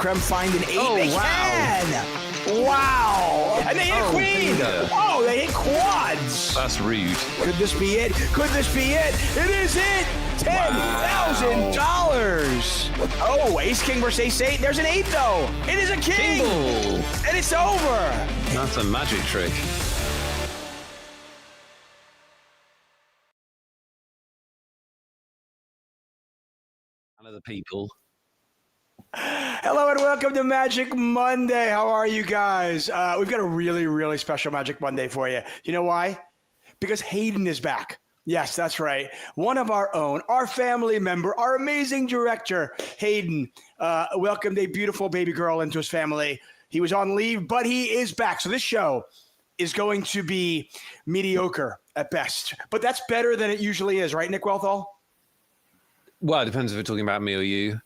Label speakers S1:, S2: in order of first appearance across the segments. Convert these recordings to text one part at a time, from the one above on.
S1: creme find an 8?
S2: Oh,
S1: They
S2: wow.
S1: can. Wow. And they hit a queen.
S2: bingo.
S1: Oh, they hit quads.
S2: That's rude.
S1: Could this be it? Could this be it? It is it. $10,000. Oh, ace king versus ace 8. There's an 8 though. It is a king.
S2: Ball.
S1: And it's over.
S2: That's a magic trick. One of the people.
S1: Hello and welcome to Magic Monday. How are you guys? We've got a really, really special Magic Monday for you. You know why? Because Hayden is back. Yes, that's right. One of our own, our family member, our amazing director, Hayden, welcomed a beautiful baby girl into his family. He was on leave, but he is back. So this show is going to be mediocre at best. But that's better than it usually is, right, Nick Wealthall?
S2: Well, it depends if we're talking about me or you.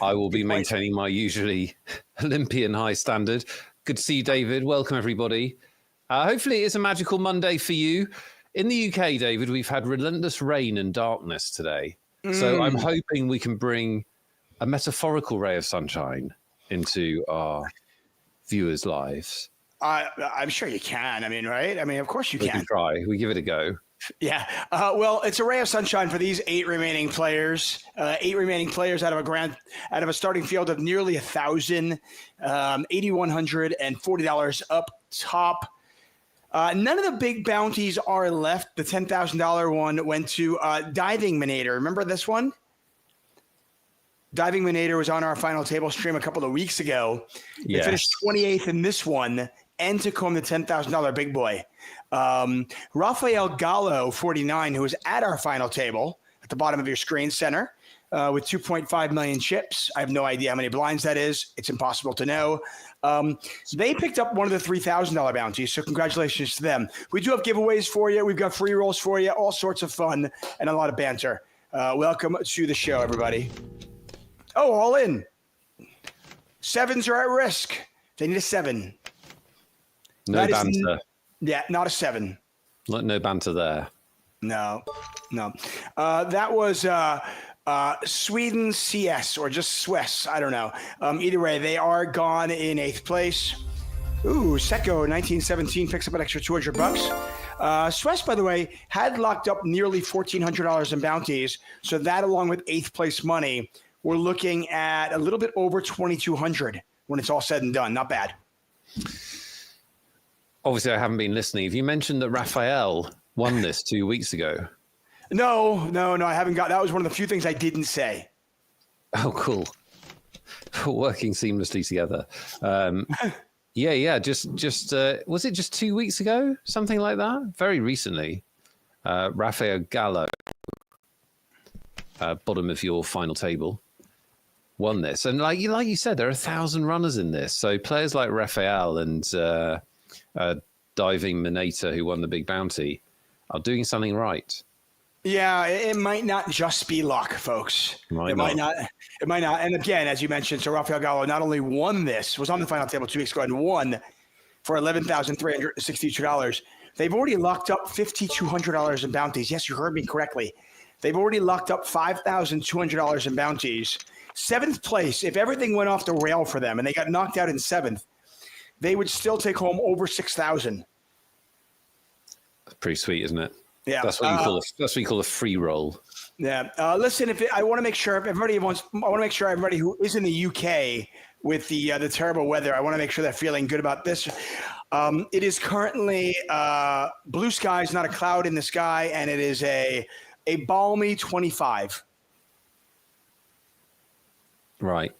S2: I will be maintaining my usually Olympian high standard. Good to see you, David. Welcome, everybody. Hopefully it's a magical Monday for you. In the UK, David, we've had relentless rain and darkness today. So I'm hoping we can bring a metaphorical ray of sunshine into our viewers' lives.
S1: I'm sure you can. I mean, right? I mean, of course you
S2: We can try. We give it a go.
S1: Yeah. Well, it's a ray of sunshine for these 8 remaining players. 8 remaining players out of a starting field of nearly 1,000, $8,140 up top. None of the big bounties are left. The $10,000 one went to Diving Minator. Remember this one? Diving Minator was on our final table stream a couple of weeks ago. They finished 28th in this one and took home the $10,000 big boy. Rafael Gallo, 49, who was at our final table at the bottom of your screen center with 2.5 million chips. I have no idea how many blinds that is. It's impossible to know. They picked up one of the $3,000 bounties, so congratulations to them. We do have giveaways for you. We've got free rolls for you, all sorts of fun and a lot of banter. Welcome to the show, everybody. Oh, all in. 7s are at risk. They need a 7.
S2: No banter.
S1: Not a 7.
S2: No banter there.
S1: No. That was Sweden CS or just Swess. I don't know. Either way, they are gone in 8th place. Ooh, Secco 1917 picks up an extra $200. Swess, by the way, had locked up nearly $1,400 in bounties. So that, along with 8th place money, we're looking at a little bit over $2,200 when it's all said and done. Not bad.
S2: Obviously, I haven't been listening. Have you mentioned that Raphael won this 2 weeks ago? No,
S1: I haven't got. That was one of the few things I didn't say.
S2: Oh, cool. Working seamlessly together. Yeah. Just was it just 2 weeks ago? Something like that? Very recently. Rafael Gallo, bottom of your final table, won this. And like you said, there are 1,000 runners in this. So players like Rafael and Diving Minator, who won the big bounty, are doing something right.
S1: Yeah, it might not just be luck, folks. It might not. And again, as you mentioned, so Rafael Gallo not only won this, was on the final table 2 weeks ago and won for $11,362. They've already locked up $5,200 in bounties. Yes, you heard me correctly. They've already locked up $5,200 in bounties. 7th place, if everything went off the rail for them and they got knocked out in 7th, they would still take home over $6,000.
S2: Pretty sweet, isn't it?
S1: Yeah,
S2: that's what you call a free roll.
S1: Yeah. Listen, I want to make sure everybody who is in the UK with the terrible weather, I want to make sure they're feeling good about this. It is currently blue skies, not a cloud in the sky, and it is a balmy 25.
S2: Right.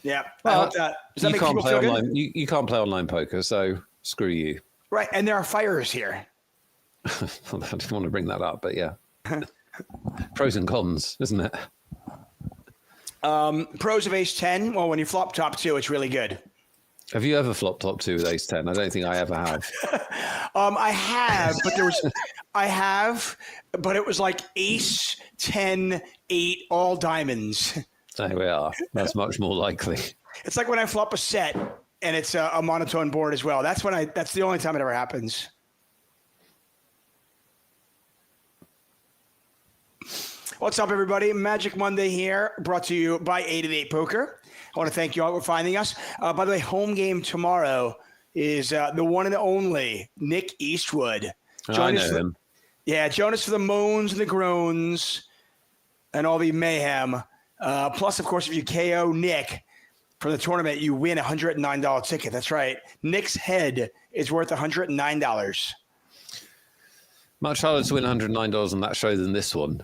S1: Yeah.
S2: Well,
S1: does that make people feel good?
S2: You can't play online poker, so screw you.
S1: Right, and there are fires here.
S2: I didn't want to bring that up, but yeah. Pros and cons, isn't it?
S1: Pros of ace 10. Well, when you flop top 2, it's really good.
S2: Have you ever flopped top 2 with ace 10? I don't think I ever have.
S1: I have, but it was like ace 10, 8, all diamonds.
S2: There we are. That's much more likely.
S1: It's like when I flop a set and it's a monotone board as well. That's the only time it ever happens. What's up, everybody? Magic Monday here, brought to you by 888 Poker. I want to thank you all for finding us. By the way, home game tomorrow is the one and only Nick Eastwood.
S2: I know him.
S1: Yeah, join us for the moans and the groans and all the mayhem. Plus, of course, if you KO Nick for the tournament, you win a $109 ticket. That's right. Nick's head is worth $109.
S2: Much harder to win $109 on that show than this one.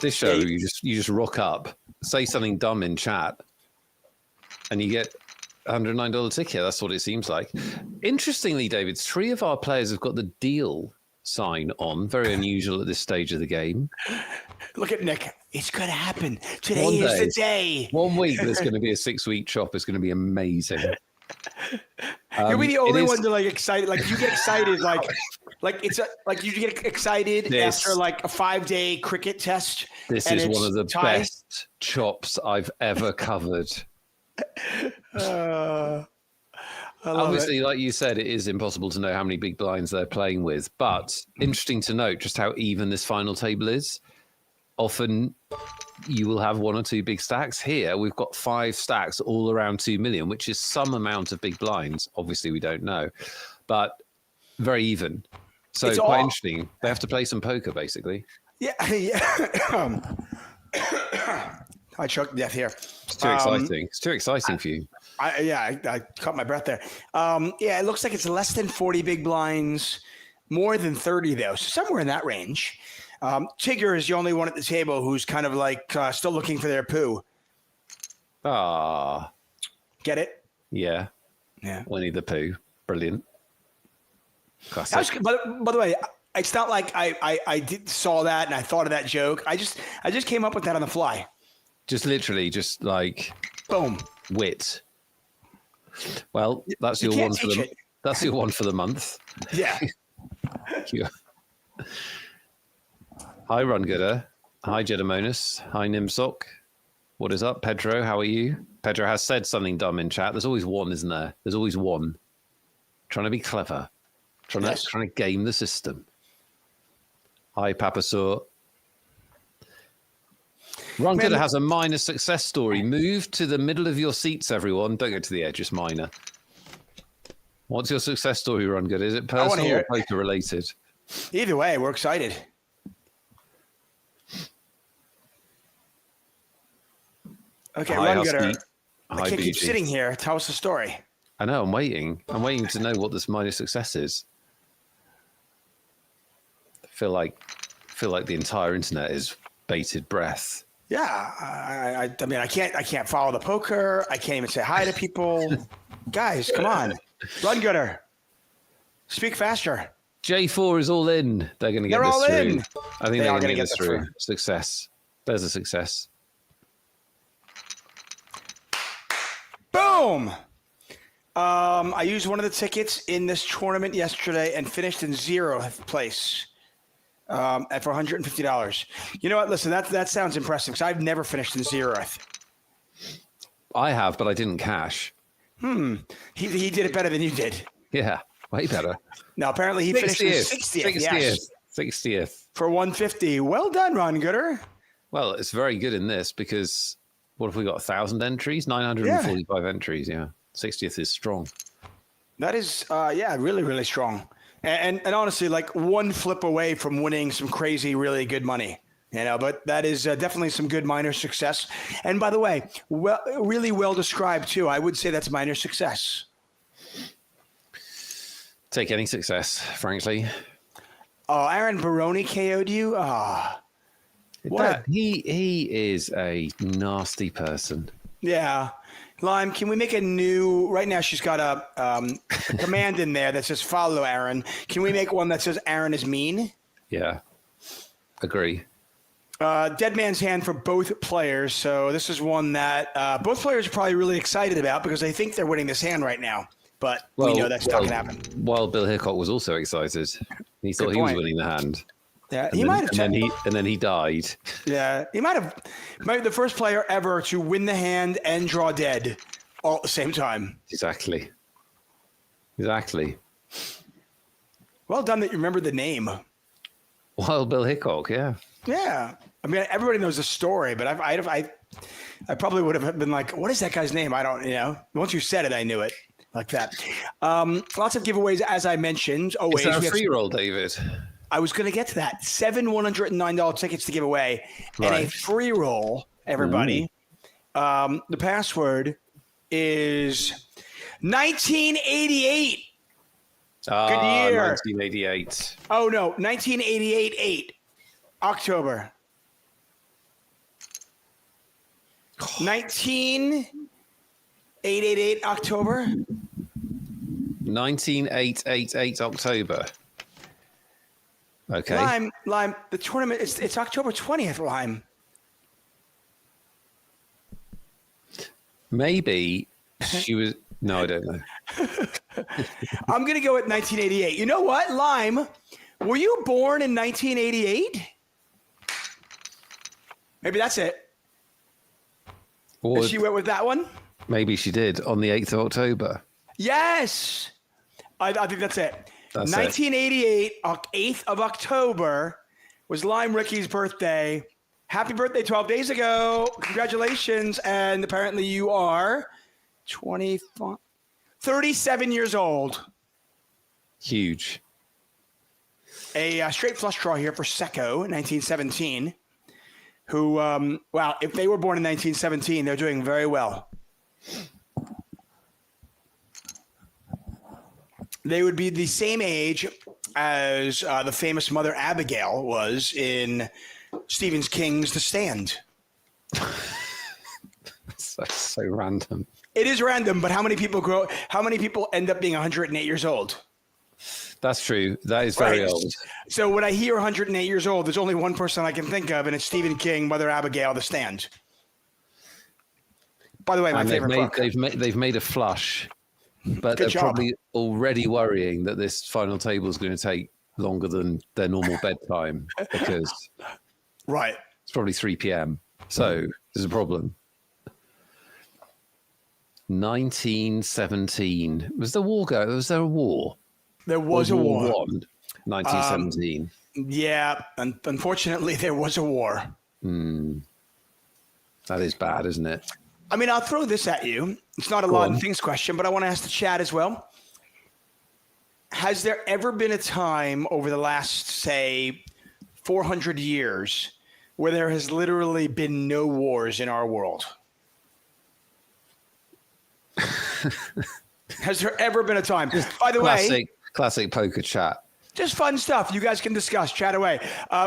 S2: This show, you just rock up, say something dumb in chat, and you get a $109 ticket. That's what it seems like. Interestingly, David, 3 of our players have got the deal sign on. Very unusual at this stage of the game.
S1: Look at Nick. It's going to happen. Today is the day.
S2: 1 week, there's going to be a 6-week chop. It's going to be amazing.
S1: You'll be the only one to excited. Like you get excited, like you get excited after a 5-day cricket test.
S2: This is one of the best chops I've ever covered. Obviously, like you said, it is impossible to know how many big blinds they're playing with, but interesting to note just how even this final table is. Often you will have 1 or 2 big stacks. Here, we've got 5 stacks all around 2 million, which is some amount of big blinds. Obviously, we don't know, but very even. So it's quite interesting. They have to play some poker, basically.
S1: Yeah. I choked to death here.
S2: It's too exciting. It's too exciting for you.
S1: I caught my breath there. It looks like it's less than 40 big blinds, more than 30, though. So somewhere in that range. Tigger is the only one at the table who's kind of still looking for their poo.
S2: Ah.
S1: Get it?
S2: Yeah.
S1: Yeah.
S2: Winnie the Pooh. Brilliant. Classic.
S1: By the way, it's not like I saw that and I thought of that joke. I just came up with that on the fly.
S2: Just literally,
S1: boom.
S2: Wit. Well, that's your one for the. That's your one for the month.
S1: Yeah.
S2: Thank you. Hi, Run Gooder. Hi, Jedamonis. Hi, Nimsock. What is up, Pedro? How are you? Pedro has said something dumb in chat. There's always one, isn't there? There's always one. Trying to be clever. Trying to game the system. Hi, Papasur. Run Gooder has a minor success story. Move to the middle of your seats, everyone. Don't go to the edge, just minor. What's your success story, Run Gooder? Is it personal or poker related?
S1: Either way, we're excited. Okay, Run Gooder. I can't keep sitting here. Tell us the story.
S2: I know. I'm waiting. I'm waiting to know what this minor success is. I feel like the entire internet is bated breath.
S1: Yeah, I mean, I can't follow the poker. I can't even say hi to people. Guys, come on, Run Gooder. Speak faster.
S2: J4 is all in. They're going to get this through. In. I think they're going to get this through. Success. There's a success.
S1: Boom. I used one of the tickets in this tournament yesterday and finished in 0th place. For $150. You know what? Listen, that sounds impressive because I've never finished in 0th.
S2: I have, but I didn't cash.
S1: He did it better than you did.
S2: Yeah, way better.
S1: No, apparently he finished in 60th.
S2: 60th.
S1: For $150. Well done, Ron Gooder.
S2: Well, it's very good in this because what have we got? 1,000 entries? 945 entries, yeah. 60th is strong.
S1: That is, really, really strong. And honestly, one flip away from winning some crazy, really good money, but that is definitely some good minor success. And by the way, really well described too. I would say that's minor success.
S2: Take any success, frankly.
S1: Oh, Aaron Baroni KO'd you?
S2: He is a nasty person.
S1: Yeah. Lime, can we make a new? Right now, she's got a command in there that says "follow Aaron." Can we make one that says "Aaron is mean"?
S2: Yeah, agree.
S1: Dead man's hand for both players. So this is one that both players are probably really excited about because they think they're winning this hand right now. But we know that's not going to happen.
S2: While Bill Hickok was also excited, he thought he was winning the hand.
S1: Yeah, he might have.
S2: And then he died.
S1: Yeah, he might have. Might be the first player ever to win the hand and draw dead all at the same time.
S2: Exactly.
S1: Well done that you remember the name.
S2: Wild Bill Hickok, yeah.
S1: Yeah. I mean, everybody knows the story, but I probably would have been like, what is that guy's name? I don't, once you said it, I knew it like that. Lots of giveaways, as I mentioned.
S2: Is that a free roll, David?
S1: I was going to get to that. 7 $109 tickets to give away and a free roll, everybody. The password is 1988. Good year.
S2: 1988.
S1: Oh, no. 1988, October. 19888 October.
S2: 19888 October. Okay.
S1: Lime. The tournament it's October 20th, Lime.
S2: Maybe she was. No, I don't know.
S1: I'm gonna go with 1988. You know what, Lime? Were you born in 1988? Maybe that's it.
S2: Or
S1: she went with that one.
S2: Maybe she did on the 8th of October.
S1: Yes, I think that's it.
S2: That's
S1: 1988, 8th of October was Lime Ricky's birthday. Happy birthday 12 days ago. Congratulations. And apparently you are 37 years old.
S2: Huge.
S1: A straight flush draw here for Secco, 1917, who, if they were born in 1917, they're doing very well. They would be the same age as the famous Mother Abigail was in Stephen King's The Stand.
S2: That's so random.
S1: It is random, but how many people end up being 108 years old?
S2: That's true. That is very old.
S1: So when I hear 108 years old, there's only one person I can think of, and it's Stephen King, Mother Abigail, The Stand. By the way, my favorite book.
S2: They've made a flush, but they're probably already worrying that this final table is going to take longer than their normal bedtime because it's probably 3 p.m. So there's a problem. 1917. Was there a war?
S1: There was a war.
S2: 1917.
S1: Yeah, unfortunately, there was a war.
S2: That is bad, isn't it?
S1: I mean, I'll throw this at you. It's not a lot of things question, but I want to ask the chat as well. Has there ever been a time over the last, say, 400 years where there has literally been no wars in our world? Has there ever been a time? By the way,
S2: classic poker chat.
S1: Just fun stuff. You guys can discuss. Chat away.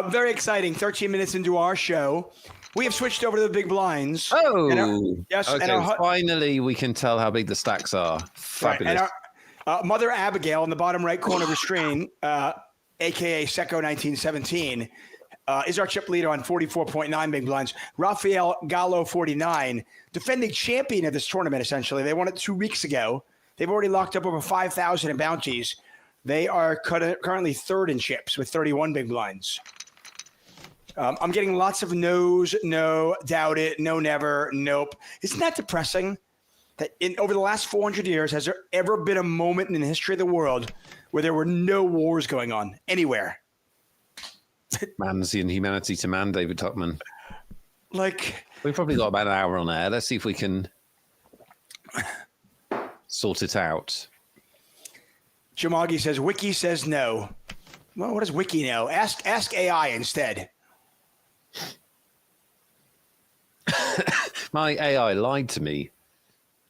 S1: Very exciting. 13 minutes into our show, we have switched over to the big blinds.
S2: Oh,
S1: yes.
S2: Okay, and finally, we can tell how big the stacks are. Fabulous.
S1: Right, and our Mother Abigail in the bottom right corner of the screen, a.k.a. Secco 1917, is our chip leader on 44.9 big blinds. Rafael Gallo, 49, defending champion of this tournament, essentially. They won it 2 weeks ago. They've already locked up over 5,000 in bounties. They are currently third in chips with 31 big blinds. I'm getting lots of no's, no, doubt it, no, never, nope. Isn't that depressing? That over the last 400 years, has there ever been a moment in the history of the world where there were no wars going on anywhere?
S2: Man's the inhumanity to man, David Tuckman.
S1: We've
S2: probably got about an hour on air. Let's see if we can sort it out.
S1: Jamagi says, Wiki says no. Well, what does Wiki know? Ask AI instead.
S2: My AI lied to me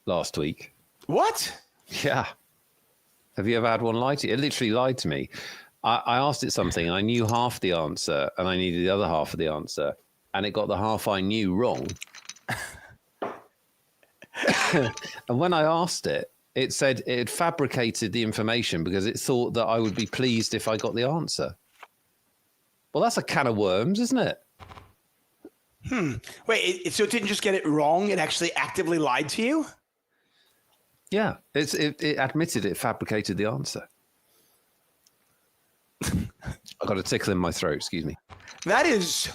S2: last week.
S1: What?
S2: Yeah. Have you ever had one lie to you? It literally lied to me. I asked it something and I knew half the answer and I needed the other half of the answer. And it got the half I knew wrong. And when I asked it, it said it had fabricated the information because it thought that I would be pleased if I got the answer. Well, that's a can of worms, isn't it?
S1: Wait, so it didn't just get it wrong? It actually actively lied to you?
S2: Yeah, it admitted it fabricated the answer. I got a tickle in my throat, excuse me.
S1: That's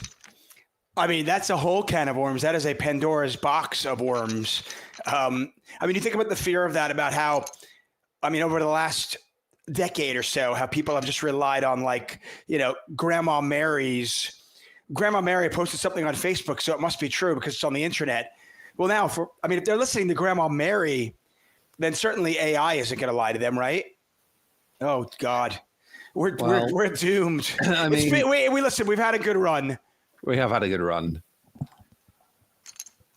S1: a whole can of worms. That is a Pandora's box of worms. You think about the fear of that, about how, over the last decade or so, how people have just relied on Grandma Mary's Grandma Mary posted something on Facebook, so it must be true because it's on the internet. Well, now, if they're listening to Grandma Mary, then certainly AI isn't going to lie to them, right? Oh, God. We're doomed.
S2: I mean,
S1: listen, we've had a good run.
S2: We have had a good run.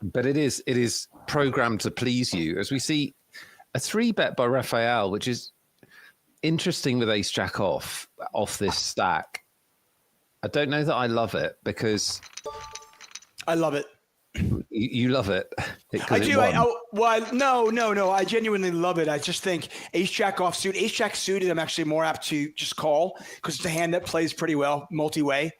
S2: But it is programmed to please you. As we see a 3-bet by Raphael, which is interesting with ace jack off this stack. I don't know that I love it because
S1: I love it.
S2: You love it.
S1: I do. No. I genuinely love it. I just think ace jack offsuit, ace jack suited, I'm actually more apt to just call because it's a hand that plays pretty well multi-way.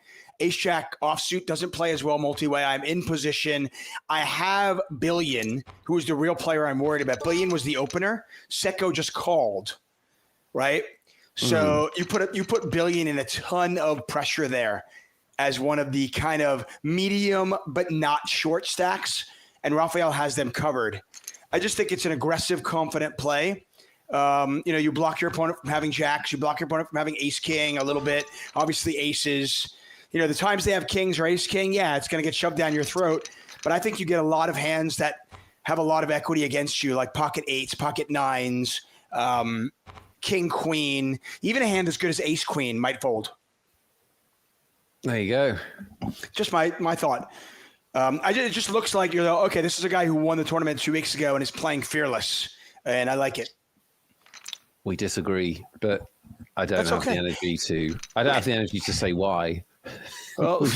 S1: Ace jack offsuit doesn't play as well multi-way. I'm in position. I have Billion, who is the real player I'm worried about. Billion was the opener. Secco just called, right? So you put Billion in a ton of pressure there as one of the kind of medium but not short stacks, and Raphael has them covered. I just think it's an aggressive, confident play. You block your opponent from having jacks. You block your opponent from having ace-king a little bit. Obviously, aces. The times they have kings or ace-king, yeah, it's going to get shoved down your throat. But I think you get a lot of hands that have a lot of equity against you, like pocket eights, pocket nines, king, queen. Even a hand as good as ace-queen might fold.
S2: There you go.
S1: Just my thought. It just looks like okay, this is a guy who won the tournament 2 weeks ago and is playing fearless, and I like it.
S2: We disagree, but I don't have the energy to. I don't have the energy to say why.
S1: Well,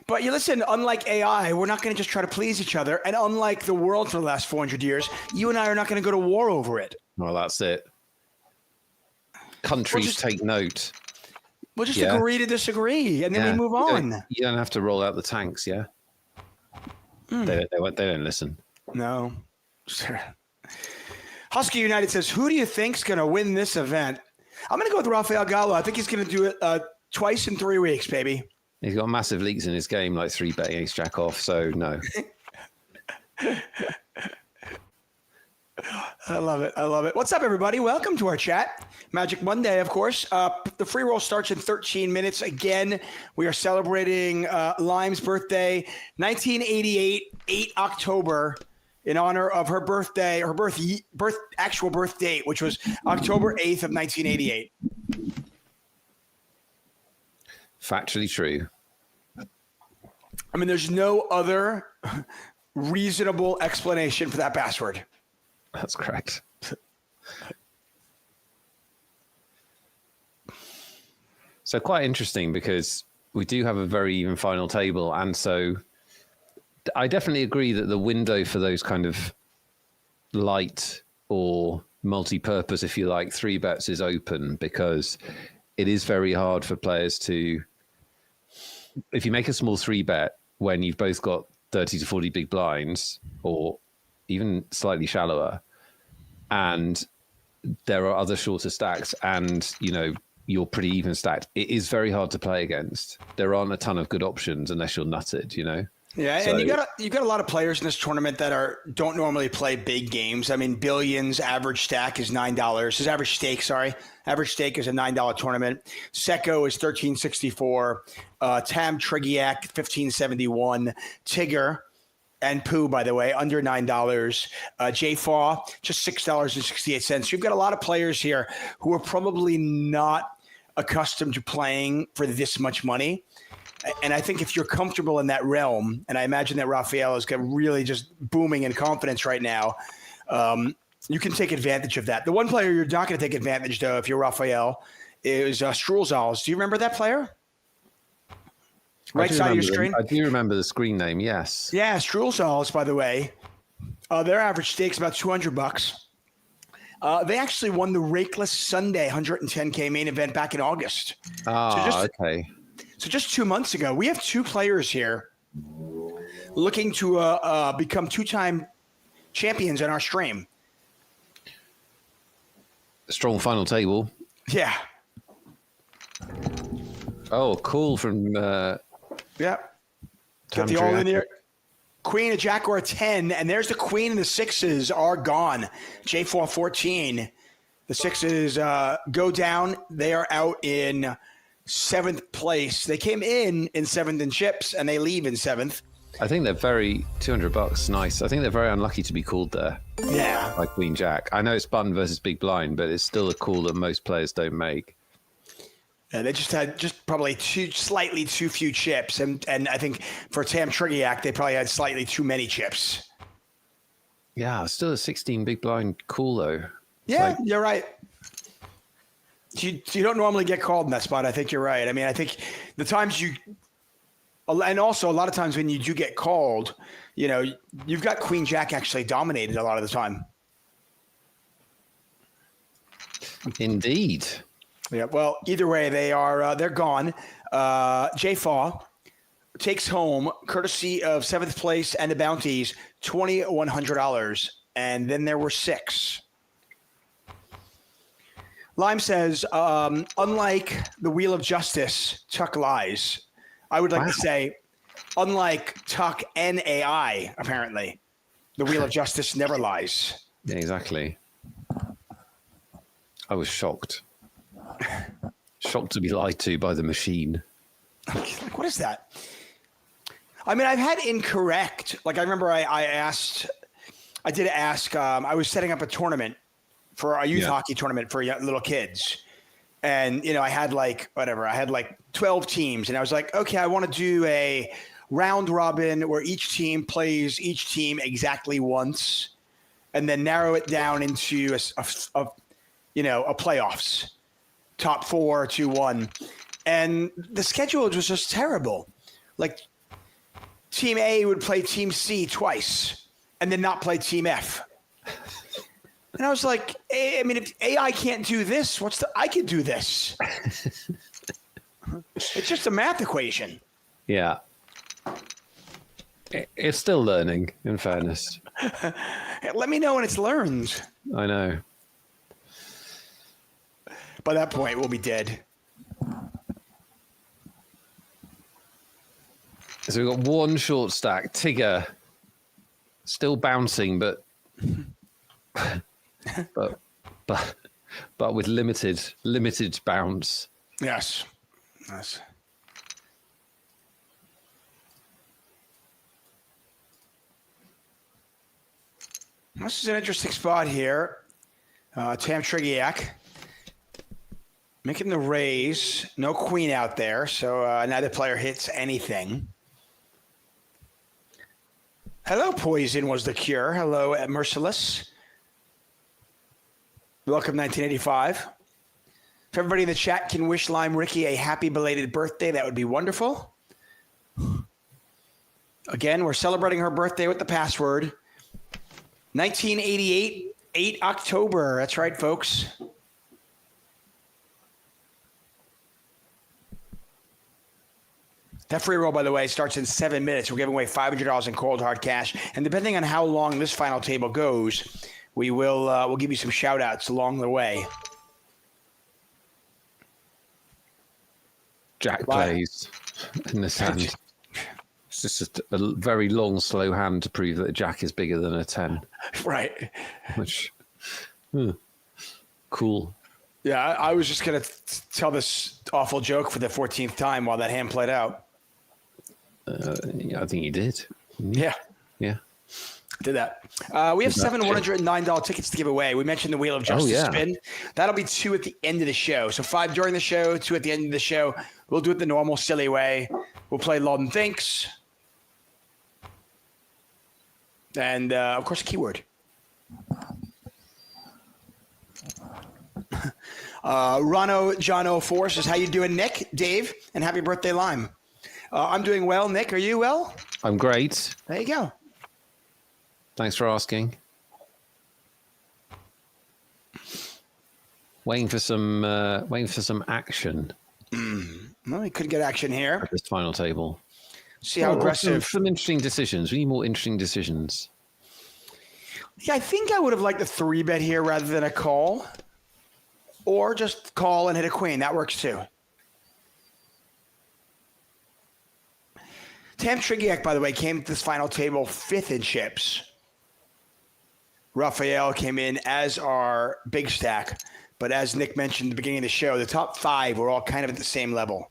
S1: but you listen. Unlike AI, we're not going to just try to please each other, and unlike the world for the last 400 years, you and I are not going to go to war over it.
S2: Well, that's it. Countries take note.
S1: We'll just agree to disagree, and then we move on.
S2: You don't have to roll out the tanks, yeah? They don't listen.
S1: No. Husky United says, who do you think's going to win this event? I'm going to go with Raphael Gallo. I think he's going to do it twice in 3 weeks, baby. He's
S2: got massive leaks in his game, like 3-betting ace jack off, so no.
S1: I love it. What's up, everybody? Welcome to our chat. Magic Monday, of course. The free roll starts in 13 minutes. Again, we are celebrating Lime's birthday, 1988, 8 October, in honor of her birthday, actual birth date, which was October 8th of 1988.
S2: Factually true.
S1: I mean, there's no other reasonable explanation for that password.
S2: That's correct. So quite interesting because we do have a very even final table. And so I definitely agree that the window for those kind of light or multi-purpose, if you like, 3-bets is open because it is very hard for players to, if you make a small 3-bet when you've both got 30 to 40 big blinds or even slightly shallower, and there are other shorter stacks and, you're pretty even stacked, it is very hard to play against. There aren't a ton of good options unless you're nutted,
S1: Yeah, so, and you got a lot of players in this tournament that don't normally play big games. I mean, Billion's average stack is $9. His average stake is a $9 tournament. Secco is $13.64. Tam Trigiak $15.71. Tigger and Pooh, by the way, under $9. J-Faw, just $6.68. You've got a lot of players here who are probably not accustomed to playing for this much money. And I think if you're comfortable in that realm, and I imagine that Raphael is really just booming in confidence right now, you can take advantage of that. The one player you're not going to take advantage, though, if you're Raphael, is Strulzals. Do you remember that player? Right side of your screen?
S2: I do remember the screen name, yes.
S1: Yeah, Strulzals, by the way. Their average stake's about $200. They actually won the Rakeless Sunday 110K main event back in August.
S2: Okay.
S1: So just 2 months ago, we have two players here looking to become two-time champions in our stream.
S2: Strong final table.
S1: Yeah.
S2: Oh, cool from...
S1: yeah. Get the all in there. Queen, a jack, or a 10, and there's the queen and the sixes are gone. J4 14. The sixes go down. They are out in seventh place. They came in seventh in chips, and they leave in seventh.
S2: I think they're very $200. Nice. I think they're very unlucky to be called there.
S1: Yeah,
S2: Like Queen Jack. I know it's button versus big blind, but it's still a call that most players don't make.
S1: yeah. They just had probably slightly too few chips, and I think for Tam Trigiak, they probably had slightly too many chips.
S2: Yeah, still a 16 big blind call though.
S1: Yeah, you're right. You don't normally get called in that spot. I think you're right. I mean, I think the times and also a lot of times when you do get called, you've got Queen Jack actually dominated a lot of the time.
S2: Indeed.
S1: Yeah. Well, either way, they're gone. Jay Faw takes home, courtesy of seventh place and the bounties, $2,100, and then there were 6. Lime says, unlike the Wheel of Justice, Tuck lies. I would like to say, unlike Tuck and AI, apparently, the Wheel of Justice never lies.
S2: Yeah, exactly. I was shocked. Shocked to be lied to by the machine.
S1: Like, what is that? I mean, I've had incorrect. Like, I remember I did ask, I was setting up a tournament for a youth hockey tournament for little kids. And, I had like 12 teams. And I was like, okay, I want to do a round robin where each team plays each team exactly once and then narrow it down into a playoffs, top 4, 2-1. And the schedule was just terrible. Like, Team A would play Team C twice and then not play Team F. And I was like, I mean, if AI can't do this, I could do this. It's just a math equation.
S2: Yeah. It's still learning, in fairness.
S1: Let me know when it's learned.
S2: I know.
S1: By that point, we'll be dead.
S2: So we've got one short stack. Tigger, still bouncing, but with limited bounce.
S1: Yes. This is an interesting spot here. Tam Trigiak making the raise. No queen out there, so neither player hits anything. Hello, Poison was the cure. Hello, Merciless. Welcome, 1985. If everybody in the chat can wish Lime Ricky a happy belated birthday, that would be wonderful. Again, we're celebrating her birthday with the password. 1988, 8 October. That's right, folks. That free roll, by the way, starts in 7 minutes. We're giving away $500 in cold hard cash. And depending on how long this final table goes, we'll give you some shout outs along the way.
S2: Jack plays in this hand. It's just a very long, slow hand to prove that Jack is bigger than a 10.
S1: Right.
S2: Which, cool.
S1: Yeah, I was just going to tell this awful joke for the 14th time while that hand played out.
S2: Yeah, I think you did.
S1: Yeah. Did that. We have 7 $109 tickets to give away. We mentioned the Wheel of Justice spin. That'll be 2 at the end of the show. So 5 during the show, 2 at the end of the show. We'll do it the normal, silly way. We'll play Lawden Thinks. And, of course, a keyword. Rano John 04 says, how you doing, Nick, Dave, and happy birthday, Lime. I'm doing well. Nick, are you well?
S2: I'm great.
S1: There you go.
S2: Thanks for asking. Waiting for some action.
S1: Well, we could get action here.
S2: At this final table.
S1: See how aggressive.
S2: Some interesting decisions. We need more interesting decisions.
S1: Yeah, I think I would have liked the 3-bet here rather than a call. Or just call and hit a queen. That works too. Tam Trigiak, by the way, came to this final table 5th in chips. Raphael came in as our big stack, But as Nick mentioned at the beginning of the show, the top 5 were all kind of at the same level.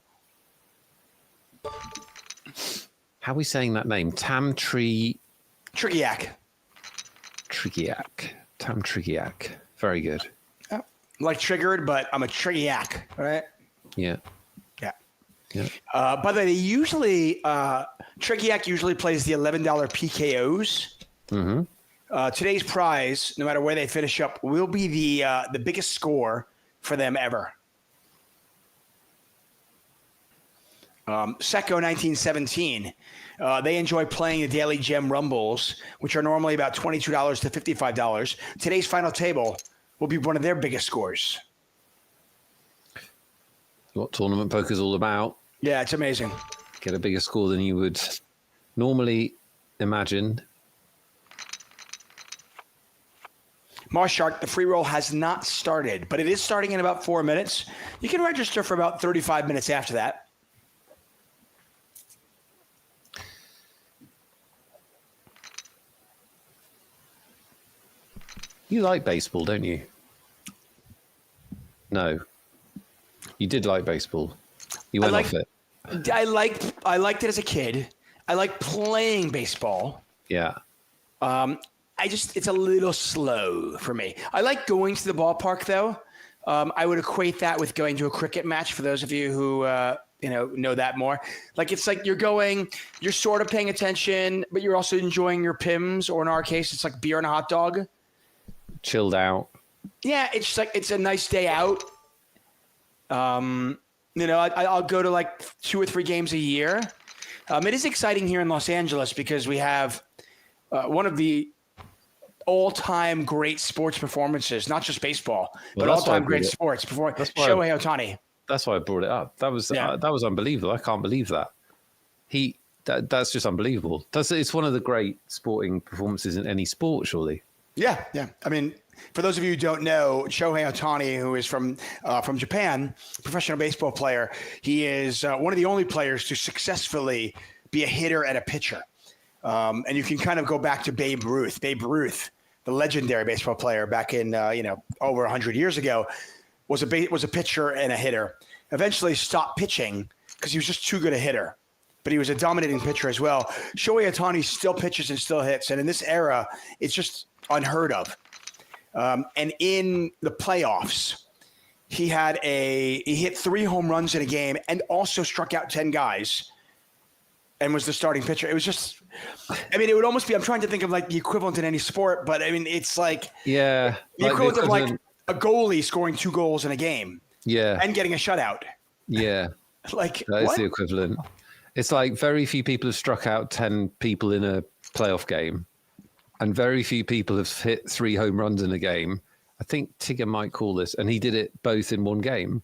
S2: How are we saying that name? Triggiak. Tam Triggiak. Very good.
S1: Like triggered, but I'm a Triggiak, right?
S2: Yeah.
S1: Yeah. By the way, Triggiak usually plays the $11 PKOs.
S2: Mm-hmm.
S1: Today's prize, no matter where they finish up, will be the biggest score for them ever. Secco 1917. They enjoy playing the Daily Gem Rumbles, which are normally about $22 to $55. Today's final table will be one of their biggest scores.
S2: What tournament poker's all about.
S1: Yeah, it's amazing.
S2: Get a bigger score than you would normally imagine.
S1: Marshark, the free roll has not started, but it is starting in about 4 minutes. You can register for about 35 minutes after that.
S2: You like baseball, don't you? No. You did like baseball. You went off it.
S1: I liked it as a kid. I like playing baseball.
S2: Yeah.
S1: It's a little slow for me. I like going to the ballpark though. I would equate that with going to a cricket match for those of you who know that more. Like it's like you're sort of paying attention, but you're also enjoying your Pims, or in our case, it's like beer and a hot dog.
S2: Chilled out.
S1: Yeah, it's just like it's a nice day out. I'll go to like 2 or 3 games a year. It is exciting here in Los Angeles because we have one of the all-time great sports performances, not just baseball, but all-time great sports performance. Shohei Ohtani.
S2: That's why I brought it up. That was unbelievable. I can't believe that. That's just unbelievable. It's one of the great sporting performances in any sport, surely.
S1: Yeah. I mean, for those of you who don't know, Shohei Ohtani, who is from Japan, professional baseball player, he is one of the only players to successfully be a hitter and a pitcher. And you can kind of go back to Babe Ruth. Babe Ruth, the legendary baseball player back in over 100 years ago, was a pitcher and a hitter. Eventually stopped pitching because he was just too good a hitter. But he was a dominating pitcher as well. Shohei Ohtani still pitches and still hits. And in this era, it's just unheard of. And in the playoffs, he hit 3 home runs in a game and also struck out 10 guys and was the starting pitcher. It was just, it would almost be, I'm trying to think of like the equivalent in any sport, but it's like
S2: the
S1: equivalent of like a goalie scoring 2 goals in a game.
S2: Yeah.
S1: And getting a shutout.
S2: Yeah.
S1: Like
S2: that is the equivalent. It's like very few people have struck out 10 people in a playoff game. And very few people have hit 3 home runs in a game. I think Tigger might call this, and he did it both in one game.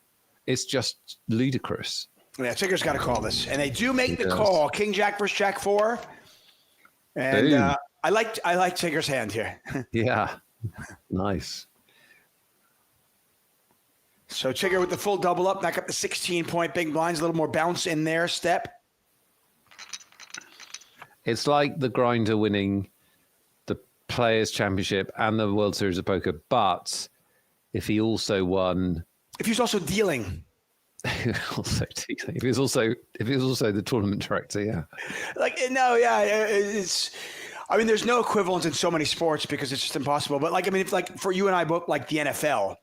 S2: It's just ludicrous.
S1: Yeah, Tigger's got to call this, and they do make the call. King Jack versus Jack 4, and I like Tigger's hand here.
S2: Yeah, nice.
S1: So Tigger with the full double up, back up to 16-point big blinds, a little more bounce in their step.
S2: It's like the grinder winning Players Championship and the World Series of Poker, but if he also won,
S1: if he was also dealing,
S2: if he was also the tournament director,
S1: there's no equivalent in so many sports because it's just impossible. But if for you and I both like the NFL,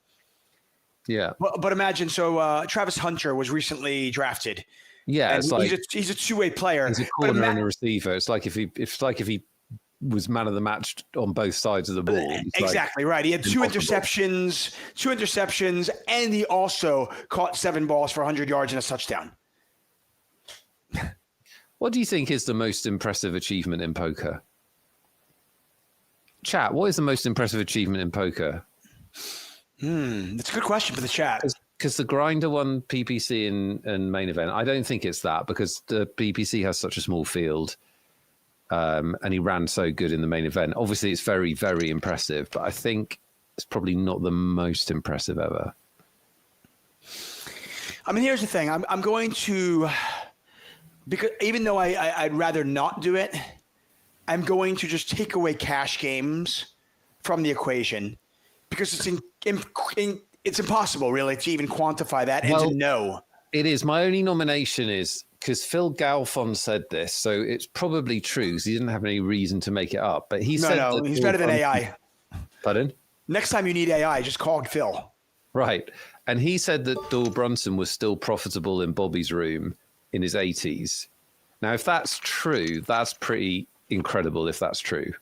S2: yeah.
S1: But imagine Travis Hunter was recently drafted.
S2: Yeah, it's like
S1: he's a 2-way player.
S2: He's a corner and a receiver. It's like if he was man of the match on both sides of the ball.
S1: Exactly right. He had 2 interceptions, and he also caught 7 balls for 100 yards and a touchdown.
S2: What do you think is the most impressive achievement in poker? Chat, what is the most impressive achievement in poker?
S1: That's a good question for the chat.
S2: Because the grinder won PPC in main event. I don't think it's that because the PPC has such a small field. And he ran so good in the main event. Obviously, it's very, very impressive, but I think it's probably not the most impressive ever.
S1: Here's the thing. I'm going to, because even though I'd rather not do it, I'm going to just take away cash games from the equation because it's it's impossible really to even quantify that and to know.
S2: It is. My only nomination is because Phil Galfond said this, so it's probably true because he didn't have any reason to make it up. But he said that
S1: he's better than AI.
S2: Pardon?
S1: Next time you need AI, just call Phil.
S2: Right. And he said that Doyle Brunson was still profitable in Bobby's room in his 80s. Now, if that's true, that's pretty incredible if that's true.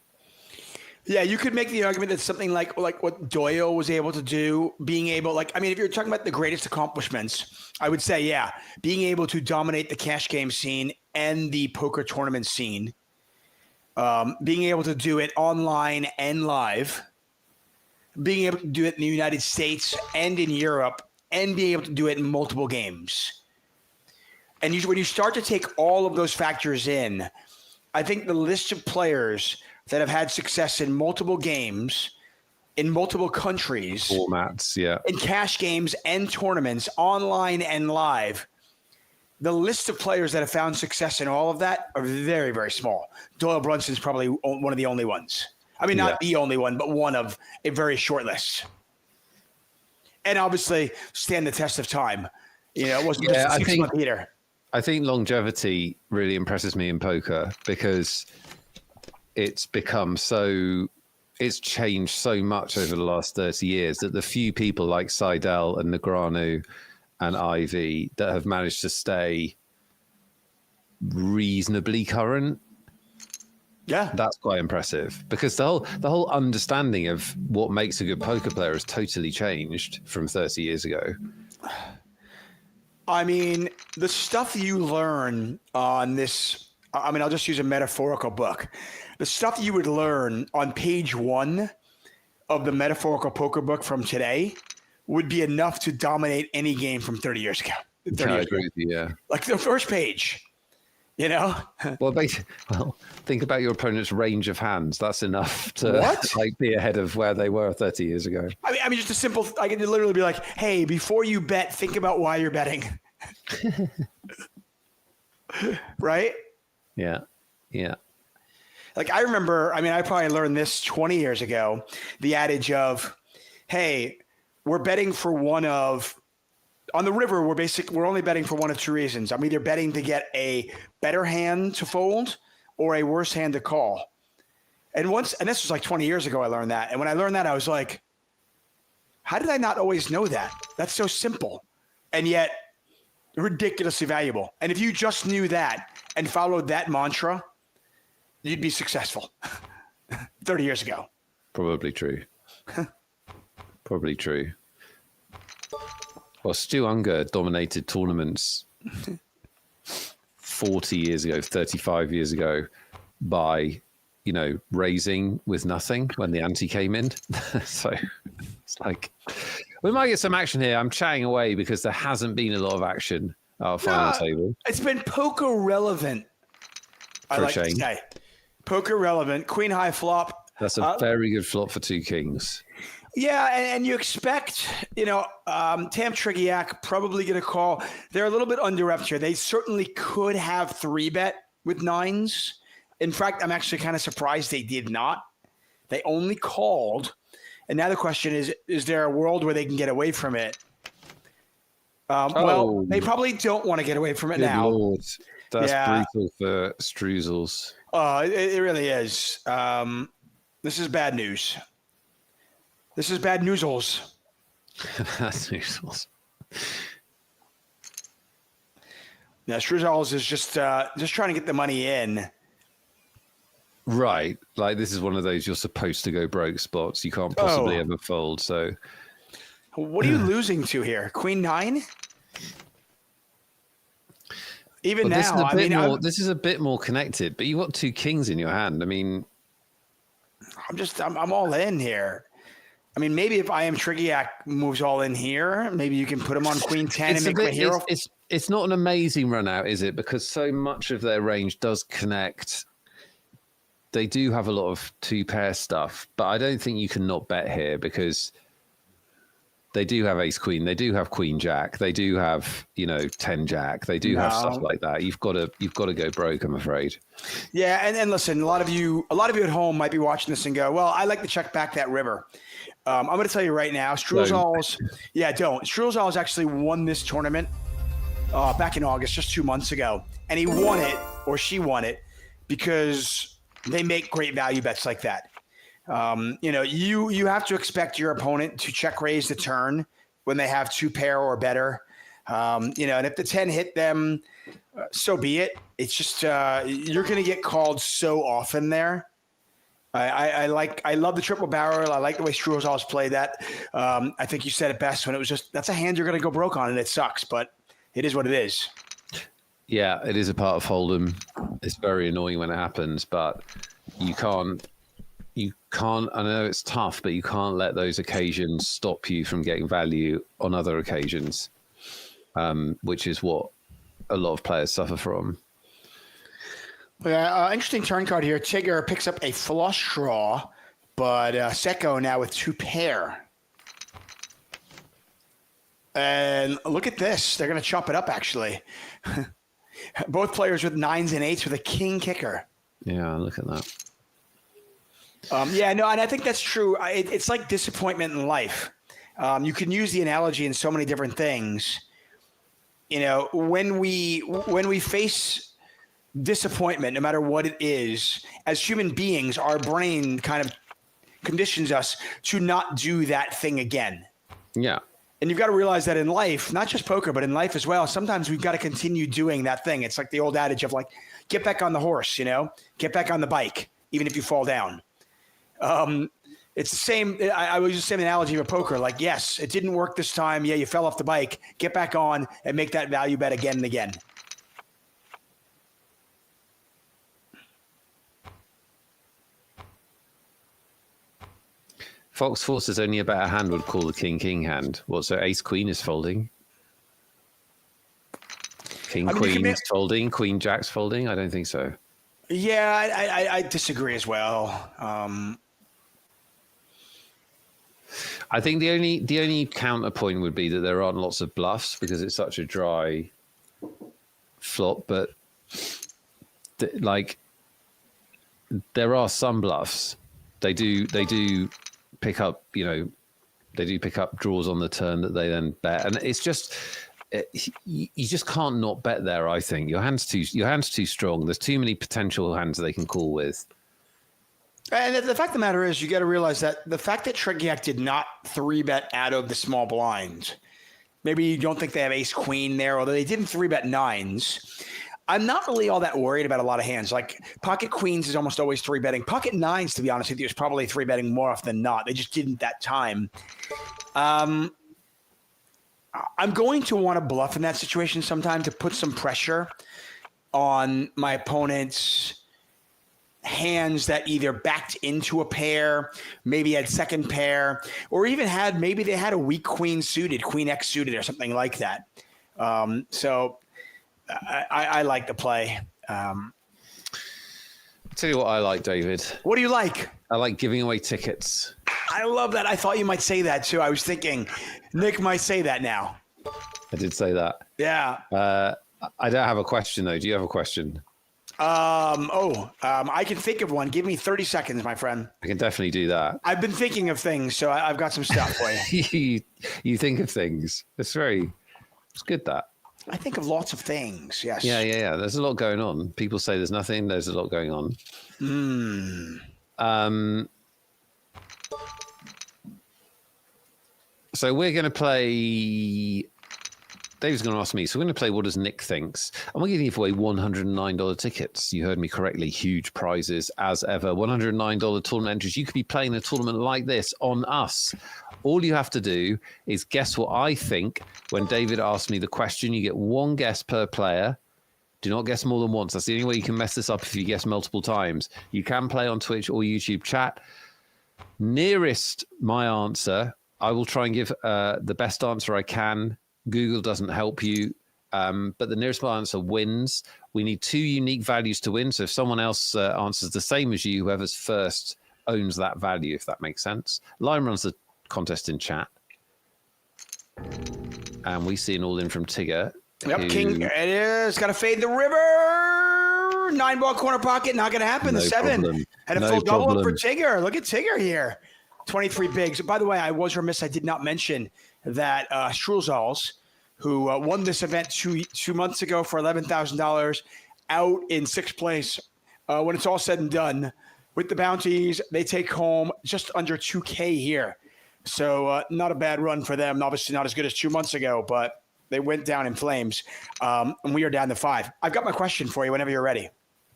S1: Yeah, you could make the argument that something like what Doyle was able to do, being able, if you're talking about the greatest accomplishments, I would say, yeah, being able to dominate the cash game scene and the poker tournament scene, being able to do it online and live, being able to do it in the United States and in Europe, and being able to do it in multiple games. And when you start to take all of those factors in, I think the list of players that have had success in multiple games, in multiple countries,
S2: formats, yeah,
S1: in cash games and tournaments, online and live, the list of players that have found success in all of that are very, very small. Doyle Brunson's probably one of the only ones. I mean, not the only one, but one of a very short list. And obviously stand the test of time. It wasn't just a 6 month heater.
S2: I think longevity really impresses me in poker because it's changed so much over the last 30 years that the few people like Seidel and Negreanu and Ivy that have managed to stay reasonably current.
S1: Yeah,
S2: that's quite impressive because the whole understanding of what makes a good poker player has totally changed from 30 years ago.
S1: I mean, the stuff you learn on this, I'll just use a metaphorical book. The stuff you would learn on page 1 of the metaphorical poker book from today would be enough to dominate any game from 30 years ago.
S2: I agree with you, yeah.
S1: Like the first page,
S2: Well, think about your opponent's range of hands. That's enough to be ahead of where they were 30 years ago.
S1: I mean, just a simple. I could literally be like, "Hey, before you bet, think about why you're betting." Right?
S2: Yeah.
S1: Like I remember. I mean, I probably learned this 20 years ago. The adage of, "Hey, we're betting for one of." On the river, we're only betting for one of two reasons. I'm either betting to get a better hand to fold or a worse hand to call. And this was like 20 years ago, I learned that. And when I learned that, I was like, how did I not always know that? That's so simple. And yet ridiculously valuable. And if you just knew that and followed that mantra, you'd be successful 30 years ago.
S2: Probably true. Probably true. Well, Stu Unger dominated tournaments 40 years ago, 35 years ago by, raising with nothing when the ante came in. So it's like, we might get some action here. I'm chatting away because there hasn't been a lot of action at our final table.
S1: It's been poker relevant. I like to say. Poker relevant. Queen high flop.
S2: That's a very good flop for 2 kings.
S1: Yeah, and you expect, Tam Trigiak probably going to call. They're a little bit under reps here. They certainly could have 3-bet with 9s. In fact, I'm actually kind of surprised they did not. They only called. And now the question is there a world where they can get away from it? Well, they probably don't want to get away from it now.
S2: Lord. That's brutal for Struzels.
S1: It really is. This is bad news. This is bad newsels.
S2: That's newsels.
S1: Yeah, Struzels is just trying to get the money in.
S2: Right. Like this is one of those you're supposed to go broke spots. You can't possibly ever fold. So
S1: what are you losing to here? Queen 9? Even now,
S2: this is a bit more connected, but you've got 2 kings in your hand. I mean,
S1: I'm all in here. I mean, maybe if I am Trigiak moves all in here, maybe you can put him on Queen 10 and make my hero.
S2: It's not an amazing run out, is it? Because so much of their range does connect. They do have a lot of 2-pair stuff, but I don't think you can not bet here because they do have ace queen, they do have queen jack, they do have 10 jack, they do have stuff like that. You've got to go broke, I'm afraid.
S1: Yeah, and listen, a lot of you at home might be watching this and go, well, I like to check back that river. I'm going to tell you right now, Struzal's, don't. Struzal's actually won this tournament back in August, just 2 months ago. And he won it, or she won it, because they make great value bets like that. You have to expect your opponent to check raise the turn when they have 2 pair or better. And if the 10 hit them, so be it. It's just you're going to get called so often there. I love the triple barrel. I like the way Struzal's played that. I think you said it best when it was just, that's a hand you're going to go broke on, and it sucks, but it is what it is.
S2: Yeah, it is a part of Hold'em. It's very annoying when it happens, but you can't, I know it's tough, but you can't let those occasions stop you from getting value on other occasions, which is what a lot of players suffer from.
S1: Yeah, interesting turn card here. Tigger picks up a flush draw, but Secco now with 2 pair. And look at this. They're going to chop it up, actually. Both players with 9s and 8s with a king kicker.
S2: Yeah, look at that.
S1: And I think that's true. It's like disappointment in life. You can use the analogy in so many different things. When we face disappointment, no matter what it is, as human beings, our brain kind of conditions us to not do that thing again.
S2: Yeah.
S1: And you've got to realize that in life, not just poker, but in life as well, sometimes we've got to continue doing that thing. It's like the old adage of like, get back on the horse, get back on the bike, even if you fall down. It's the same. I was just saying the analogy of poker. Like, yes, it didn't work this time. Yeah, you fell off the bike. Get back on and make that value bet again and again.
S2: Fox Force is only a better hand would call the king hand. What? So ace queen is folding. King queen is folding. Queen jack's folding. I don't think so.
S1: Yeah, I disagree as well.
S2: I think the only counterpoint would be that there aren't lots of bluffs because it's such a dry flop. But there are some bluffs. They do pick up, they do pick up draws on the turn that they then bet, and it's just you just can't not bet there. I think your hand's too strong. There's too many potential hands they can call with.
S1: And the fact of the matter is, you got to realize that the fact that Trignac did not 3-bet out of the small blind, maybe you don't think they have ace queen there, although they didn't 3-bet 9s. I'm not really all that worried about a lot of hands. Like pocket queens is almost always 3-betting. Pocket 9s, to be honest with you, is probably 3-betting more often than not. They just didn't that time. I'm going to want to bluff in that situation sometime to put some pressure on my opponent's hands that either backed into a pair, maybe had second pair, or even maybe they had a weak queen suited, queen X suited or something like that. So I like the play.
S2: I'll tell you what I like, David.
S1: What do you like?
S2: I like giving away tickets.
S1: I love that. I thought you might say that too. I was thinking Nick might say that now.
S2: I did say that.
S1: Yeah.
S2: I don't have a question though. Do you have a question?
S1: I can think of one. Give me 30 seconds, my friend.
S2: I can definitely do that.
S1: I've been thinking of things, so I've got some stuff for
S2: you. You think of things. It's good that.
S1: I think of lots of things, yes.
S2: Yeah. There's a lot going on. People say there's nothing. There's a lot going on. So we're going to play... Dave's going to ask me. So we're going to play What Does Nick Thinks? And we're going to give away $109 tickets. You heard me correctly. Huge prizes as ever. $109 tournament entries. You could be playing a tournament like this on us. All you have to do is guess what I think when David asks me the question. You get one guess per player. Do not guess more than once. That's the only way you can mess this up if you guess multiple times. You can play on Twitch or YouTube chat. Nearest my answer, I will try and give the best answer I can. Google doesn't help you, but the nearest my answer wins. We need 2 unique values to win. So if someone else answers the same as you, whoever's first owns that value, if that makes sense. Lime runs the contest in chat. And we see an all-in from Tigger.
S1: Yep, King, it is. Got to fade the river. 9-ball corner pocket, not going to happen. The 7
S2: problem.
S1: had a full double up for Tigger. Look at Tigger here. 23 bigs. By the way, I was remiss. I did not mention that Struzals, who won this event two months ago for $11,000, out in sixth place. When it's all said and done, with the bounties, they take home just under 2K here. So not a bad run for them. Obviously not as good as 2 months ago, but they went down in flames. And we are down to 5. I've got my question for you whenever you're ready.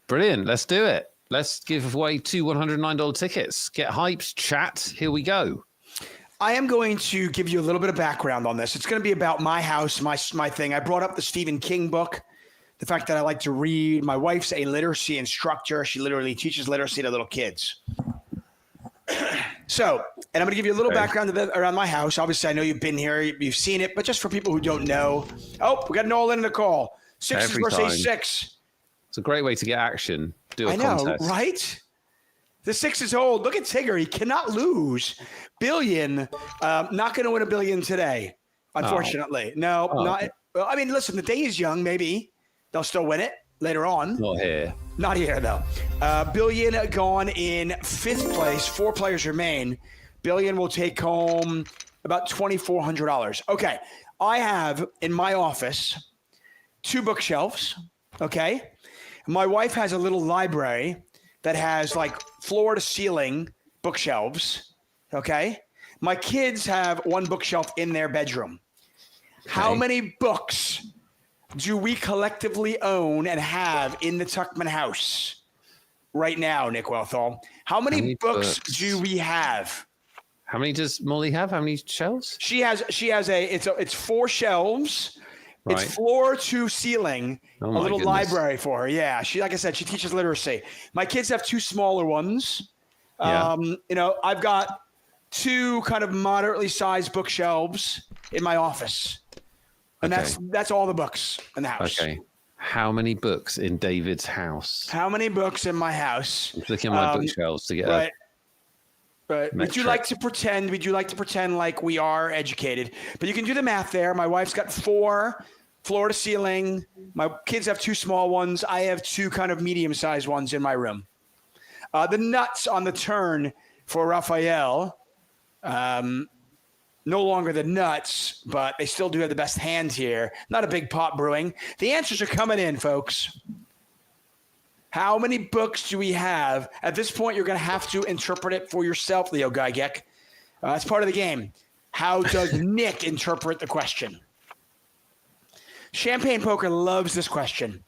S2: Brilliant. Let's do it. Let's give away 2 $109 tickets. Get hyped, chat. Here we go.
S1: I am going to give you a little bit of background on this. It's going to be about my house, my thing. I brought up the Stephen King book, the fact that I like to read. My wife's a literacy instructor. She literally teaches literacy to little kids. So, and I'm going to give you a little background around my house. Obviously, I know you've been here, you've seen it, but just for people who don't know. Oh, we got Nolan in the call. Sixes versus 6.
S2: It's a great way to get action. Do a
S1: contest.
S2: Contest.
S1: Right? The 6 is old. Look at Tigger. He cannot lose. Billion. Not going to win $1 billion today, unfortunately. No, not. Well, I mean, listen, the day is young. Maybe they'll still win it later on.
S2: Not here.
S1: Not here, though. Billion gone in 5th place. 4 players remain. Billion will take home about $2,400. Okay. I have in my office 2 bookshelves. Okay. My wife has a little library that has like floor to ceiling bookshelves. Okay. My kids have 1 bookshelf in their bedroom. Okay. How many books do we collectively own and have in the Tuckman house right now, Nick Wealthall? How many books do we have?
S2: How many does Molly have? How many shelves?
S1: She has it's 4 shelves. Right. It's floor to ceiling, a little library for her. Yeah. Like I said, she teaches literacy. My kids have 2 smaller ones. Yeah. I've got 2 kind of moderately sized bookshelves in my office. And that's all the books in the house. Okay.
S2: How many books in David's house?
S1: How many books in my house?
S2: I'm looking at my bookshelves to get
S1: Right. We do like to pretend like we are educated, but you can do the math there. My wife's got 4 floor to ceiling. My kids have 2 small ones. I have 2 kind of medium-sized ones in my room. The nuts on the turn for Raphael. No longer the nuts, but they still do have the best hand here. Not a big pot brewing. The answers are coming in, folks. How many books do we have? At this point, you're going to have to interpret it for yourself, Leo Gygek. It's part of the game. How does Nick interpret the question? Champagne Poker loves this question,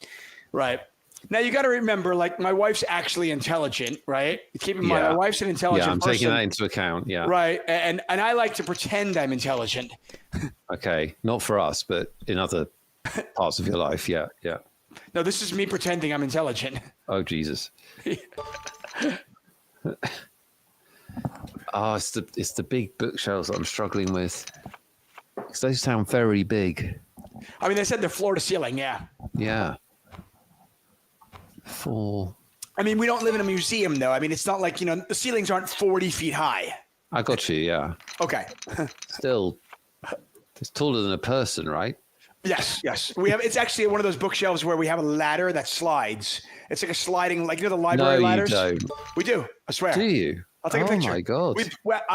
S1: right? Now, you got to remember, like, my wife's actually intelligent, right? Keep in mind, my wife's an intelligent person.
S2: I'm taking that into account, yeah.
S1: Right, and I like to pretend I'm intelligent.
S2: Okay, not for us, but in other parts of your life, yeah.
S1: No, this is me pretending I'm intelligent.
S2: Oh, Jesus. It's the big bookshelves that I'm struggling with. Because they sound very big.
S1: I mean, they said they're floor to ceiling, yeah.
S2: Yeah. 4.
S1: I mean, we don't live in a museum, though. I mean, it's not like, the ceilings aren't 40 feet high.
S2: I got you, yeah.
S1: Okay.
S2: Still, it's taller than a person, right?
S1: Yes. It's actually one of those bookshelves where we have a ladder that slides. It's like a sliding, like, the library ladders?
S2: No, you don't.
S1: We do, I swear.
S2: Do you?
S1: I'll take a picture.
S2: Oh, my God.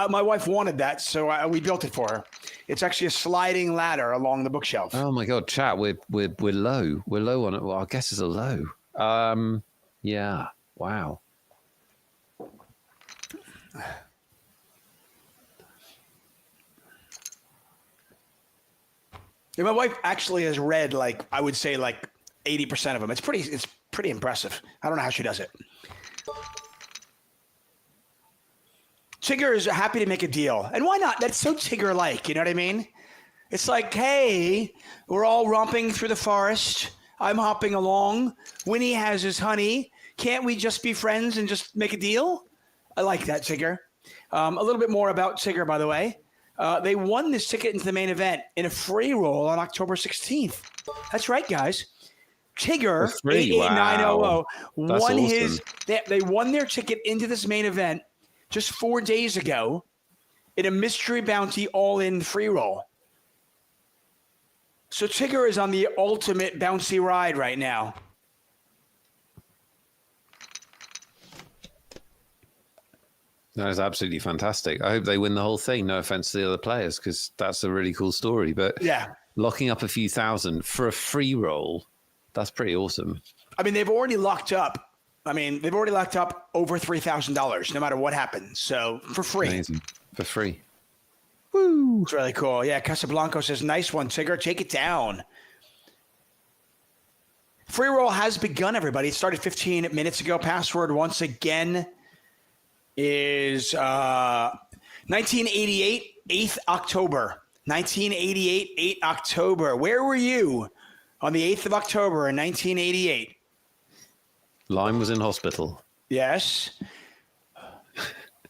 S1: My wife wanted that, so we built it for her. It's actually a sliding ladder along the bookshelf.
S2: Oh, my God, chat, we're low. We're low on it. Well, I guess it's a low. Yeah. Wow.
S1: Yeah, my wife actually has read, like, I would say, like 80% of them. It's pretty impressive. I don't know how she does it. Tigger is happy to make a deal. And why not? That's so Tigger-like, you know what I mean? It's like, hey, we're all romping through the forest. I'm hopping along. Winnie has his honey. Can't we just be friends and just make a deal? I like that, Tigger. A little bit more about Tigger, by the way. They won this ticket into the main event in a free roll on October 16th. That's right, guys. Tigger, 88900, won his. They won their ticket into this main event just 4 days ago in a mystery bounty all-in free roll. So Tigger is on the ultimate bouncy ride right now.
S2: That is absolutely fantastic. I hope they win the whole thing. No offense to the other players, because that's a really cool story. But
S1: yeah,
S2: locking up a few thousand for a free roll, that's pretty awesome.
S1: I mean, they've already locked up. Over $3,000, no matter what happens. So for free.
S2: Amazing. For free.
S1: Woo. It's really cool. Yeah, Casablanco says, nice one, Tigger. Take it down. Free roll has begun, everybody. It started 15 minutes ago. Password, once again, is 1988, 8th October. 1988, 8 October. Where were you on the 8th of October in 1988?
S2: Lime was in hospital.
S1: Yes.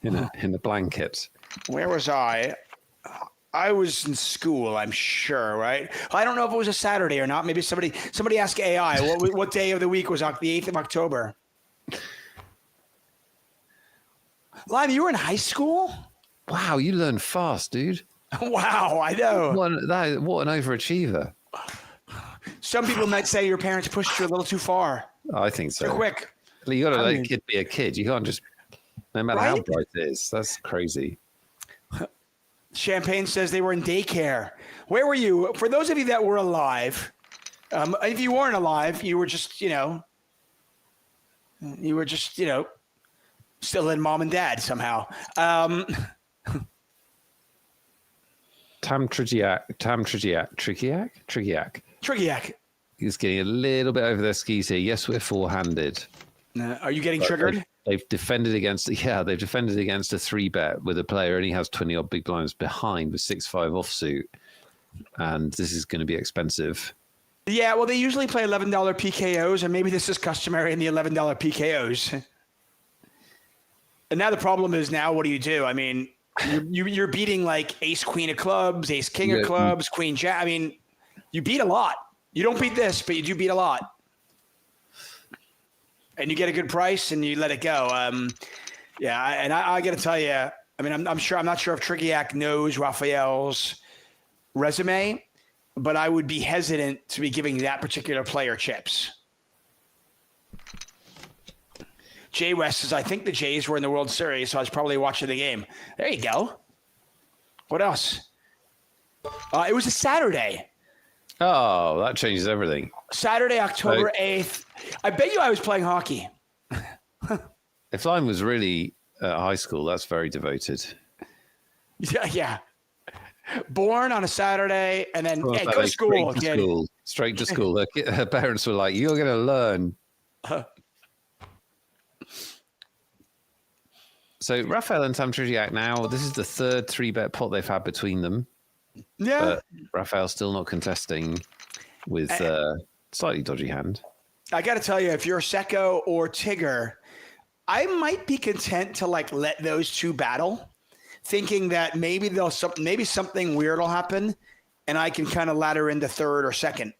S2: In a blanket.
S1: Where was I? I was in school, I'm sure, right? I don't know if it was a Saturday or not. Maybe somebody ask AI. What day of the week was the 8th of October? Lime, you were in high school?
S2: Wow, you learn fast, dude.
S1: Wow, I know.
S2: What an overachiever.
S1: Some people might say your parents pushed you a little too far.
S2: I think so.
S1: Too quick.
S2: You got to let a kid be a kid. You can't just, no matter how bright it is. That's crazy.
S1: Champagne says they were in daycare. Where were you? For those of you that were alive, if you weren't alive, you were just, still in mom and dad somehow.
S2: Tam Trigiak. He's getting a little bit over their skis here. Yes, we're four-handed.
S1: Are you getting triggered?
S2: They've defended against a 3-bet with a player, and he has 20-odd big blinds behind with 6-5 offsuit. And this is going to be expensive.
S1: Yeah, well, they usually play $11 PKOs, and maybe this is customary in the $11 PKOs. And now the problem is, what do you do? I mean, you're beating like ace queen of clubs, ace king of clubs, queen jack. I mean, you beat a lot. You don't beat this, but you do beat a lot. And you get a good price and you let it go. I got to tell you, I mean, I'm not sure if Trigiak knows Raphael's resume, but I would be hesitant to be giving that particular player chips. Jay West says, I think the Jays were in the World Series, so I was probably watching the game. There you go. What else? It was a Saturday.
S2: Oh, that changes everything.
S1: Saturday, October 8th. I bet you I was playing hockey.
S2: If Lime was really at high school, that's very devoted.
S1: Yeah. Born on a Saturday and then go to school.
S2: Straight to school. Her parents were like, you're going to learn. So Raphael and Tam Trigiak now, this is the third 3-bet pot they've had between them.
S1: Yeah.
S2: But Raphael's still not contesting with a slightly dodgy hand.
S1: I got to tell you, if you're Secco or Tigger, I might be content to let those two battle, thinking that maybe something weird will happen, and I can kind of ladder into third or second.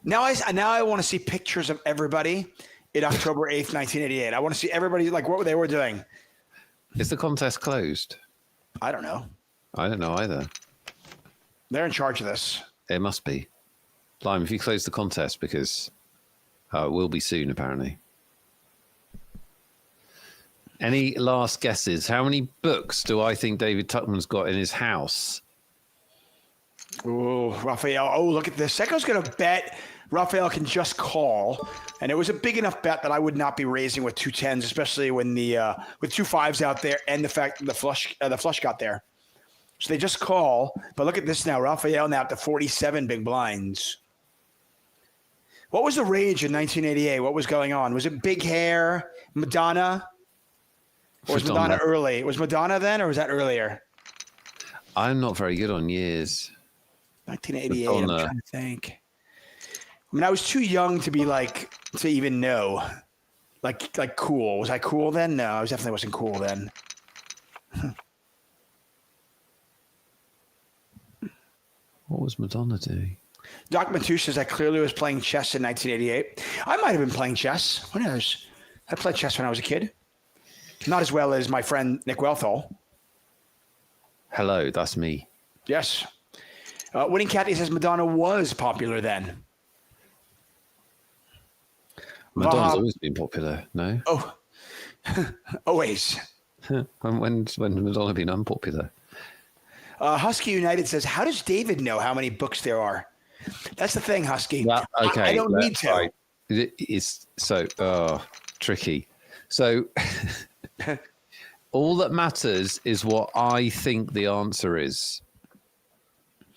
S1: Now I want to see pictures of everybody in October 8th, 1988. I want to see everybody what they were doing.
S2: Is the contest closed?
S1: I don't know.
S2: I don't know either.
S1: They're in charge of this.
S2: It must be. Lime, if you close the contest, because it will be soon, apparently. Any last guesses? How many books do I think David Tuckman's got in his house?
S1: Oh, Raphael. Oh, look at this. Secco's going to bet Raphael can just call. And it was a big enough bet that I would not be raising with 2 10s, especially when with 2 5s out there and the fact that the flush got there. So they just call. But look at this now. Raphael now up to 47 big blinds. What was the rage in 1988? What was going on? Was it big hair, Madonna? Or was Madonna early? Was Madonna then, or was that earlier?
S2: I'm not very good on years.
S1: 1988, I'm trying to think. I mean, I was too young to be to even know. Cool. Was I cool then? No, I definitely wasn't cool then.
S2: What was Madonna doing?
S1: Doc Matush says I clearly was playing chess in 1988. I might have been playing chess. Who knows? I played chess when I was a kid. Not as well as my friend Nick Wealthall.
S2: Hello, that's me.
S1: Yes. Winning Cathy says Madonna was popular then.
S2: Madonna's always been popular, no?
S1: Oh, always.
S2: When's Madonna been unpopular?
S1: Husky United says, how does David know how many books there are? That's the thing, Husky.
S2: Well, okay,
S1: I don't need to.
S2: Right. It's so tricky. So all that matters is what I think the answer is.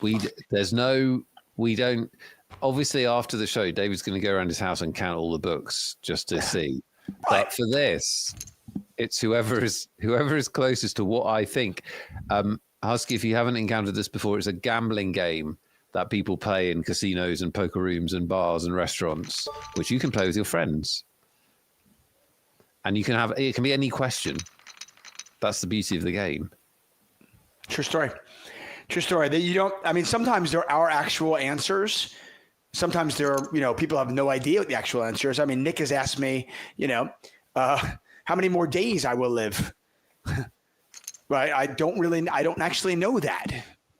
S2: We don't. Obviously, after the show, David's going to go around his house and count all the books just to see. But for this, it's whoever is closest to what I think. Husky, if you haven't encountered this before, it's a gambling game that people play in casinos and poker rooms and bars and restaurants, which you can play with your friends. And it can be any question. That's the beauty of the game.
S1: True story. Sometimes there are actual answers. Sometimes there are, people have no idea what the actual answer is. I mean, Nick has asked me, how many more days I will live. But I don't actually know that.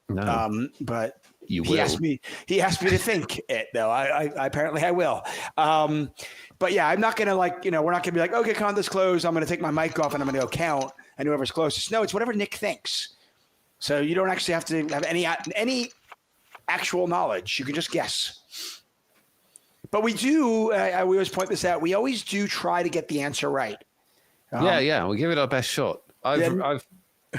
S2: No.
S1: But
S2: you will.
S1: He asked me to think it though. I apparently I will. But yeah, I'm not going to we're not going to be like, okay, conte's closed. I'm going to take my mic off and I'm going to go count and whoever's closest. No, it's whatever Nick thinks. So you don't actually have to have any actual knowledge. You can just guess. But we do, we always point this out, we always do try to get the answer right.
S2: Yeah, we'll give it our best shot. I've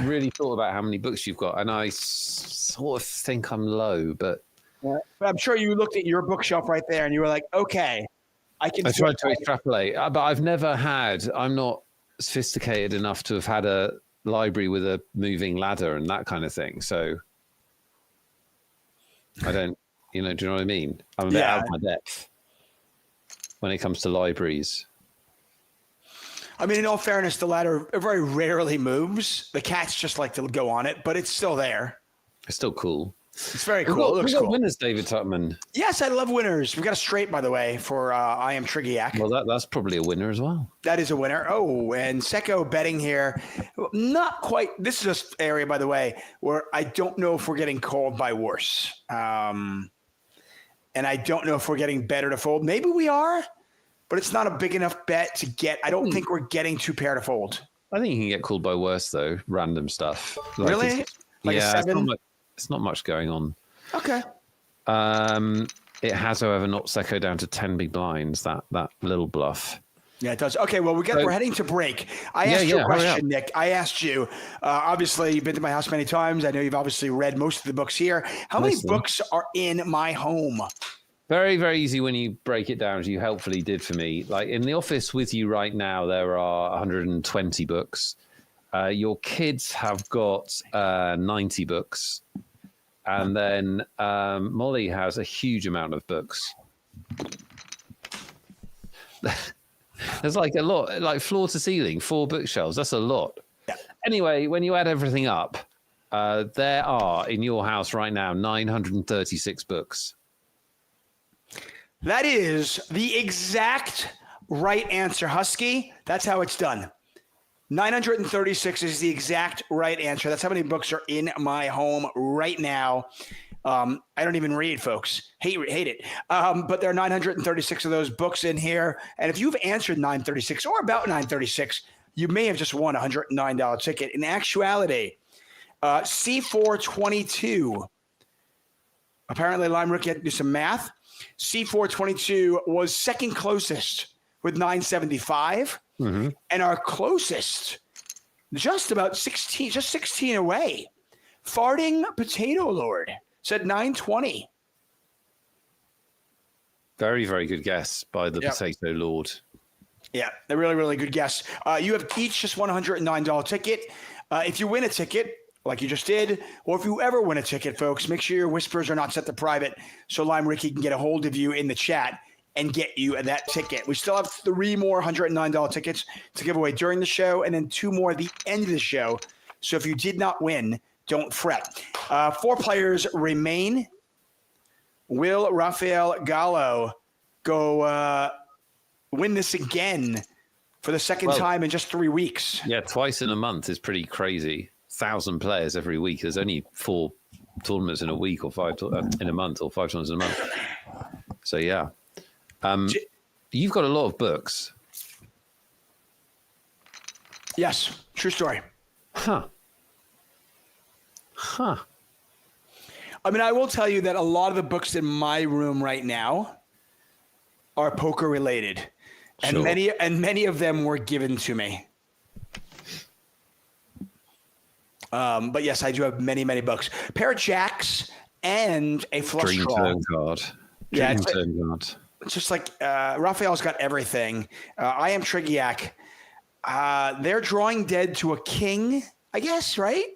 S2: really thought about how many books you've got, and I sort of think I'm low, but...
S1: But I'm sure you looked at your bookshelf right there, and you were like, okay, I
S2: tried to extrapolate, but I'm not sophisticated enough to have had a library with a moving ladder and that kind of thing, so I don't, do you know what I mean? I'm a bit out of my depth when it comes to libraries.
S1: I mean, in all fairness, the ladder very rarely moves. The cats just like to go on it, but it's still there.
S2: It's still cool.
S1: It's very cool.
S2: We've got winners, David Tutman.
S1: Yes, I love winners. We've got a straight, by the way, for I Am Trigiac.
S2: Well, that's probably a winner as well.
S1: That is a winner. Oh, and Secco betting here. Not quite. This is an area, by the way, where I don't know if we're getting called by worse. And I don't know if we're getting better to fold. Maybe we are, but it's not a big enough bet to get. I don't think we're getting two pair to fold. I
S2: think you can get called by worse, though. Random stuff.
S1: Really? Like a 7?
S2: It's not much going on.
S1: Okay.
S2: It has, however, knocked Secco down to 10 big blinds, that little bluff.
S1: Yeah, it does. Okay, well, we're heading to break. I asked you a question, Nick. I asked you, obviously, you've been to my house many times. I know you've obviously read most of the books here. How many books are in my home?
S2: Very, very easy when you break it down, as you helpfully did for me. Like in the office with you right now, there are 120 books. Your kids have got 90 books. And then Molly has a huge amount of books. There's like a lot, like floor to ceiling, 4 bookshelves. That's a lot. Yeah. Anyway, when you add everything up, there are in your house right now 936 books.
S1: That is the exact right answer, Husky. That's how it's done. 936 is the exact right answer. That's how many books are in my home right now. I don't even read, folks. Hate it. But there are 936 of those books in here. And if you've answered 936 or about 936, you may have just won a $109 ticket. In actuality, C422, apparently Lime Rookie had to do some math. C422 was second closest with 975. Mm-hmm. And our closest, just 16 away. Farting Potato Lord said 920.
S2: Very, very good guess by the Potato Lord.
S1: Yeah, a really, really good guess. You have each just won a $109 ticket. If you win a ticket, like you just did, or if you ever win a ticket, folks, make sure your whispers are not set to private so Lime Ricky can get a hold of you in the chat and get you that ticket. We still have 3 more $109 tickets to give away during the show, and then 2 more at the end of the show. So if you did not win, don't fret. 4 players remain. Will Rafael Gallo go win this again for the second time in just 3 weeks?
S2: Yeah, twice in a month is pretty crazy. 1,000 players every week. There's only 4 tournaments in a week, or 5 in a month, or 5 tournaments in a month. So yeah. You've got a lot of books.
S1: Yes, true story.
S2: Huh.
S1: I mean, I will tell you that a lot of the books in my room right now are poker related, and
S2: Sure.
S1: many of them were given to me. But yes, I do have many books. Pair of jacks and a flush
S2: Dream
S1: draw.
S2: turn card.
S1: Yeah,
S2: Dream turn card.
S1: It's just like Raphael's got everything. I am Trigiac. They're drawing dead to a king, I guess, right?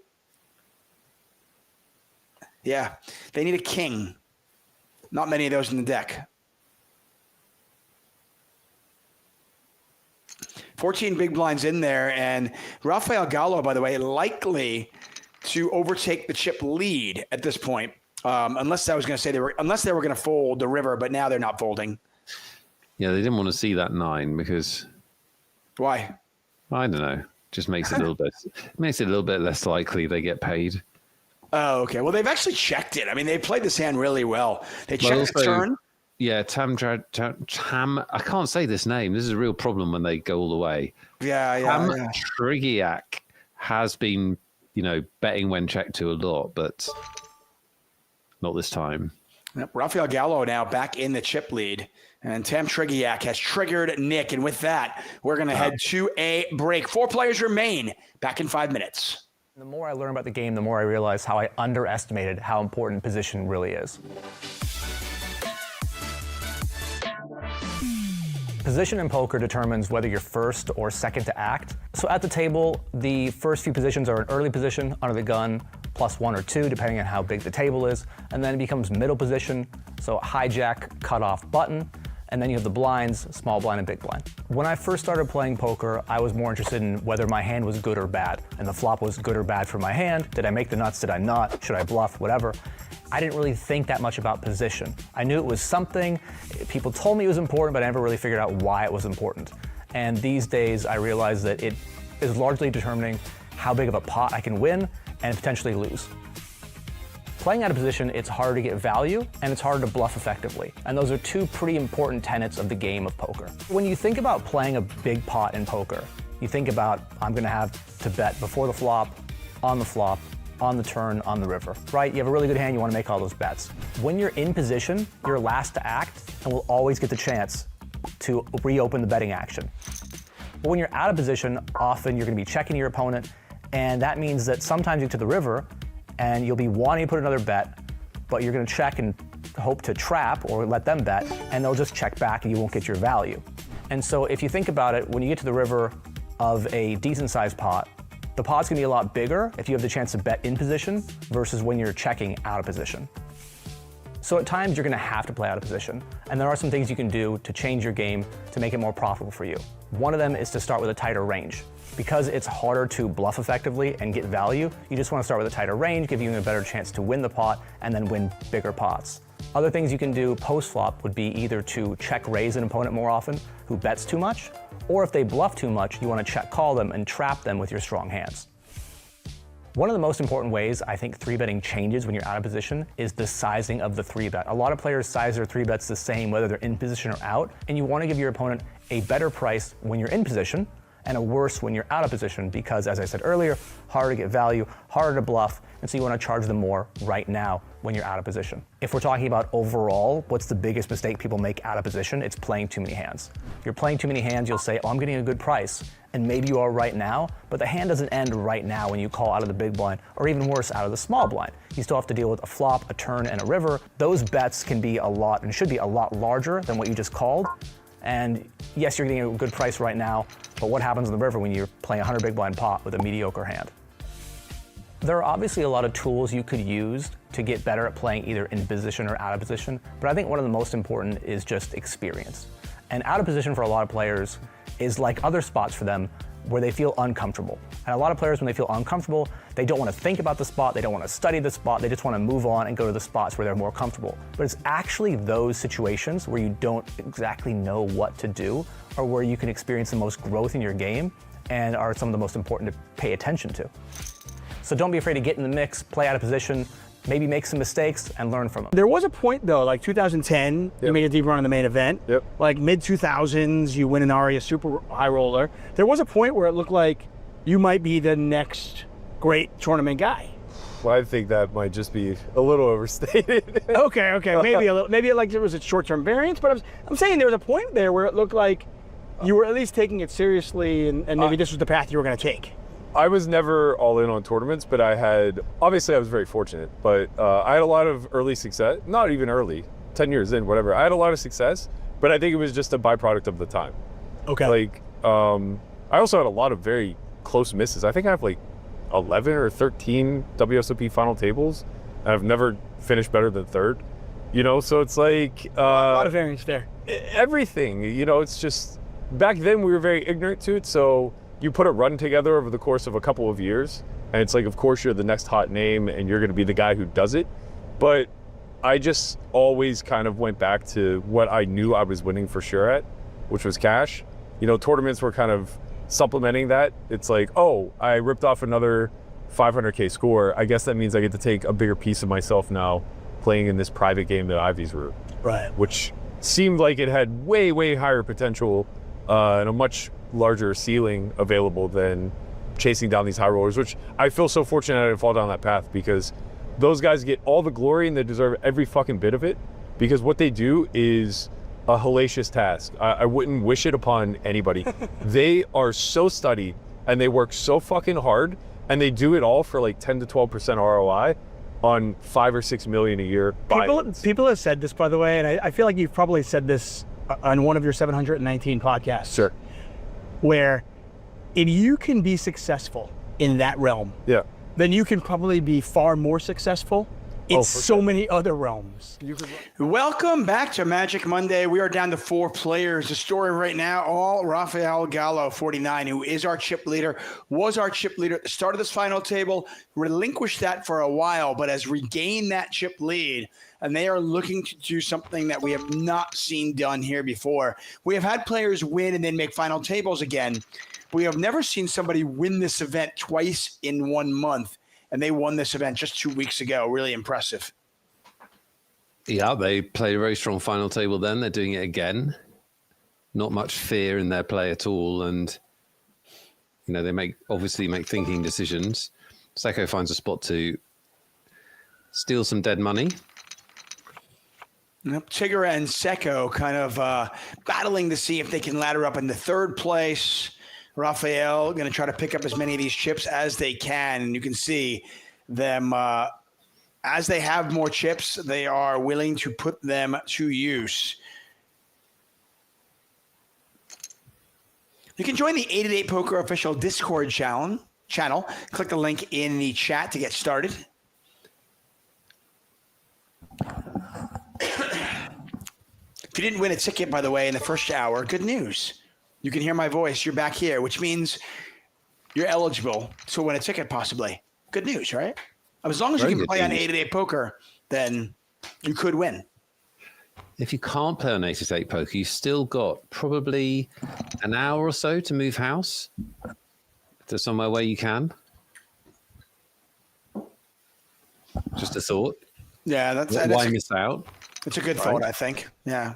S1: Yeah, they need a king. Not many of those in the deck. 14 big blinds in there, and Rafael Gallo, by the way, likely to overtake the chip lead at this point. Unless I was going to say they were going to fold the river, but now they're not folding.
S2: Yeah, they didn't want to see that 9 because
S1: Why?
S2: I don't know. Just makes it a little bit less likely they get paid.
S1: Oh, okay. Well, they've actually checked it. I mean, they played this hand really well. They checked the turn.
S2: Yeah, Tam. I can't say this name. This is a real problem when they go all the way.
S1: Yeah.
S2: Trigiac has been, betting when checked to a lot, but not this time.
S1: Yep. Rafael Gallo now back in the chip lead. And Tam Trigiac has triggered Nick. And with that, we're going to head to a break. 4 players remain. Back in 5 minutes.
S3: The more I learn about the game, the more I realize how I underestimated how important position really is. Position in poker determines whether you're first or second to act. So at the table, the first few positions are an early position, under the gun, +1 or 2, depending on how big the table is. And then it becomes middle position, so hijack, cutoff, button. And then you have the blinds, small blind and big blind. When I first started playing poker, I was more interested in whether my hand was good or bad. And the flop was good or bad for my hand. Did I make the nuts? Did I not? Should I bluff? Whatever. I didn't really think that much about position. I knew it was something. People told me it was important, but I never really figured out why it was important. And these days, I realize that it is largely determining how big of a pot I can win and potentially lose. Playing out of position, it's harder to get value and it's harder to bluff effectively. And those are 2 pretty important tenets of the game of poker. When you think about playing a big pot in poker, you think about, I'm gonna have to bet before the flop, on the turn, on the river, right? You have a really good hand, you wanna make all those bets. When you're in position, you're last to act and will always get the chance to reopen the betting action. But when you're out of position, often you're gonna be checking your opponent, and that means that sometimes you get to the river and you'll be wanting to put another bet, but you're gonna check and hope to trap or let them bet, and they'll just check back and you won't get your value. And so if you think about it, when you get to the river of a decent sized pot, the pot's gonna be a lot bigger if you have the chance to bet in position versus when you're checking out of position. So at times you're gonna have to play out of position, and there are some things you can do to change your game to make it more profitable for you. One of them is to start with a tighter range. Because it's harder to bluff effectively and get value, you just want to start with a tighter range, give you a better chance to win the pot and then win bigger pots. Other things you can do post-flop would be either to check raise an opponent more often who bets too much, or if they bluff too much, you want to check call them and trap them with your strong hands. One of the most important ways I think 3-betting changes when you're out of position is the sizing of the 3-bet. A lot of players size their 3-bets the same whether they're in position or out, and you want to give your opponent a better price when you're in position and a worse when you're out of position because, as I said earlier, harder to get value, harder to bluff, and so you want to charge them more right now when you're out of position. If we're talking about overall, what's the biggest mistake people make out of position? It's playing too many hands. If you're playing too many hands, you'll say, oh, I'm getting a good price, and maybe you are right now, but the hand doesn't end right now when you call out of the big blind, or even worse, out of the small blind. You still have to deal with a flop, a turn, and a river. Those bets can be a lot, and should be a lot larger than what you just called. And yes, you're getting a good price right now, but what happens in the river when you're playing a 100 big blind pot with a mediocre hand? There are obviously a lot of tools you could use to get better at playing either in position or out of position, but I think one of the most important is just experience. And out of position for a lot of players is like other spots for them where they feel uncomfortable. And a lot of players, when they feel uncomfortable, they don't want to think about the spot, they don't want to study the spot, they just want to move on and go to the spots where they're more comfortable. But it's actually those situations where you don't exactly know what to do or where you can experience the most growth in your game and are some of the most important to pay attention to. So don't be afraid to get in the mix, play out of position, maybe make some mistakes and learn from them.
S1: There was a point though, like 2010, you made a deep run in the main event.
S4: Yep.
S1: Like mid 2000s, you win an Aria super high roller. There was a point where it looked like you might be the next great tournament guy.
S4: Well, I think that might just be a little overstated.
S1: Okay, maybe a little, maybe like there was a short-term variance, but I'm saying there was a point there where it looked like you were at least taking it seriously, and maybe this was the path you were going to take.
S4: I was never all in on tournaments, but obviously I was very fortunate, but I had a lot of early success, not even early, 10 years in, whatever. I had a lot of success, but I think it was just a byproduct of the time.
S1: Okay.
S4: Like, I also had a lot of very close misses. I think I have like 11 or 13 WSOP final tables, and I've never finished better than third. So it's like...
S1: a lot of variance there.
S4: Everything, it's just... Back then we were very ignorant to it, so... You put a run together over the course of a couple of years, and it's like, of course, you're the next hot name, and you're going to be the guy who does it. But I just always kind of went back to what I knew I was winning for sure at, which was cash. Tournaments were kind of supplementing that. It's like, oh, I ripped off another 500K score. I guess that means I get to take a bigger piece of myself now playing in this private game that Ivy's route.
S1: Right.
S4: Which seemed like it had way, way higher potential and a much larger ceiling available than chasing down these high rollers, which I feel so fortunate I didn't fall down that path, because those guys get all the glory and they deserve every fucking bit of it, because what they do is a hellacious task. I wouldn't wish it upon anybody. They are so studied and they work so fucking hard, and they do it all for like 10 to 12% ROI on 5 or 6 million a year.
S1: People have said this, by the way, and I feel like you've probably said this on one of your 719 podcasts.
S4: Sure.
S1: Where if you can be successful in that realm, then you can probably be far more successful in so many other realms. Welcome back to Magic Monday. We are down to 4 players. The story right now, all Rafael Gallo, 49, who is our chip leader, was our chip leader at the start of this final table, relinquished that for a while, but has regained that chip lead. And they are looking to do something that we have not seen done here before. We have had players win and then make final tables again. But we have never seen somebody win this event twice in 1 month. And they won this event just 2 weeks ago. Really impressive.
S2: Yeah, they played a very strong final table then. They're doing it again. Not much fear in their play at all. And, they obviously make thinking decisions. Seko finds a spot to steal some dead money.
S1: Tigger and Seko kind of battling to see if they can ladder up into third place. Rafael going to try to pick up as many of these chips as they can. And you can see them, as they have more chips, they are willing to put them to use. You can join the 888 Poker official Discord channel. Click the link in the chat to get started. If you didn't win a ticket, by the way, in the first hour, good news. You can hear my voice. You're back here, which means you're eligible to win a ticket, possibly. Good news, right? As long as you can play on 888 Poker, then you could win.
S2: If you can't play on 888 Poker, you've still got probably an hour or so to move house to somewhere where you can. Just a thought.
S1: Yeah,
S2: why miss out?
S1: It's a good thought, I think. Yeah.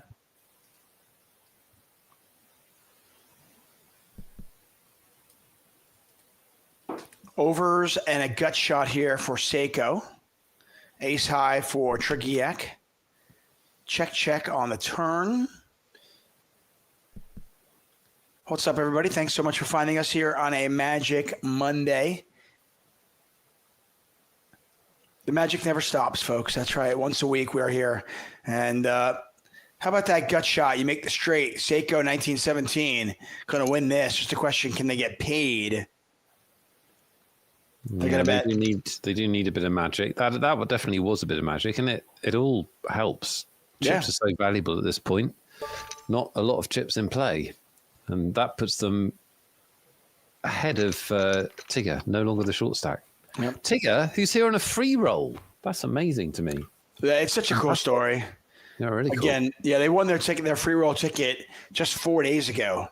S1: Overs and a gut shot here for Seko. Ace high for Tregiak. Check on the turn. What's up, everybody? Thanks so much for finding us here on a Magic Monday. The magic never stops, folks. That's right. Once a week, we're here. And how about that gut shot? You make the straight. Seko, 1917, going to win this. Just a question, can they get paid? They're going to bet.
S2: They do need a bit of magic. That definitely was a bit of magic, and it all helps. Chips are so valuable at this point. Not a lot of chips in play. And that puts them ahead of Tigger, no longer the short stack.
S1: Yep.
S2: Tigger, who's here on a free roll. That's amazing to me.
S1: Yeah, it's such a cool story.
S2: Yeah, really cool.
S1: Again, yeah, they won their free roll ticket just 4 days ago.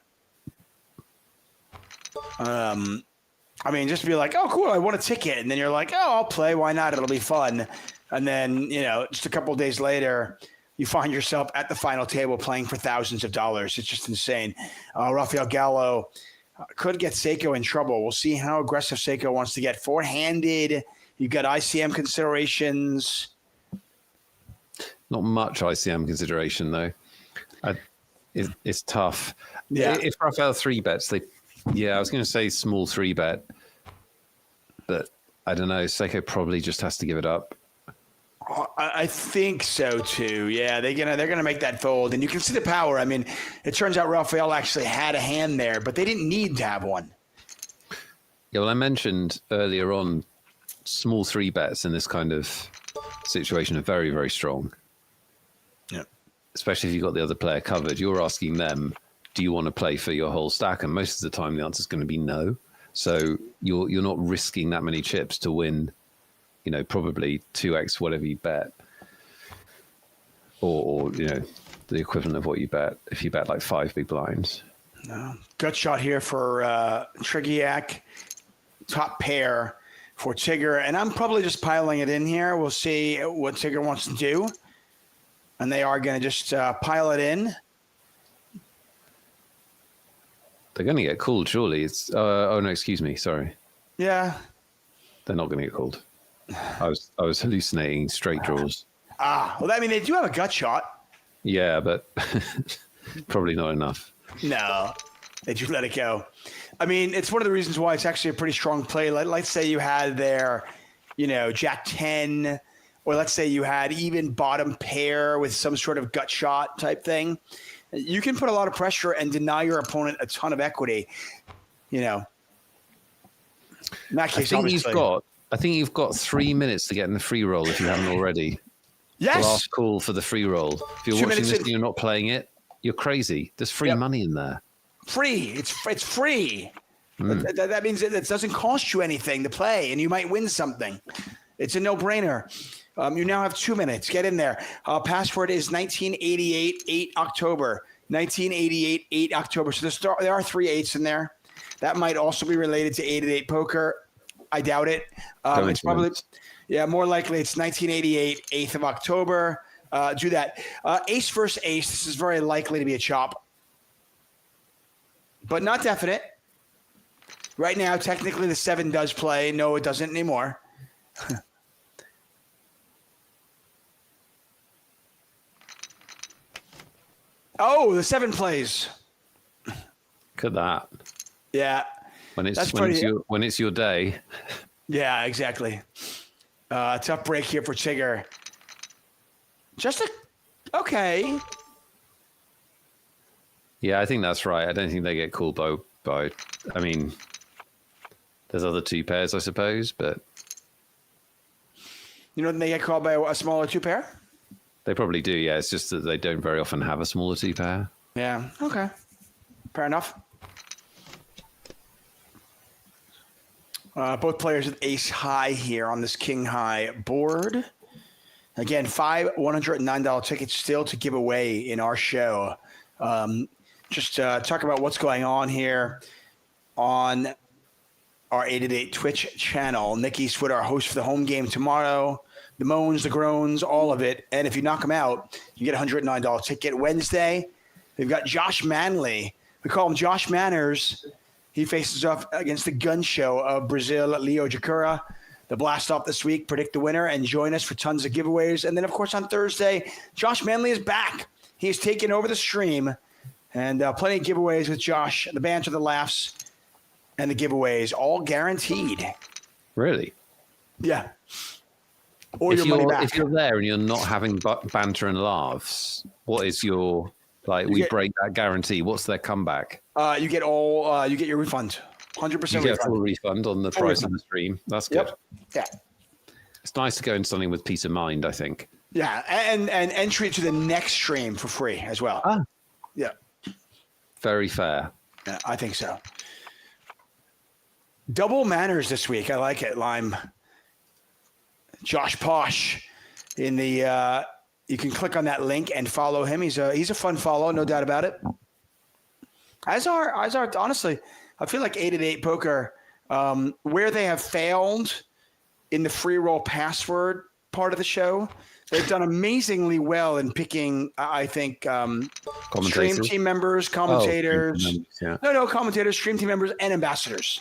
S1: I mean, just be like, oh, cool, I won a ticket. And then you're like, oh, I'll play. Why not? It'll be fun. And then, just a couple of days later, you find yourself at the final table playing for thousands of dollars. It's just insane. Rafael Gallo could get Seiko in trouble. We'll see how aggressive Seiko wants to get. Four-handed. You've got ICM considerations.
S2: Not much ICM consideration, though. It's tough.
S1: Yeah.
S2: If Rafael 3-bets, I was going to say small 3-bet, but I don't know. Seiko probably just has to give it up.
S1: I think so too. Yeah, they're gonna make that fold, and you can see the power. I mean, it turns out Rafael actually had a hand there, but they didn't need to have one.
S2: Yeah, well, I mentioned earlier on, small 3-bets in this kind of situation are very, very strong.
S1: Yeah,
S2: especially if you've got the other player covered. You're asking them, do you want to play for your whole stack? And most of the time, the answer is going to be no. So you're not risking that many chips to win. Probably 2x whatever you bet, or the equivalent of what you bet if you bet like 5 big blinds.
S1: No. Gut shot here for Trigiak, top pair for Tigger, and I'm probably just piling it in here. We'll see what Tigger wants to do, and they are going to just pile it in.
S2: They're going to get called, surely. It's oh no, excuse me, sorry.
S1: Yeah,
S2: they're not going to get called. I was hallucinating straight draws.
S1: Well, I mean, they do have a gut shot.
S2: Yeah, but probably not enough.
S1: No, they just let it go. I mean, it's one of the reasons why it's actually a pretty strong play. Let's say you had their, Jack 10, or let's say you had even bottom pair with some sort of gut shot type thing. You can put a lot of pressure and deny your opponent a ton of equity. In that case,
S2: I think you've got 3 minutes to get in the free roll if you haven't already.
S1: Yes.
S2: Last call for the free roll. If you're watching this and you're not playing it, you're crazy. There's free money in there.
S1: Free. It's free. That means it doesn't cost you anything to play, and you might win something. It's a no-brainer. You now have 2 minutes. Get in there. Password is 1988, 8 October. 1988, 8 October. So there are 3 8s in there. That might also be related to 888 poker. I doubt it. It's probably, more likely it's 1988, 8th of October. Do that. Ace versus ace. This is very likely to be a chop, but not definite. Right now, technically, the 7 does play. No, it doesn't anymore. Oh, the 7 plays.
S2: Look at that.
S1: Yeah.
S2: When it's your day.
S1: Yeah, exactly. Tough break here for Tigger. Okay.
S2: Yeah, I think that's right. I don't think they get called by I mean, there's other 2 pairs, I suppose, but
S1: they get called by a smaller 2 pair?
S2: They probably do, yeah. It's just that they don't very often have a smaller 2 pair.
S1: Yeah, okay. Fair enough. Both players with ace high here on this king high board. Again, 5 $109 tickets still to give away in our show. Just talk about what's going on here on our 888 Twitch channel. Nick Eastwood, our host for the home game tomorrow. The moans, the groans, all of it. And if you knock him out, you get a $109 ticket. Wednesday, we've got Josh Manley. We call him Josh Manners. He faces off against the gun show of Brazil, Leo Jacura. The blast off this week, predict the winner, and join us for tons of giveaways. And then, of course, on Thursday, Josh Manley is back. He has taken over the stream. And plenty of giveaways with Josh, the banter, the laughs, and the giveaways, all guaranteed.
S2: Really?
S1: Yeah. Or your money back.
S2: If you're there and you're not having banter and laughs, what is your... we break that guarantee. What's their comeback?
S1: You get your refund. 100% refund.
S2: You get a full refund on the price of the stream. That's good.
S1: Yep. Yeah.
S2: It's nice to go into something with peace of mind, I think.
S1: Yeah, and entry to the next stream for free as well. Yeah.
S2: Very fair.
S1: Yeah, I think so. Double manners this week. I like it, Lime. Josh Posh in the you can click on that link and follow him. He's a fun follow, no doubt about it. As are honestly, I feel like 888 poker, where they have failed in the free roll password part of the show. They've done amazingly well in picking, I think, stream team members, commentators. No, commentators, stream team members, and ambassadors.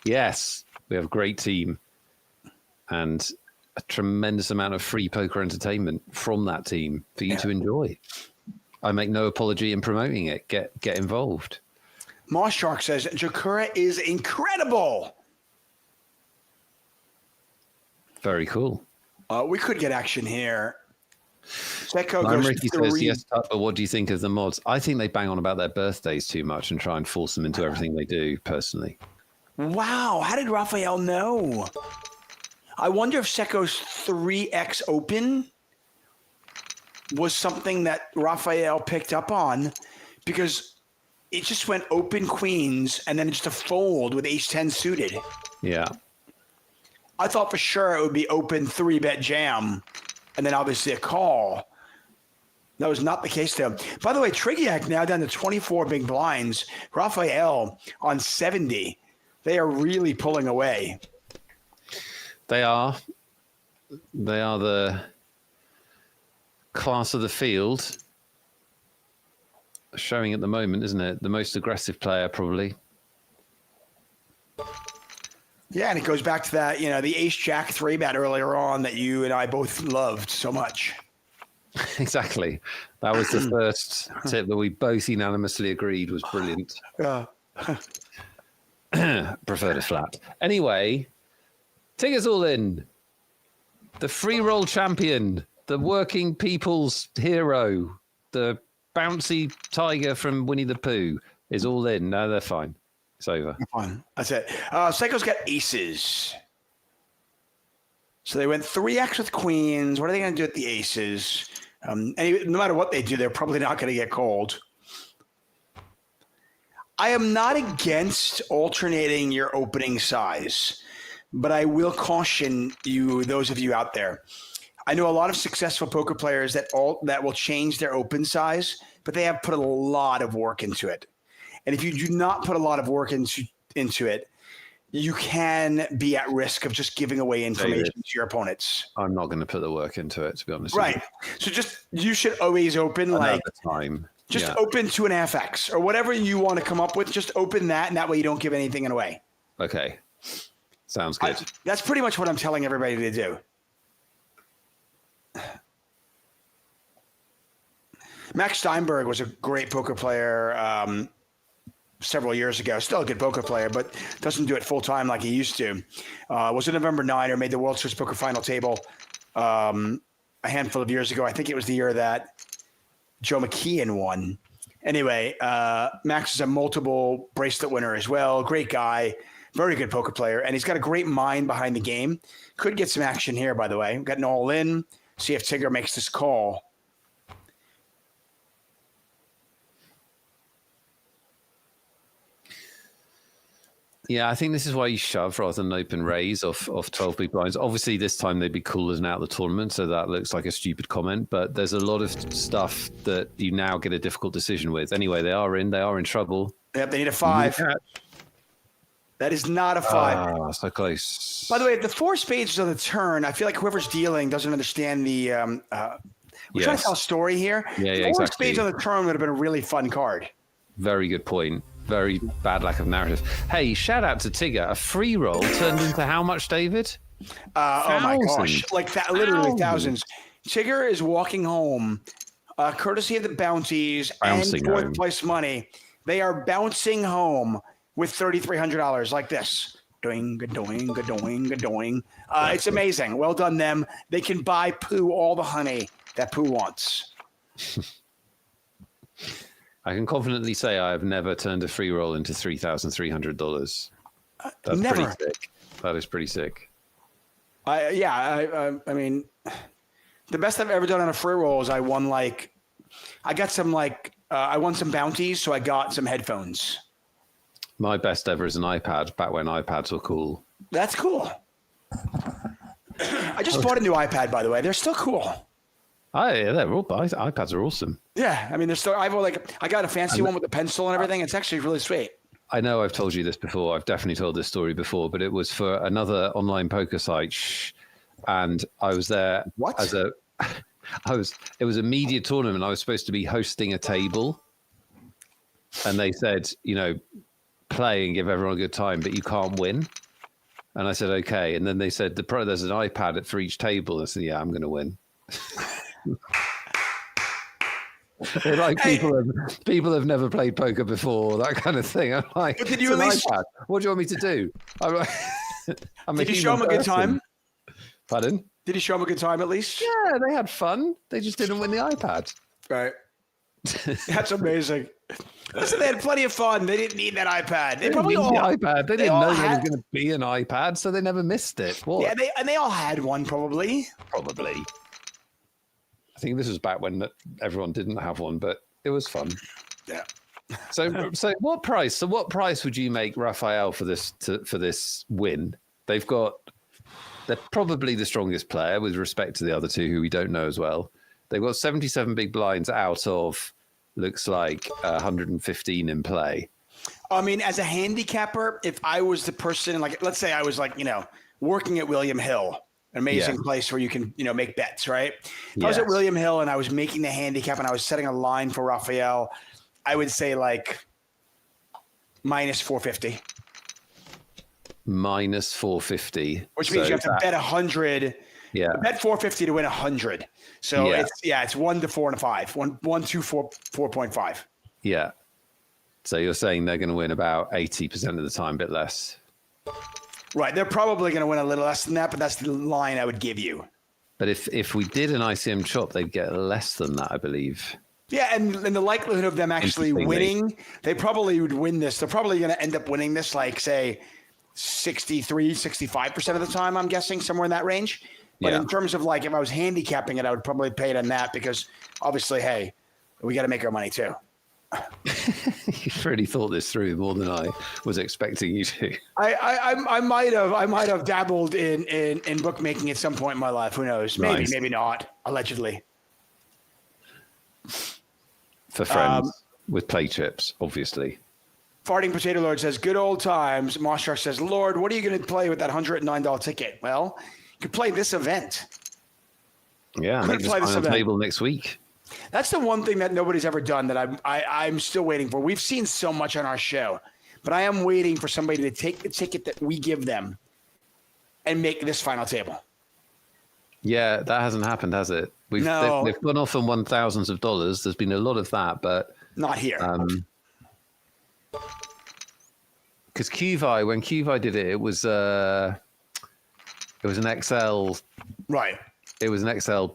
S2: Yes, we have a great team and a tremendous amount of free poker entertainment from that team for you to enjoy. I make no apology in promoting it. Get involved.
S1: Moss Shark says, Jakura is incredible.
S2: Very cool.
S1: We could get action here. Seko
S2: goes
S1: Ricky
S2: says, yes, but what do you think of the mods? I think they bang on about their birthdays too much and try and force them into everything they do, personally.
S1: Wow. How did Raphael know? I wonder if Seko's 3x open was something that Raphael picked up on, because it just went open queens and then just a fold with ace-10 suited.
S2: Yeah.
S1: I thought for sure it would be open 3-bet jam and then obviously a call. That was not the case though. By the way, Trigiac now down to 24 big blinds. Raphael on 70. They are really pulling away.
S2: They are the class of the field showing at the moment, isn't it? The most aggressive player, probably.
S1: Yeah, and it goes back to that, the ace-jack 3-bet earlier on that you and I both loved so much.
S2: Exactly. That was the first tip that we both unanimously agreed was brilliant.
S1: Yeah.
S2: Preferred a flat. Anyway, Tigger's all in. The free roll champion, the working people's hero, the bouncy tiger from Winnie the Pooh is all in. No, they're fine. It's over.
S1: Fine. That's it. Seiko's got aces. So they went 3x with queens. What are they going to do with the aces? No matter what they do, they're probably not going to get called. I am not against alternating your opening size, but I will caution you, those of you out there. I know a lot of successful poker players that will change their open size, but they have put a lot of work into it. And if you do not put a lot of work into it, you can be at risk of just giving away information to your opponents.
S2: I'm not going to put the work into it, to be honest.
S1: Right. So you should always open
S2: time.
S1: Just open 2.5x or whatever you want to come up with. Just open that, and that way you don't give anything away.
S2: Okay. Sounds good.
S1: That's pretty much what I'm telling everybody to do. Max Steinberg was a great poker player several years ago. Still a good poker player, but doesn't do it full time like he used to. Was a November 9er, made the World Series Poker Final Table a handful of years ago. I think it was the year that Joe McKeon won. Anyway, Max is a multiple bracelet winner as well. Great guy, very good poker player, and he's got a great mind behind the game. Could get some action here, by the way. Got an all in. See if Tigger makes this call.
S2: Yeah, I think this is why you shove rather than open raise off 12 big blinds. Obviously, this time they'd be callers and out of the tournament, so that looks like a stupid comment. But there's a lot of stuff that you now get a difficult decision with. Anyway, they are in trouble.
S1: Yep, they need a 5. That is not a 5.
S2: Ah, so close.
S1: By the way, the 4 spades on the turn, I feel like whoever's dealing doesn't understand the we're trying to tell a story here.
S2: Yeah,
S1: 4 spades on the turn would have been a really fun card.
S2: Very good point. Very bad lack of narrative. Hey, shout out to Tigger. A free roll turned into how much, David?
S1: Oh my gosh. Like that, literally thousands. Tigger is walking home, courtesy of the bounties and fourth place money. They are bouncing home with $3,300 like this. Doing, doing, doing, doing. It's amazing. Well done, them. They can buy Pooh all the honey that Pooh wants.
S2: I can confidently say I have never turned a free roll into $3,300. That's
S1: never.
S2: Pretty sick. That is pretty sick.
S1: I mean, the best I've ever done on a free roll is I won I won some bounties, so I got some headphones.
S2: My best ever is an iPad, back when iPads were cool.
S1: That's cool. I just bought a new iPad, by the way. They're still cool.
S2: Oh, yeah, iPads are awesome.
S1: Yeah, I mean, they're still. I got a fancy one with a pencil and everything. It's actually really sweet.
S2: I know I've told you this before. I've definitely told this story before, but it was for another online poker site. and I was there
S1: What?
S2: as a. It was a media tournament. I was supposed to be hosting a table, and they said, play and give everyone a good time, but you can't win. And I said, okay. And then they said, there's an iPad for each table. I said, yeah, I'm going to win. They're like, people have never played poker before, that kind of thing. I'm like,
S1: but did you at least?
S2: iPad. What do you want me to do?
S1: Did you show them a good time?
S2: Pardon?
S1: Did you show them a good time at least?
S2: Yeah, they had fun. They just didn't win the iPad.
S1: Right. That's amazing. Listen, they had plenty of fun. They didn't need that iPad. They probably all
S2: the iPad. They didn't know there was
S1: had...
S2: going to be an iPad, so they never missed it. What?
S1: Yeah, they all had one probably.
S2: Probably. I think this was back when everyone didn't have one, but it was fun.
S1: Yeah.
S2: So what price? So what price would you make Raphael for this win? They're probably the strongest player with respect to the other two who we don't know as well. They've got 77 big blinds out of, looks like 115 in play.
S1: I mean, as a handicapper, if I was the person, like, let's say I was like, working at William Hill, an amazing place where you can, make bets, right? If I was at William Hill and I was making the handicap and I was setting a line for Raphael, I would say like minus 450.
S2: Minus 450.
S1: Which means you have to bet 100.
S2: Yeah.
S1: Bet 450 to win 100. So it's 1 to 4 and a 5. 1, 2, 4, 4.5.
S2: Yeah. So you're saying they're going to win about 80% of the time, a bit less.
S1: Right. They're probably going to win a little less than that, but that's the line I would give you.
S2: But if we did an ICM chop, they'd get less than that, I believe.
S1: Yeah, and the likelihood of them actually winning, they probably would win this. They're probably going to end up winning this, like, say, 63, 65% of the time, I'm guessing, somewhere in that range. But in terms of, like, if I was handicapping it, I would probably pay it on that because, obviously, hey, we got to make our money too.
S2: You've really thought this through more than I was expecting you to.
S1: I might have dabbled in bookmaking at some point in my life. Who knows? Maybe, maybe not. Allegedly.
S2: For friends with play chips, obviously.
S1: Farting Potato Lord says, good old times. Moss Shark says, Lord, what are you going to play with that $109 ticket? Well, you could play this event.
S2: Yeah, make this final table next week.
S1: That's the one thing that nobody's ever done that I'm still waiting for. We've seen so much on our show, but I am waiting for somebody to take the ticket that we give them and make this final table.
S2: Yeah, that hasn't happened, has it? They've gone off and won thousands of dollars. There's been a lot of that, but
S1: not here.
S2: Because QVI, when QVI did it, it was an XL.
S1: Right.
S2: It was an XL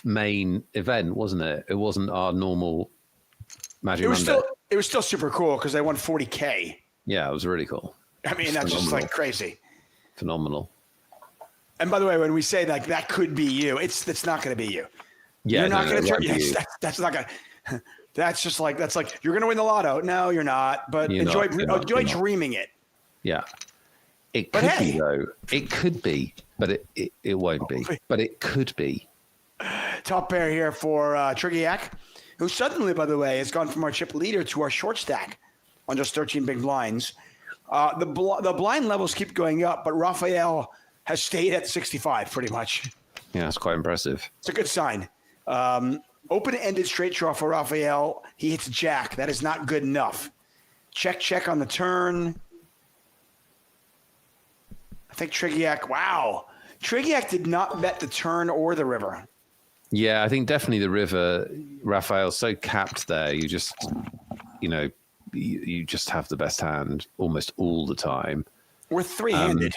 S2: main event, wasn't it? It wasn't our normal Magic Monday.
S1: It was still super cool because they won $40K.
S2: Yeah, it was really cool.
S1: I mean, that's just like crazy.
S2: Phenomenal.
S1: And by the way, when we say like that could be you, it's not going to be you.
S2: Yeah,
S1: you're not going to turn. Yes, that's not going to. That's like you're going to win the lotto. No, you're not. But enjoy dreaming it.
S2: Yeah, it could be though. It could be, but it won't be. But it could be.
S1: Top pair here for Trigiak, who suddenly, by the way, has gone from our chip leader to our short stack on just 13 big blinds. The blind levels keep going up, but Raphael has stayed at 65 pretty much.
S2: Yeah, it's quite impressive.
S1: It's a good sign. Open-ended straight draw for Raphael. He hits jack. That is not good enough. Check on the turn. I think Trigiak, wow. Trigiak did not bet the turn or the river.
S2: Yeah, I think definitely the river. Raphael's so capped there. You just, you just have the best hand almost all the time.
S1: We're three-handed.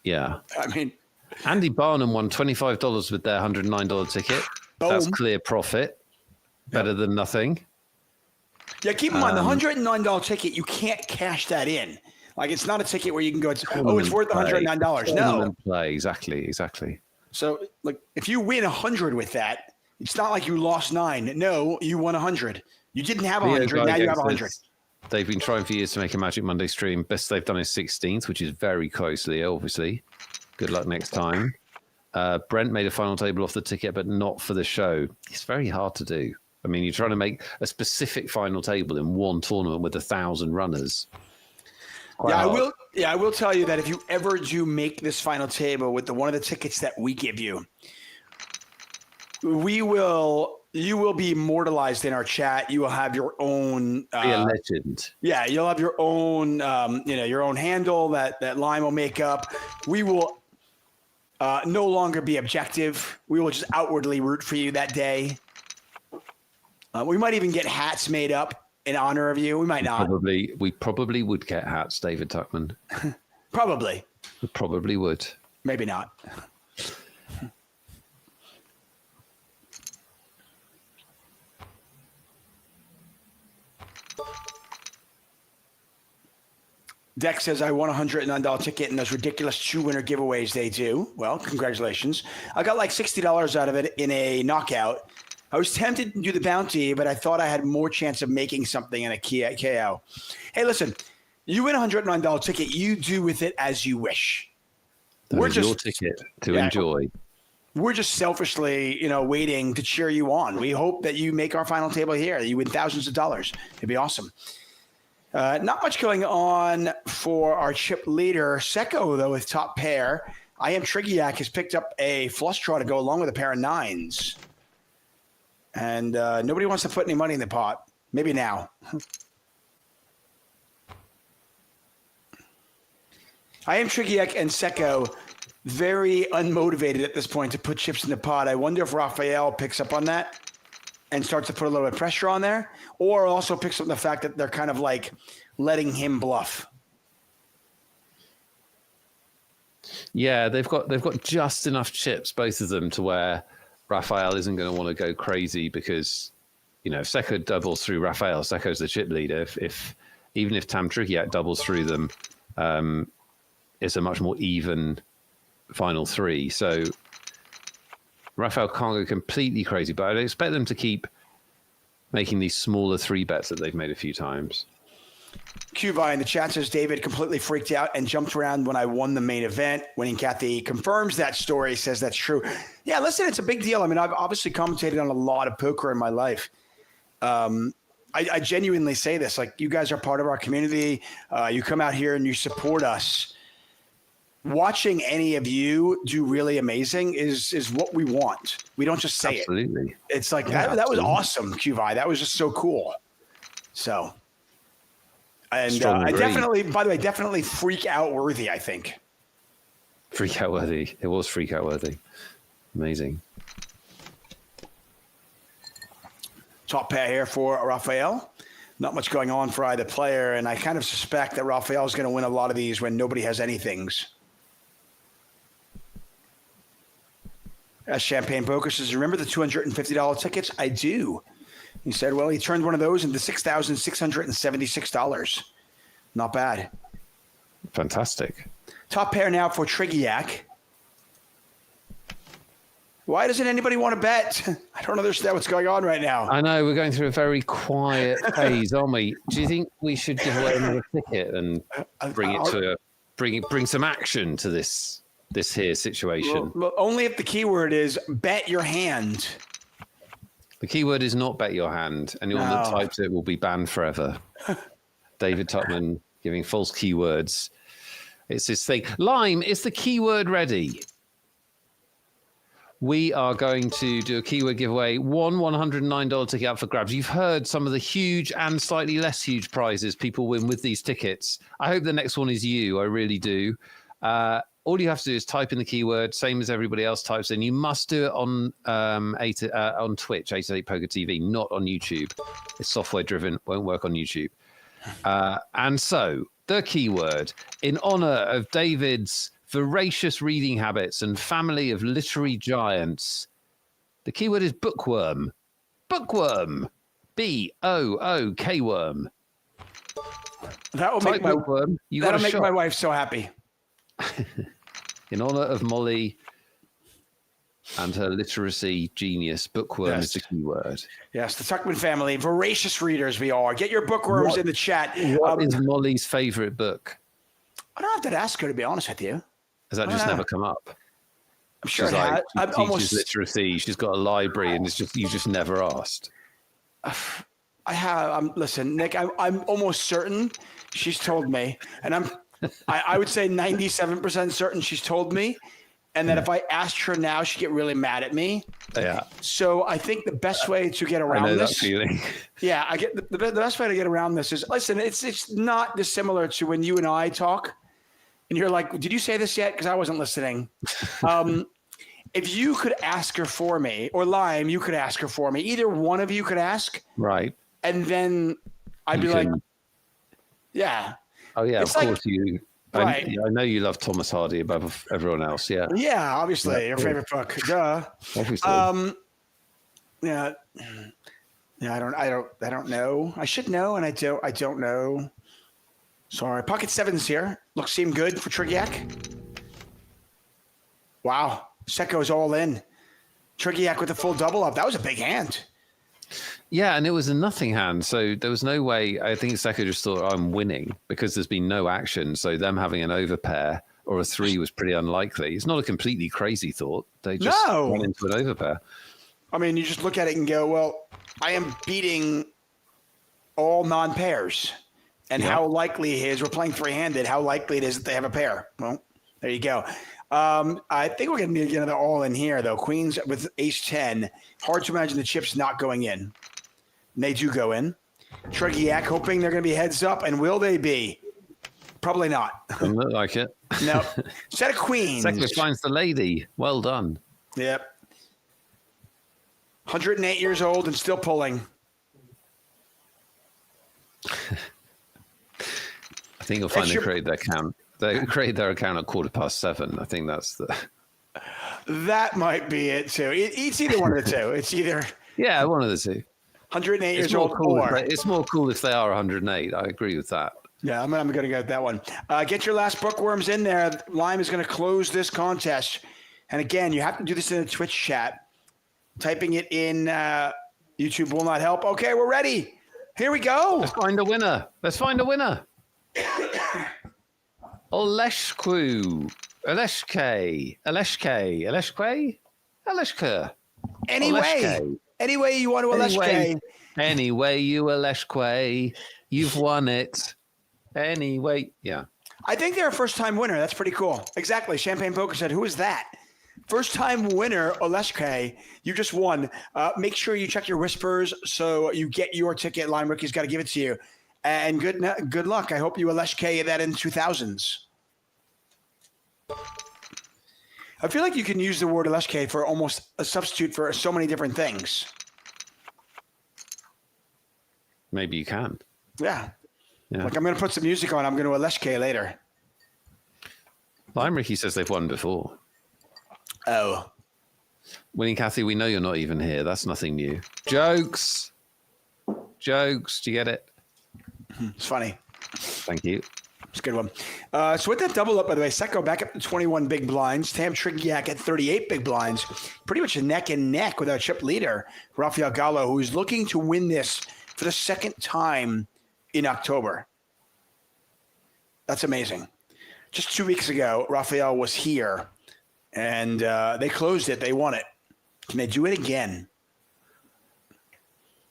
S2: Yeah.
S1: I mean,
S2: Andy Barnum won $25 with their $109 ticket.
S1: Boom.
S2: That's clear profit. Better than nothing.
S1: Yeah, keep in mind, the $109 ticket, you can't cash that in. Like, it's not a ticket where you can go, it's worth $109. No.
S2: Play. Exactly.
S1: So, like, if you win 100 with that, it's not like you lost 9. No, you won 100. You didn't have 100. Now you have 100.
S2: They've been trying for years to make a Magic Monday stream. Best they've done is 16th, which is very close, Leo, obviously. Good luck next time. Brent made a final table off the ticket, but not for the show. It's very hard to do. I mean, you're trying to make a specific final table in one tournament with 1,000 runners.
S1: Yeah, I will tell you that if you ever do make this final table with one of the tickets that we give you, you will be immortalized in our chat. You will have your own
S2: be a legend.
S1: Yeah, you'll have your own your own handle that Lime will make up. We will no longer be objective. We will just outwardly root for you that day. We might even get hats made up in honor of you. We might not.
S2: We probably would get hats, David Tuckman.
S1: Probably.
S2: We probably would.
S1: Maybe not. Dex says, I won a $109 ticket in those ridiculous 2-winner giveaways they do. Well, congratulations. I got like $60 out of it in a knockout. I was tempted to do the bounty, but I thought I had more chance of making something in a KO. Hey, listen, you win a $109 ticket. You do with it as you wish.
S2: We're just your ticket to enjoy.
S1: We're just selfishly, waiting to cheer you on. We hope that you make our final table here. You win thousands of dollars. It'd be awesome. Not much going on for our chip leader. Secco, though, with top pair. I Am Trigiac has picked up a flush draw to go along with a pair of 9s. And nobody wants to put any money in the pot. Maybe now. I Am Trigiac and Secco very unmotivated at this point to put chips in the pot. I wonder if Raphael picks up on that and starts to put a little bit of pressure on there, or also picks up the fact that they're kind of like letting him bluff.
S2: Yeah, they've got just enough chips, both of them, to where Raphael isn't going to want to go crazy because, if Secco doubles through Raphael, Secco's the chip leader. Even if Tam Trigiac doubles through them, it's a much more even final 3. So Raphael can't go completely crazy, but I'd expect them to keep making these smaller 3 bets that they've made a few times.
S1: QVI in the chat says, David completely freaked out and jumped around when I won the main event. Winning Kathy confirms that story, says that's true. Yeah, listen, it's a big deal. I mean, I've obviously commentated on a lot of poker in my life. I genuinely say this, like, you guys are part of our community. You come out here and you support us. Watching any of you do really amazing is what we want. We don't just say
S2: Absolutely.
S1: it. It's like, that was awesome, QVI. That was just so cool. So, and I definitely, by the way, definitely freak out worthy, I think.
S2: Freak out worthy. It was freak out worthy. Amazing.
S1: Top pair here for Raphael. Not much going on for either player, and I kind of suspect that Raphael is going to win a lot of these when nobody has anythings. As Champagne Poker says, remember the $250 tickets? I do. He said, well, he turned one of those into $6,676. Not bad.
S2: Fantastic.
S1: Top pair now for Trigiac. Why doesn't anybody want to bet? I don't understand what's going on right now.
S2: I know, we're going through a very quiet phase, aren't we? Do you think we should give away another ticket and bring some action to this here situation?
S1: Well, only if the keyword is bet your hand.
S2: The keyword is not bet your hand. Anyone that types it will be banned forever. David Tuckman giving false keywords. It's his thing. Lime, is the keyword ready? We are going to do a keyword giveaway. One $109 ticket up for grabs. You've heard some of the huge and slightly less huge prizes people win with these tickets. I hope the next one is you. I really do. All you have to do is type in the keyword, same as everybody else types in. You must do it on Twitch, 888 Poker TV, not on YouTube. It's software driven, won't work on YouTube. And so the keyword, in honor of David's voracious reading habits and family of literary giants, the keyword is bookworm. Bookworm. B-O-O-K-worm.
S1: That'll make my wife so happy.
S2: In honor of Molly and her literacy genius, bookworm is the keyword.
S1: Yes, the Tuckman family, voracious readers we are. Get your bookworms in the chat.
S2: What is Molly's favorite book?
S1: I don't have to ask her, to be honest with you.
S2: Has that just never come up?
S1: I'm sure
S2: she's
S1: it
S2: like,
S1: has.
S2: She teaches literacy. She's got a library, and you just never asked.
S1: I have. Listen, Nick, I'm almost certain she's told me, and I would say 97% certain she's told me. And that if I asked her now, she'd get really mad at me.
S2: Yeah.
S1: So I think the best way to get around
S2: I know
S1: this.
S2: that feeling.
S1: Yeah, I get the best way to get around this is, listen, it's not dissimilar to when you and I talk and you're like, did you say this yet? Because I wasn't listening. If you could ask her for me, or Lime, you could ask her for me. Either one of you could ask.
S2: Right.
S1: And then I'd be like, yeah.
S2: Oh, yeah,
S1: It's
S2: of
S1: like-
S2: course you.
S1: Right.
S2: I know you love Thomas Hardy above everyone else. Yeah.
S1: Yeah, obviously, your favorite book. Duh.
S2: Obviously.
S1: Yeah. Yeah, I don't know. I should know, and I don't know. Sorry. Pocket sevens here. Seem good for Trigiak. Wow. Seko's all in. Trigiak with a full double up. That was a big hand.
S2: Yeah, and it was a nothing hand, so there was no way. I think Seko just thought, I'm winning because there's been no action. So them having an overpair or a 3 was pretty unlikely. It's not a completely crazy thought. They just ran into an overpair.
S1: I mean, you just look at it and go, well, I am beating all non-pairs. And how likely it is, we're playing three-handed, how likely it is that they have a pair. Well, there you go. I think we're going to need another all in here, though. Queens with ace 10. Hard to imagine the chips not going in. And they do go in. Trigiak hoping they're going to be heads up, and will they be? Probably not.
S2: Doesn't look like it.
S1: No. Set of queens.
S2: Seko finds the lady. Well done.
S1: Yep. 108 years old and still pulling.
S2: I think you'll find they create their account. They create their account at 7:15. I think that's the.
S1: That might be it too. It's either one of the two. It's either
S2: one of the two.
S1: 108 years old or
S2: it's more cool if they are 108. I agree with that.
S1: Yeah, I'm going to go with that one. Get your last bookworms in there. Lime is going to close this contest. And again, you have to do this in a Twitch chat. Typing it in YouTube will not help. Okay, we're ready. Here we go.
S2: Let's find a winner. Oleshku. Oleshka.
S1: Anyway you want to Oleshke.
S2: Anyway, you Oleshque. You've won it. Anyway, yeah.
S1: I think they're a first-time winner. That's pretty cool. Exactly. Champagne Poker said, who is that? First-time winner, Oleshke. You just won. Make sure you check your whispers so you get your ticket. Lime Rookie's got to give it to you. And good luck. I hope you Oleshke that in 2000s. I feel like you can use the word Oleshke for almost a substitute for so many different things.
S2: Maybe you can.
S1: Yeah. Like I'm going to put some music on. I'm going to Oleshke later.
S2: Lime Ricky says they've won before.
S1: Oh.
S2: Winning Kathy, we know you're not even here. That's nothing new. Jokes. Do you get it?
S1: It's funny.
S2: Thank you.
S1: It's a good one. So with that double up, by the way, Seko back up to 21 big blinds. Tam Trigiak at 38 big blinds. Pretty much a neck and neck with our chip leader, Rafael Gallo, who is looking to win this for the second time in October. That's amazing. Just 2 weeks ago, Rafael was here, and they closed it. They won it. Can they do it again?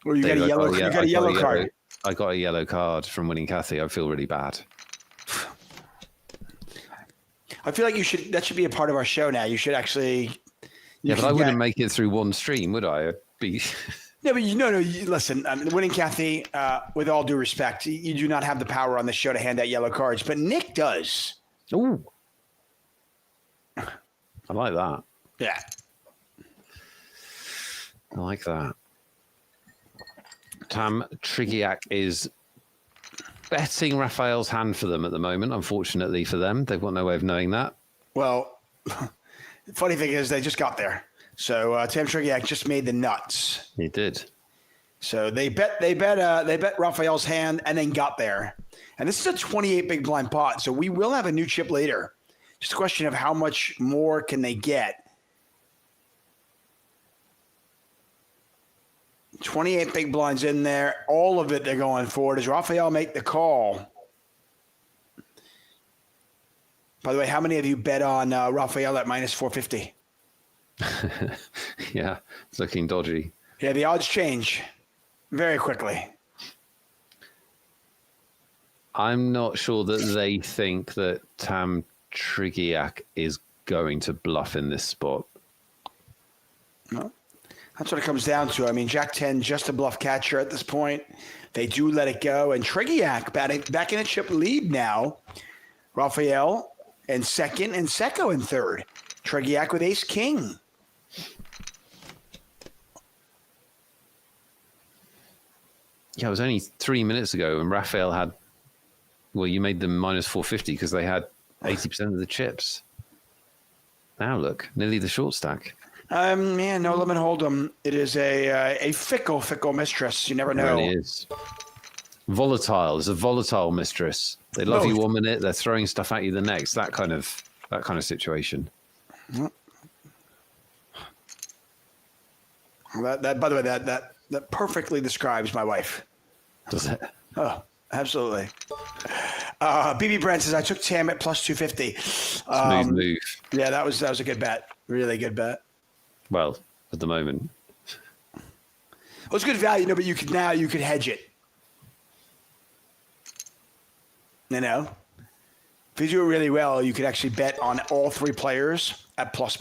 S1: Or you got a yellow card.
S2: I got a yellow card from winning Kathy. I feel really bad.
S1: I feel like that should be a part of our show now. You should actually.
S2: But I wouldn't make it through one stream, would I? I'd be.
S1: No, but listen, winning Kathy, with all due respect, you do not have the power on the show to hand out yellow cards, but Nick does.
S2: Ooh. I like that.
S1: Yeah.
S2: I like that. Tam Trigiak is betting Raphael's hand for them at the moment. Unfortunately for them, they've got no way of knowing that.
S1: Well, the funny thing is they just got there. So Tam Trigiak just made the nuts.
S2: He did.
S1: So they bet Raphael's hand and then got there. And this is a 28 big blind pot. So we will have a new chip later. Just a question of how much more can they get. 28 big blinds in there. All of it they're going for. Does Rafael make the call? By the way, how many of you bet on Rafael at minus 450?
S2: Yeah, it's looking dodgy.
S1: Yeah, the odds change very quickly.
S2: I'm not sure that they think that Tam Trigiak is going to bluff in this spot.
S1: No. That's what it comes down to. I mean, Jack 10, just a bluff catcher at this point. They do let it go. And Trigiak back in a chip lead now. Raphael in second and Secco in third. Trigiak with ace king.
S2: Yeah, it was only 3 minutes ago when Raphael had, well, you made them minus 450 because they had 80% of the chips. Now look, nearly the short stack.
S1: Man, no limit hold'em. It is a fickle mistress. You never know.
S2: It really is. Volatile. It's a volatile mistress. They love you 1 minute, they're throwing stuff at you the next. That kind of situation.
S1: That by the way, that perfectly describes my wife.
S2: Does it?
S1: Oh, absolutely. BB Brent says I took Tam at plus 250.
S2: Smooth move.
S1: Yeah, that was a good bet. Really good bet.
S2: Well, at the moment.
S1: Well, it's good value, but you could hedge it. You know, if you do it really well, you could actually bet on all three players at plus,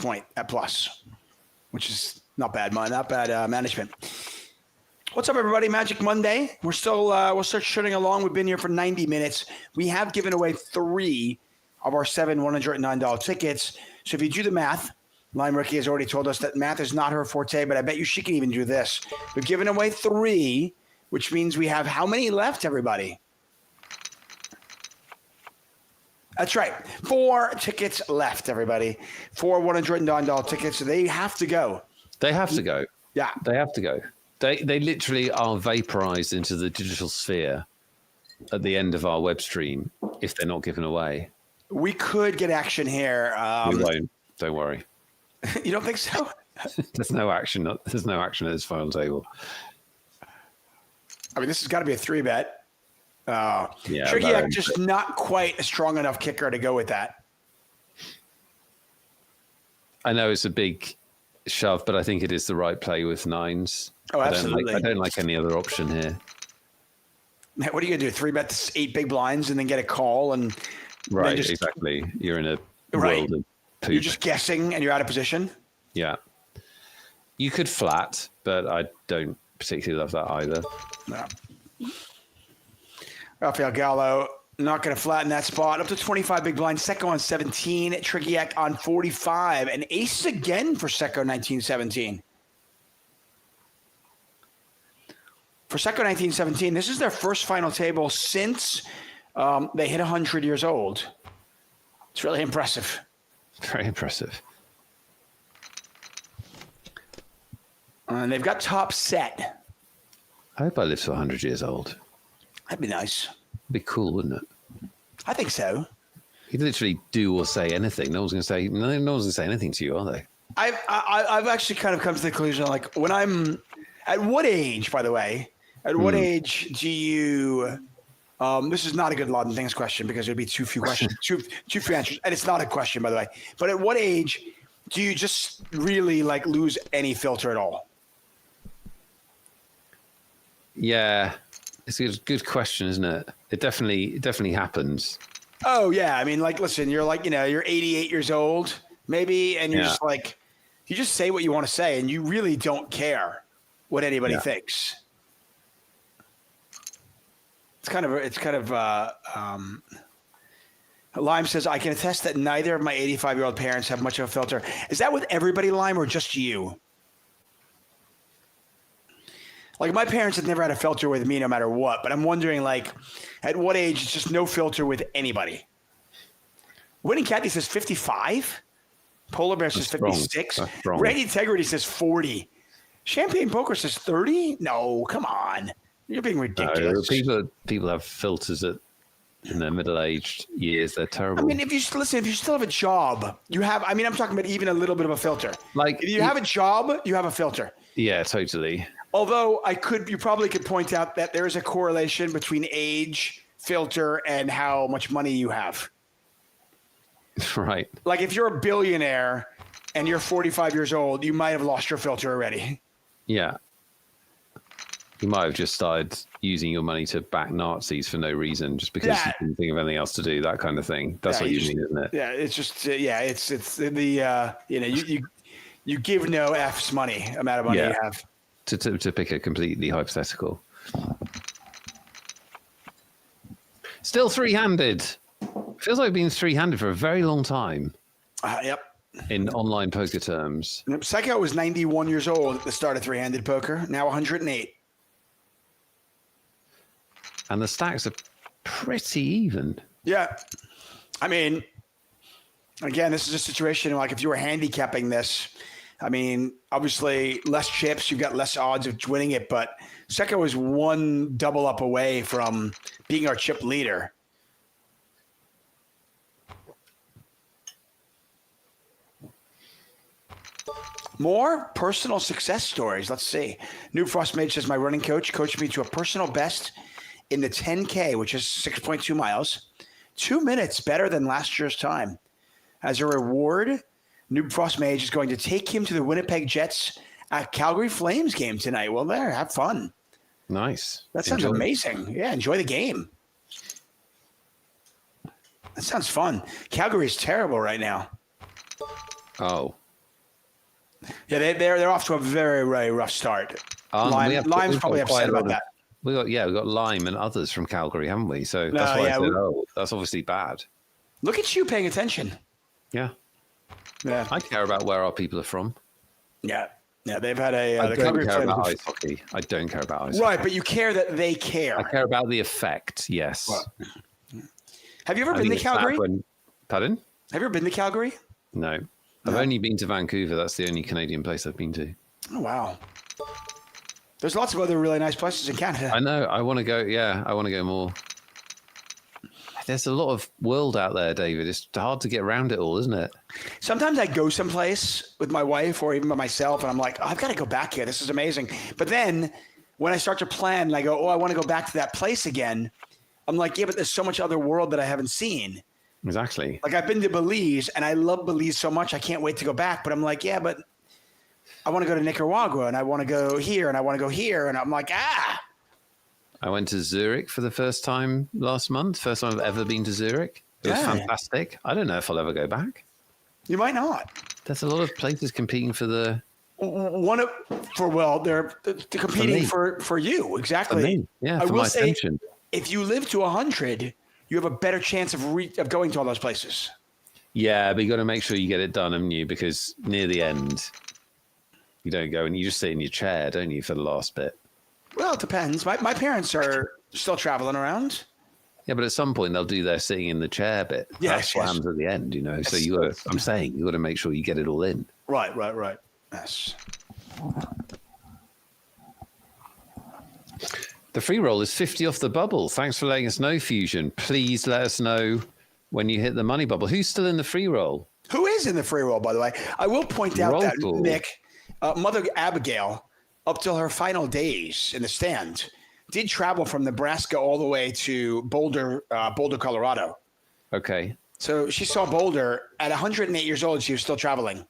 S1: which is not bad management. What's up, everybody? Magic Monday. We'll start shooting along. We've been here for 90 minutes. We have given away 3 of our 7 $109 tickets. So if you do the math, Lime Rookie has already told us that math is not her forte, but I bet you she can even do this. We've given away 3, which means we have how many left, everybody? That's right. 4 tickets left, everybody. 4 $109 tickets. So they have to go.
S2: They have to go.
S1: Yeah.
S2: They have to go. They literally are vaporized into the digital sphere at the end of our web stream if they're not given away.
S1: We could get action here.
S2: We won't. Don't worry.
S1: You don't think so?
S2: There's no action. There's no action at this final table.
S1: I mean, this has got to be a 3-bet.
S2: Yeah,
S1: Trigiak just not quite a strong enough kicker to go with that.
S2: I know it's a big shove, but I think it is the right play with 9s.
S1: Oh, absolutely.
S2: I don't like any other option here.
S1: What are you going to do? 3-bet 8 big blinds and then get a call? And
S2: right, exactly. You're in a
S1: right.
S2: world of poop.
S1: You're just guessing and you're out of position?
S2: Yeah. You could flat, but I don't particularly love that either.
S1: No. Rafael Gallo not going to flatten that spot. Up to 25 big blinds. Secco on 17. Trigiak on 45. And aces again for Secco 1917. For Secco 1917, this is their first final table since they hit 100 years old. It's really impressive.
S2: Very impressive.
S1: And they've got top set.
S2: I hope I live to 100 years old.
S1: That'd be nice.
S2: It'd be cool, wouldn't it?
S1: I think so.
S2: You could literally do or say anything. No one's going to say anything to you, are they?
S1: I've actually kind of come to the conclusion, like, when I'm at what age, by the way, at what age do you, this is not a good Law and Things question because there'd be too few questions, too few answers. And it's not a question, by the way, but at what age do you just really like lose any filter at all?
S2: Yeah. It's a good question, isn't it? It definitely happens.
S1: Oh yeah. I mean, like, listen, you're like, you're 88 years old maybe. And you're just like, you just say what you want to say and you really don't care what anybody thinks. It's kind of Lime says, I can attest that neither of my 85-year-old parents have much of a filter. Is that with everybody, Lime, or just you? Like, my parents have never had a filter with me no matter what, but I'm wondering, like, at what age it's just no filter with anybody? Winning Cathy says 55. Polar Bear says 56. Red Integrity says 40. Champagne Poker says 30. No, come on. You're being ridiculous.
S2: No, people have filters in their middle-aged years. They're terrible.
S1: I mean, if you still have a job, you have, I mean, I'm talking about even a little bit of a filter. Like, if you have a job, you have a filter.
S2: Yeah, totally.
S1: Although you probably could point out that there is a correlation between age, filter, and how much money you have.
S2: Right.
S1: Like, if you're a billionaire and you're 45 years old, you might have lost your filter already.
S2: Yeah. You might have just started using your money to back Nazis for no reason, just because you didn't think of anything else to do, that kind of thing. That's what you mean, isn't it?
S1: Yeah, it's just it's the you give no F's money amount of money you have.
S2: To pick a completely hypothetical. Still three-handed. Feels like we've been three-handed for a very long time.
S1: Yep.
S2: In online poker terms.
S1: Psycho was 91 years old at the start of three-handed poker. Now 108.
S2: And the stacks are pretty even.
S1: Yeah. I mean, again, this is a situation like if you were handicapping this, I mean, obviously less chips, you've got less odds of winning it, but Psycho is one double up away from being our chip leader. More personal success stories. Let's see. Noob Frost Mage says, my running coach coached me to a personal best in the 10K, which is 6.2 miles, 2 minutes better than last year's time. As a reward, Noob Frost Mage is going to take him to the Winnipeg Jets at Calgary Flames game tonight. Well, there, have fun.
S2: Nice.
S1: That sounds amazing. Yeah, enjoy the game. That sounds fun. Calgary is terrible right now.
S2: Oh.
S1: Yeah, they're off to a very, very rough start. Lime's probably upset about that.
S2: We've got Lime and others from Calgary, haven't we? So that's why I said, that's obviously bad.
S1: Look at you paying attention.
S2: Yeah.
S1: Yeah.
S2: I care about where our people are from.
S1: Yeah. Yeah, they've had
S2: I don't care about ice hockey. I don't care about ice hockey.
S1: Right, but you care that they care.
S2: I care about the effect, yes.
S1: Well, have you ever been to Calgary?
S2: Pardon?
S1: Have you ever been to Calgary?
S2: No. I've only been to Vancouver. That's the only Canadian place I've been to.
S1: Oh, wow. There's lots of other really nice places in Canada.
S2: I know. I want to go. Yeah, I want to go more. There's a lot of world out there, David. It's hard to get around it all, isn't it?
S1: Sometimes I go someplace with my wife or even by myself, and I'm like, oh, I've got to go back here. This is amazing. But then when I start to plan and I go, I want to go back to that place again, I'm like, yeah, but there's so much other world that I haven't seen.
S2: Exactly.
S1: Like I've been to Belize and I love Belize so much. I can't wait to go back. But I'm like, yeah, but I want to go to Nicaragua and I want to go here and I want to go here. And I'm like,
S2: I went to Zurich for the first time last month. First time I've ever been to Zurich. It was fantastic. I don't know if I'll ever go back.
S1: You might not.
S2: There's a lot of places competing for the...
S1: they're competing for you. Exactly.
S2: For me. Yeah, for my attention.
S1: If you live to 100, you have a better chance of going to all those places.
S2: Yeah, but you got to make sure you get it done, haven't you? Because near the end, you don't go and you just sit in your chair, don't you, for the last bit?
S1: Well, it depends. My parents are still traveling around.
S2: Yeah, but at some point they'll do their sitting in the chair bit. That's what happens at the end, you know. So I'm saying you got to make sure you get it all in.
S1: Right. Yes.
S2: The free roll is 50 off the bubble. Thanks for letting us know, Fusion. Please let us know when you hit the money bubble. Who's still in the free roll?
S1: Who is in the free roll, by the way? I will point out that Nick, Mother Abigail, up till her final days in the stand, did travel from Nebraska all the way to Boulder, Colorado.
S2: Okay.
S1: So she saw Boulder at 108 years old. She was still traveling.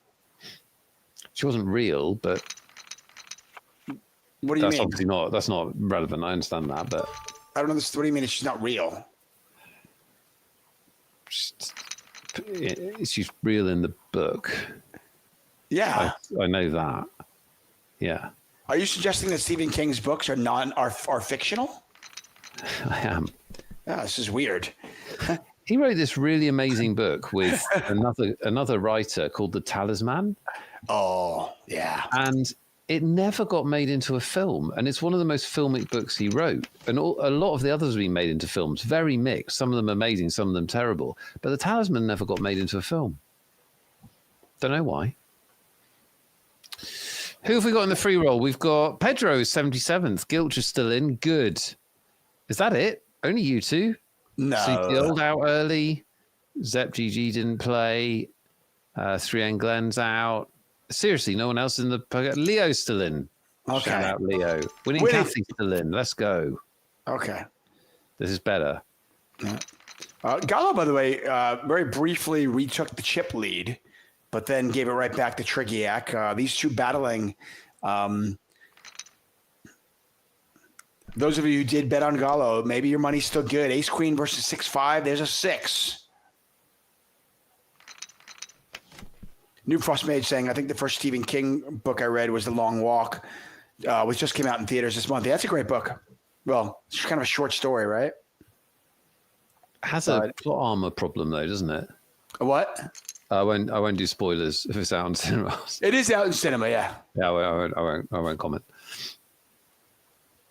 S2: She wasn't real, but
S1: what do you mean?
S2: Obviously not. That's not relevant. I understand that, but
S1: I don't know. What do you mean? She's not real.
S2: She's real in the book.
S1: Yeah,
S2: I know that. Yeah.
S1: Are you suggesting that Stephen King's books are fictional?
S2: I am.
S1: Yeah, this is weird.
S2: He wrote this really amazing book with another writer called The Talisman.
S1: Oh, yeah.
S2: And it never got made into a film. And it's one of the most filmic books he wrote. And a lot of the others have been made into films. Very mixed. Some of them amazing, some of them terrible. But The Talisman never got made into a film. Don't know why. Who have we got in the free roll? We've got Pedro, 77th. Gilch is still in. Good. Is that it? Only you two?
S1: No.
S2: The old out early. Zep GG didn't play. 3N Glenn's out. Seriously, no one else in the poker. Leo's still in.
S1: Okay.
S2: Shout out Leo. Winning Kathy's still in. Let's go.
S1: Okay.
S2: This is better.
S1: Gallo, by the way, very briefly retook the chip lead, but then gave it right back to Trigiak. These two battling. Those of you who did bet on Gallo, maybe your money's still good. Ace Queen versus 6-5. There's a 6. New Frost Mage saying, I think the first Stephen King book I read was The Long Walk, which just came out in theaters this month. Yeah, that's a great book. Well, it's kind of a short story, right?
S2: Has a plot armor problem though, doesn't it?
S1: A what?
S2: I won't do spoilers if it's out in cinemas.
S1: It is out in cinema, yeah.
S2: Yeah, I won't comment.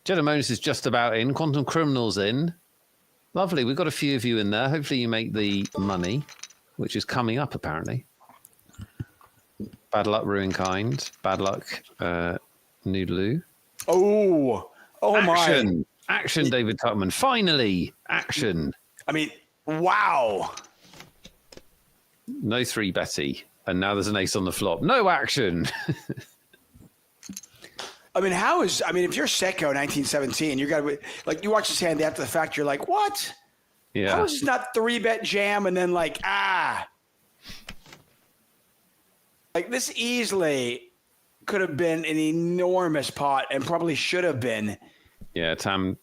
S2: Gedemonis is just about in. Quantum Criminals in. Lovely. We've got a few of you in there. Hopefully you make the money, which is coming up apparently. Bad luck, Ruin Kind. Bad luck, Noodaloo.
S1: Oh
S2: Action.
S1: my.
S2: Action, David Tuckman. Finally, action.
S1: I mean, wow.
S2: No 3 Betty. And now there's an ace on the flop. No action.
S1: I mean, if you're Secco 1917, you got to, like, you watch this hand after the fact, you're like, what?
S2: Yeah.
S1: How is this not 3-bet jam? And then, like, Like, this easily could have been an enormous pot and probably should have been.
S2: Yeah, Tam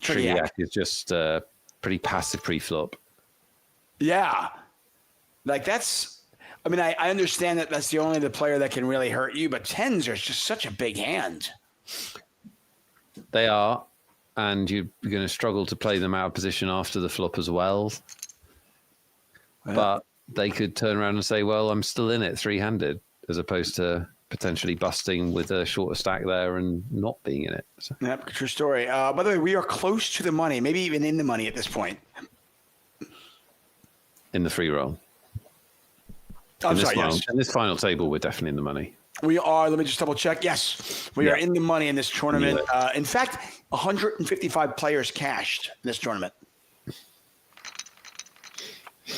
S2: Triac is just pretty passive pre-flop.
S1: Yeah. Like, that's, I mean, I understand that that's the only the player that can really hurt you, but 10s are just such a big hand.
S2: They are, and you're going to struggle to play them out of position after the flop as well.
S1: Yeah.
S2: But they could turn around and say, well, I'm still in it 3-handed, as opposed to potentially busting with a shorter stack there and not being in it. So.
S1: Yep, true story. By the way, we are close to the money, maybe even in the money at this point.
S2: In the free roll.
S1: I'm sorry, yes.
S2: In this final table, we're definitely in the money.
S1: We are. Let me just double check. Yes, we are in the money in this tournament. In fact, 155 players cashed in this tournament.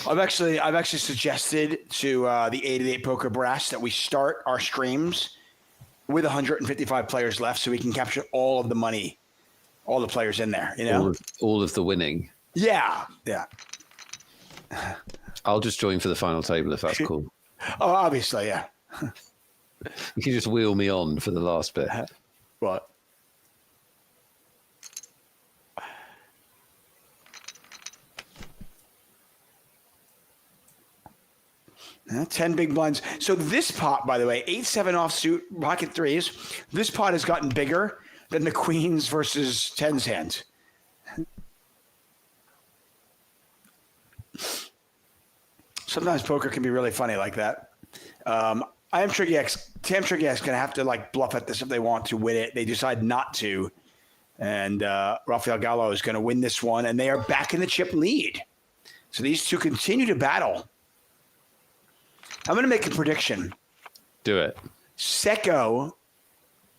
S1: I've actually suggested to the 888 Poker Brass that we start our streams with 155 players left, so we can capture all of the money, all the players in there. You know,
S2: all of the winning.
S1: Yeah.
S2: I'll just join for the final table if that's cool.
S1: Oh, obviously, yeah.
S2: You can just wheel me on for the last bit.
S1: What? 10 big blinds. So this pot, by the way, 8-7 offsuit, pocket threes. This pot has gotten bigger than the queens versus 10s hand. Sometimes poker can be really funny like that. Tam Trigiak's going to have to like bluff at this if they want to win it. They decide not to. And Rafael Gallo is going to win this one, and they are back in the chip lead. So these two continue to battle. I'm going to make a prediction.
S2: Do it.
S1: Secco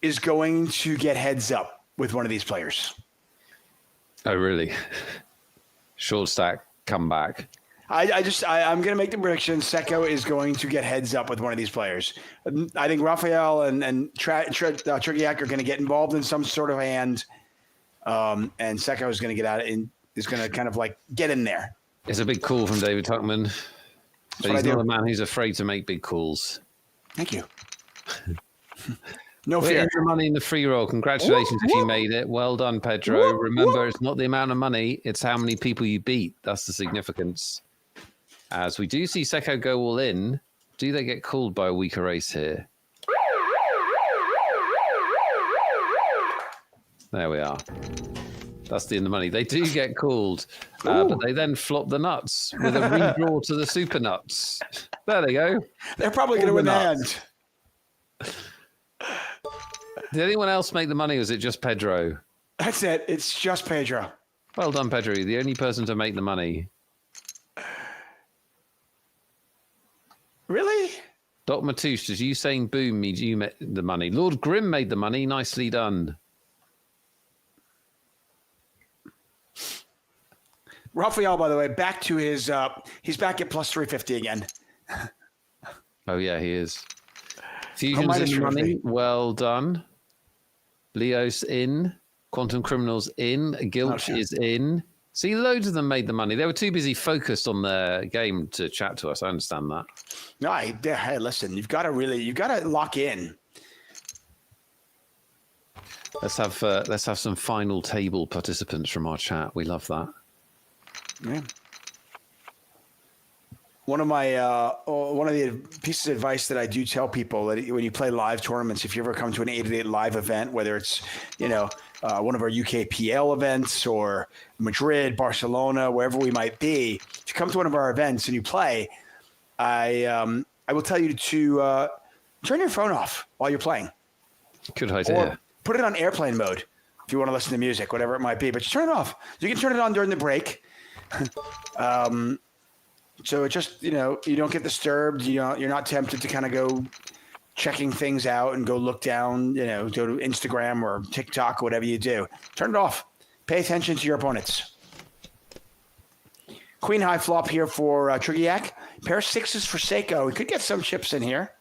S1: is going to get heads up with one of these players.
S2: Oh, really? Short stack, come back.
S1: I'm going to make the prediction. Secco is going to get heads up with one of these players. I think Rafael and Trigiak are going to get involved in some sort of hand. And Secco is going to get out and is going to kind of like get in there.
S2: It's a big call from David Tuckman. But he's not a man who's afraid to make big calls.
S1: Thank you. No fear.
S2: Your money in the free roll. Congratulations if you made it. Well done, Pedro. Remember, it's not the amount of money, it's how many people you beat. That's the significance. As we do see Secco go all in, do they get called by a weaker ace here? There we are. That's the end of the money. They do get called, but they then flop the nuts with a redraw to the super nuts. There they go.
S1: They're probably going to win the hand.
S2: Did anyone else make the money, or was it just Pedro?
S1: That's it. It's just Pedro.
S2: Well done, Pedro. You're the only person to make the money.
S1: Really?
S2: Doc Matouche, does you saying boom means you made the money? Lord Grimm made the money. Nicely done.
S1: Rafael, by the way, back to his, he's back at plus 350 again.
S2: Oh, yeah, he is. Fusion's in the money. Well done. Leos in. Quantum Criminals in. Gilch is in. See, loads of them made the money. They were too busy focused on their game to chat to us. I understand that.
S1: No, hey, listen, you've got to lock in.
S2: Let's have some final table participants from our chat. We love that.
S1: Yeah. One of the pieces of advice that I do tell people that when you play live tournaments, if you ever come to an 8-8 live event, whether it's one of our UKPL events or Madrid, Barcelona, wherever we might be, if you come to one of our events and you play, I will tell you to turn your phone off while you're playing. Good idea. Or put it on airplane mode if you want to listen to music, whatever it might be. But just turn it off. You can turn it on during the break. So it just, you don't get disturbed. You're not tempted to kind of go checking things out and go look down, go to Instagram or TikTok or whatever you do. Turn it off. Pay attention to your opponents. Queen high flop here for Triggeyak. Pair of sixes for Seiko. We could get some chips in here.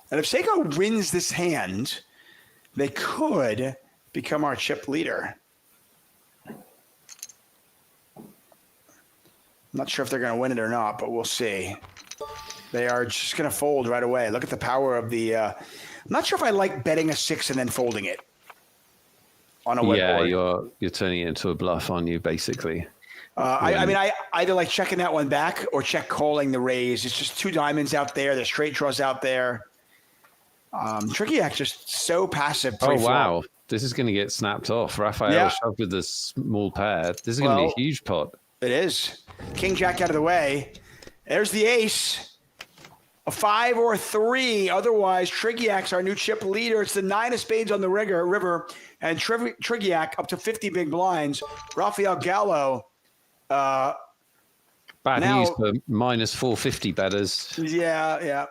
S1: And if Seiko wins this hand, they could become our chip leader. I'm not sure if they're going to win it or not, but we'll see. They are just going to fold right away. Look at the power of the... I'm not sure if I like betting a 6 and then folding it on a web board.
S2: Yeah, you're turning it into a bluff, aren't you, basically?
S1: I either like checking that one back or check calling the raise. It's just 2 diamonds out there. There's straight draws out there. Triggeyak just so passive.
S2: Oh, wow. This is going to get snapped off. Raphael shoved with the small pair. This is going to be a huge pot.
S1: It is. King Jack out of the way. There's the ace. A 5 or a 3. Otherwise, Triggeyak's our new chip leader. It's the 9 of spades on the river. And Triggeyak up to 50 big blinds. Raphael Gallo.
S2: Bad news for minus 450 betters.
S1: Yeah.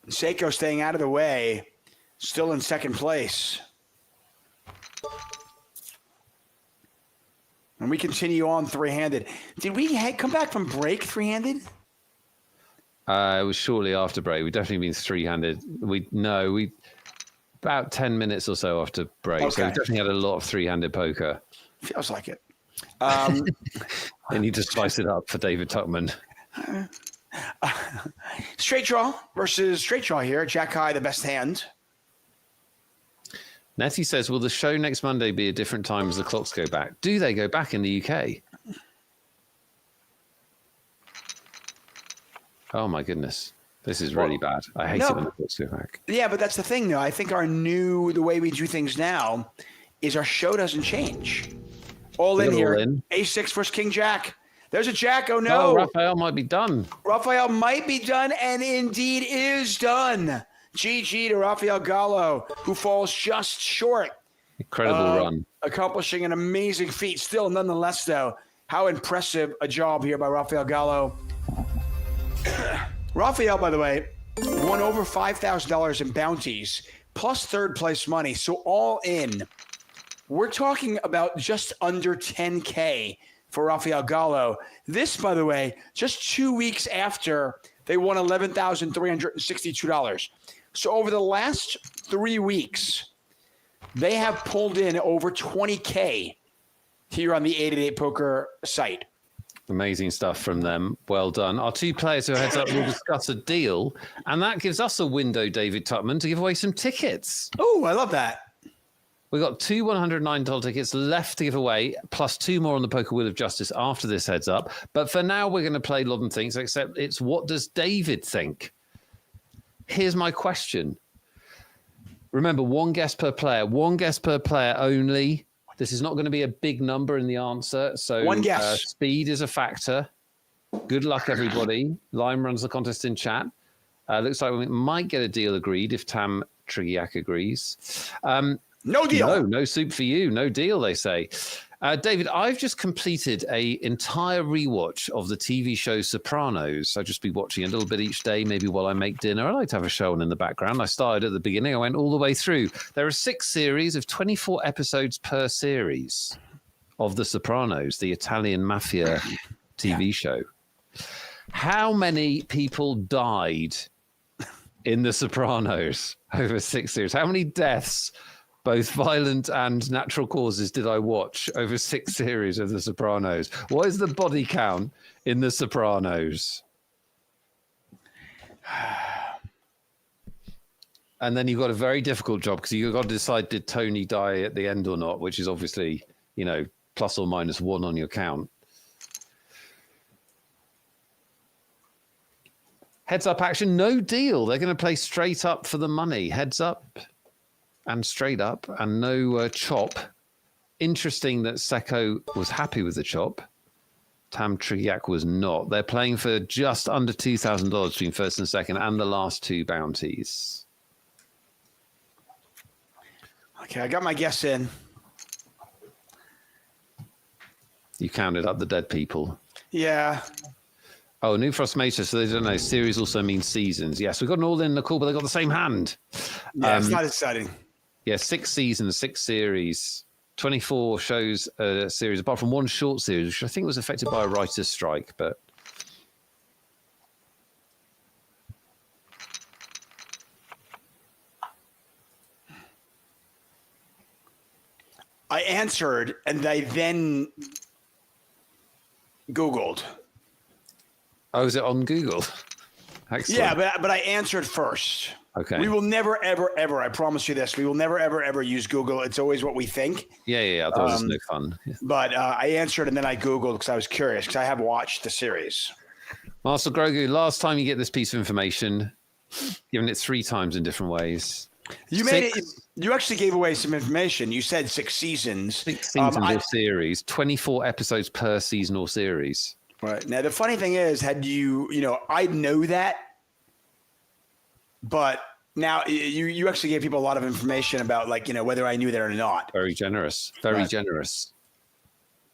S1: Seiko staying out of the way. Still in second place. And we continue on three-handed. Did we come back from break three-handed?
S2: It was shortly after break. We've definitely been three-handed. We about 10 minutes or so after break. Okay. So we definitely had a lot of three-handed poker.
S1: Feels like it.
S2: They need to spice it up for David Tuckman.
S1: Straight draw versus straight draw here. Jack high, the best hand.
S2: Nettie says, will the show next Monday be a different time as the clocks go back? Do they go back in the UK? Oh, my goodness. This is really bad. I hate it when the clocks go back.
S1: Yeah, but that's the thing, though. I think the way we do things now is our show doesn't change. All in here. A6 versus King Jack. There's a Jack. Oh, no.
S2: Oh, Raphael might be done.
S1: Raphael might be done and indeed is done. GG to Raphael Gallo, who falls just short.
S2: Incredible run.
S1: Accomplishing an amazing feat. Still, nonetheless, though, how impressive a job here by Raphael Gallo. Raphael, by the way, won over $5,000 in bounties, plus third place money. So all in, we're talking about just under $10K for Raphael Gallo. This, by the way, just 2 weeks after they won $11,362. So over the last 3 weeks, they have pulled in over $20K here on the 888 Poker site.
S2: Amazing stuff from them. Well done. Our 2 players who are heads up will discuss a deal, and that gives us a window, David Tuckman, to give away some tickets.
S1: Oh, I love that.
S2: We've got 2 $109 tickets left to give away, plus 2 more on the Poker Wheel of Justice after this heads up. But for now, we're going to play Lob and Things, except it's what does David think? Here's my question. Remember, 1 guess per player. 1 guess per player only. This is not going to be a big number in the answer. So
S1: 1 guess.
S2: Speed is a factor. Good luck, everybody. Lime runs the contest in chat. Looks like we might get a deal agreed if Tam Triggeyak agrees.
S1: No deal.
S2: No soup for you. No deal, they say. David, I've just completed an entire rewatch of the TV show Sopranos. I'll just be watching a little bit each day, maybe while I make dinner. I like to have a show on in the background. I started at the beginning. I went all the way through. There are 6 series of 24 episodes per series of the Sopranos, the Italian mafia TV show. How many people died in the Sopranos over 6 series? How many deaths, both violent and natural causes, did I watch over 6 series of The Sopranos? What is the body count in The Sopranos? And then you've got a very difficult job because you've got to decide, did Tony die at the end or not, which is obviously, plus or minus 1 on your count. Heads up action, no deal. They're going to play straight up for the money. Heads up and straight up and no chop. Interesting that Seko was happy with the chop. Tam Trigiak was not. They're playing for just under $2,000 between first and second and the last 2 bounties.
S1: Okay, I got my guess in.
S2: You counted up the dead people.
S1: Yeah.
S2: Oh, New Frost Mesa, so they don't know. Series also means seasons. Yes, we've got an all in the call, but they've got the same hand.
S1: Yeah, it's not exciting.
S2: Yeah, 6 seasons, 6 series, 24 shows a series, apart from 1 short series, which I think was affected by a writer's strike, but...
S1: I answered, and I then Googled.
S2: Oh, is it on Google? Excellent.
S1: Yeah, but I answered first.
S2: Okay.
S1: We will never, ever, ever, I promise you this, we will never, ever, ever use Google. It's always what we think.
S2: Yeah. Otherwise, it's no fun. Yeah.
S1: But I answered, and then I Googled because I was curious, because I have watched the series.
S2: Master Grogu, last time you get this piece of information, given it 3 times in different ways.
S1: You made it. You actually gave away some information. You said 6 seasons.
S2: 6 seasons or series, 24 episodes per season or series.
S1: Right. Now, the funny thing is, had I know that, but now you actually gave people a lot of information about, whether I knew that or not.
S2: Very generous. Very generous.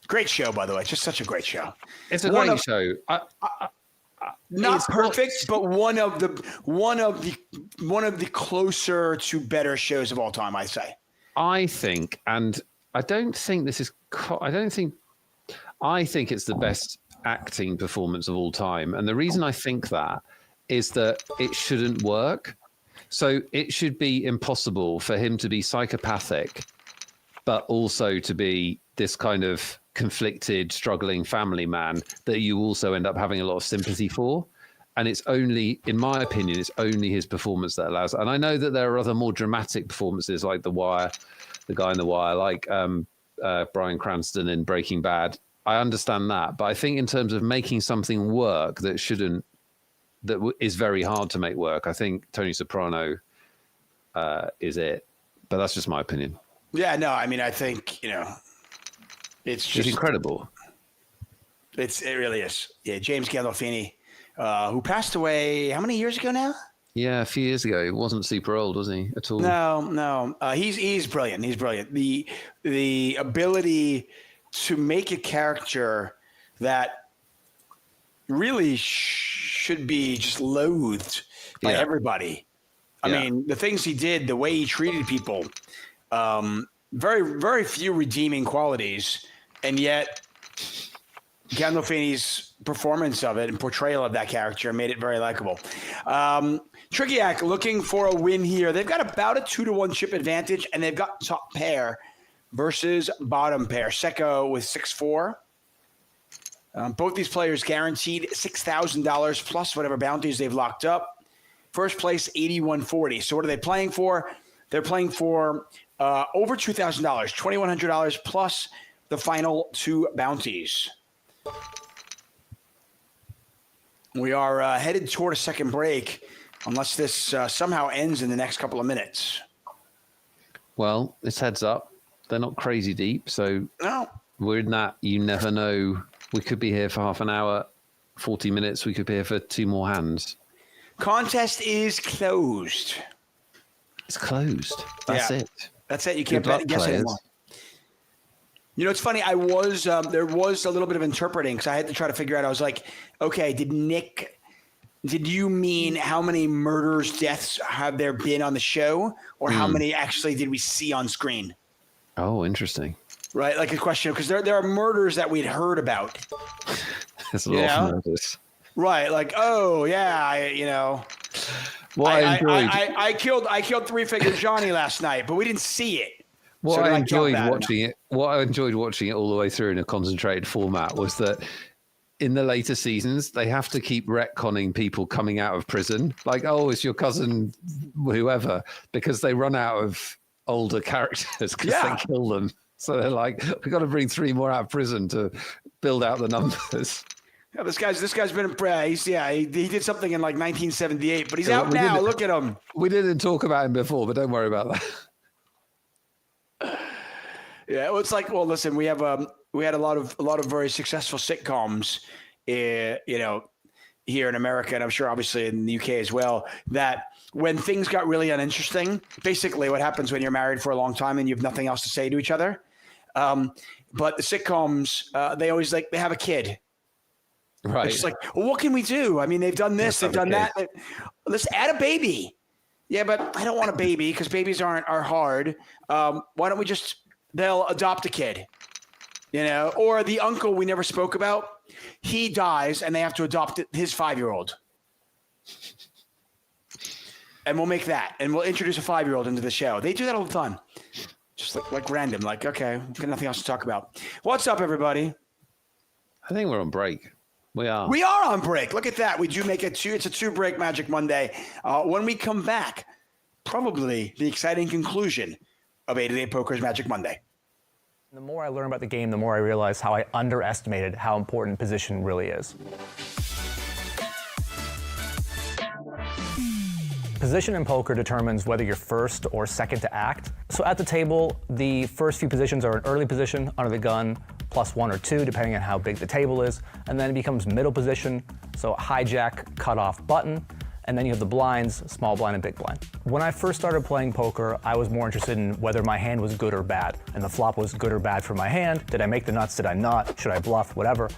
S1: Great show, by the way. Just such a great show.
S2: It's a great show.
S1: Not perfect, but one of the closer to better shows of all time, I say.
S2: I think, and I don't think this is. I think it's the best acting performance of all time, and the reason I think that is that it shouldn't work. So it should be impossible for him to be psychopathic, but also to be this kind of conflicted, struggling family man that you also end up having a lot of sympathy for. And it's only, in my opinion, it's only his performance that allows. And I know that there are other more dramatic performances like The Wire, the guy in The Wire, like Bryan Cranston in Breaking Bad. I understand that. But I think in terms of making something work that is very hard to make work, I think Tony Soprano is it. But that's just my opinion.
S1: Yeah, no, I mean, I think, it's
S2: incredible.
S1: It really is. Yeah, James Gandolfini, who passed away how many years ago now?
S2: Yeah, a few years ago. He wasn't super old, was he, at all?
S1: No. He's brilliant. He's brilliant. The ability to make a character that really should be just loathed by everybody. I mean, the things he did, the way he treated people, very, very few redeeming qualities. And yet Gandolfini's performance of it and portrayal of that character made it very likable. Trigiak looking for a win here. They've got about a 2-to-1 chip advantage, and they've got top pair versus bottom pair. Seko with 6-4. Both these players guaranteed $6,000 plus whatever bounties they've locked up. First place, $8,140. So what are they playing for? They're playing for over $2,000, $2,100 plus the final 2 bounties. We are headed toward a second break, unless this somehow ends in the next couple of minutes.
S2: Well, it's heads up. They're not crazy deep, so
S1: no.
S2: We're in that. You never know. We could be here for half an hour, 40 minutes. We could be here for 2 more hands. Contest
S1: is closed.
S2: It's closed. That's it.
S1: That's it. You can't guess anymore. It's funny. I was there was a little bit of interpreting because I had to try to figure out. I was like, okay, did you mean how many murders, deaths have there been on the show, or how many actually did we see on screen?
S2: Oh, interesting.
S1: Right, like a question, because there are murders that we'd heard about.
S2: There's a lot of murders.
S1: Right, like, oh yeah,
S2: Well,
S1: I killed 3-Figure Johnny last night, but we didn't see it.
S2: What I enjoyed watching it all the way through in a concentrated format was that in the later seasons, they have to keep retconning people coming out of prison. Like, oh, it's your cousin, whoever, because they run out of older characters because they kill them. So they're like, we've got to bring 3 more out of prison to build out the numbers.
S1: Yeah, this guy's been he did something in like 1978, but he's out now. Look at him.
S2: We didn't talk about him before, but don't worry about that.
S1: Yeah, well, it's like, well, listen, we had a lot of very successful sitcoms, here in America, and I'm sure obviously in the UK as well, that when things got really uninteresting, basically what happens when you're married for a long time and you have nothing else to say to each other. But the sitcoms, they always they have a kid.
S2: Right.
S1: It's like, well, what can we do? I mean, they've done this, they've done that. Let's add a baby. Yeah, but I don't want a baby because babies are hard. Why don't we they'll adopt a kid, or the uncle we never spoke about. He dies and they have to adopt his 5-year-old. And we'll make that. And we'll introduce a 5-year-old into the show. They do that all the time. Just like random. Like, okay, we've got nothing else to talk about. What's up, everybody?
S2: I think we're on break. We are.
S1: We are on break. Look at that. We do make it's a 2-break Magic Monday. When we come back, probably the exciting conclusion of 8-8 Poker's Magic Monday.
S3: The more I learn about the game, the more I realize how I underestimated how important position really is. Position in poker determines whether you're first or second to act. So at the table, the first few positions are an early position, under the gun, +1 or 2, depending on how big the table is. And then it becomes middle position, so hijack, cutoff, button. And then you have the blinds, small blind and big blind. When I first started playing poker, I was more interested in whether my hand was good or bad. And the flop was good or bad for my hand. Did I make the nuts? Did I not? Should I bluff? Whatever.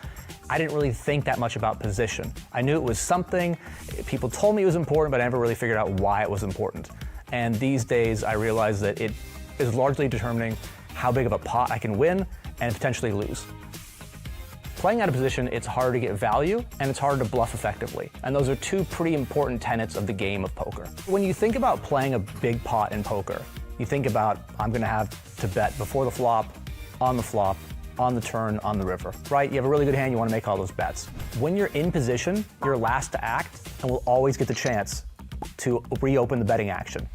S3: I didn't really think that much about position. I knew it was something. People told me it was important, but I never really figured out why it was important. And these days, I realize that it is largely determining how big of a pot I can win and potentially lose. Playing out of position, it's hard to get value and it's hard to bluff effectively. And those are 2 pretty important tenets of the game of poker. When you think about playing a big pot in poker, you think about, I'm gonna have to bet before the flop, on the turn, on the river, right? You have a really good hand, you wanna make all those bets. When you're in position, you're last to act and will always get the chance to reopen the betting action.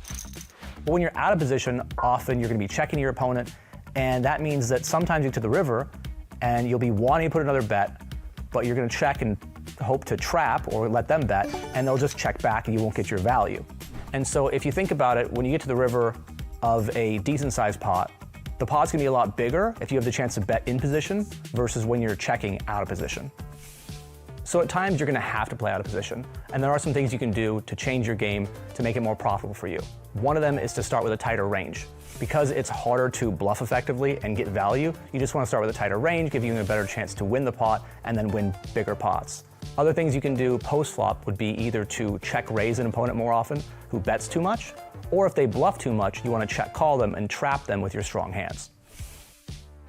S3: But when you're out of position, often you're gonna be checking your opponent, and that means that sometimes you get to the river and you'll be wanting to put another bet, but you're gonna check and hope to trap or let them bet, and they'll just check back and you won't get your value. And so if you think about it, when you get to the river of a decent sized pot, the pot's gonna be a lot bigger if you have the chance to bet in position versus when you're checking out of position. So at times you're gonna have to play out of position, and there are some things you can do to change your game to make it more profitable for you. One of them is to start with a tighter range. Because it's harder to bluff effectively and get value, you just want to start with a tighter range, giving you a better chance to win the pot and then win bigger pots. Other things you can do post-flop would be either to check raise an opponent more often who bets too much, or if they bluff too much, you want to check call them and trap them with your strong hands.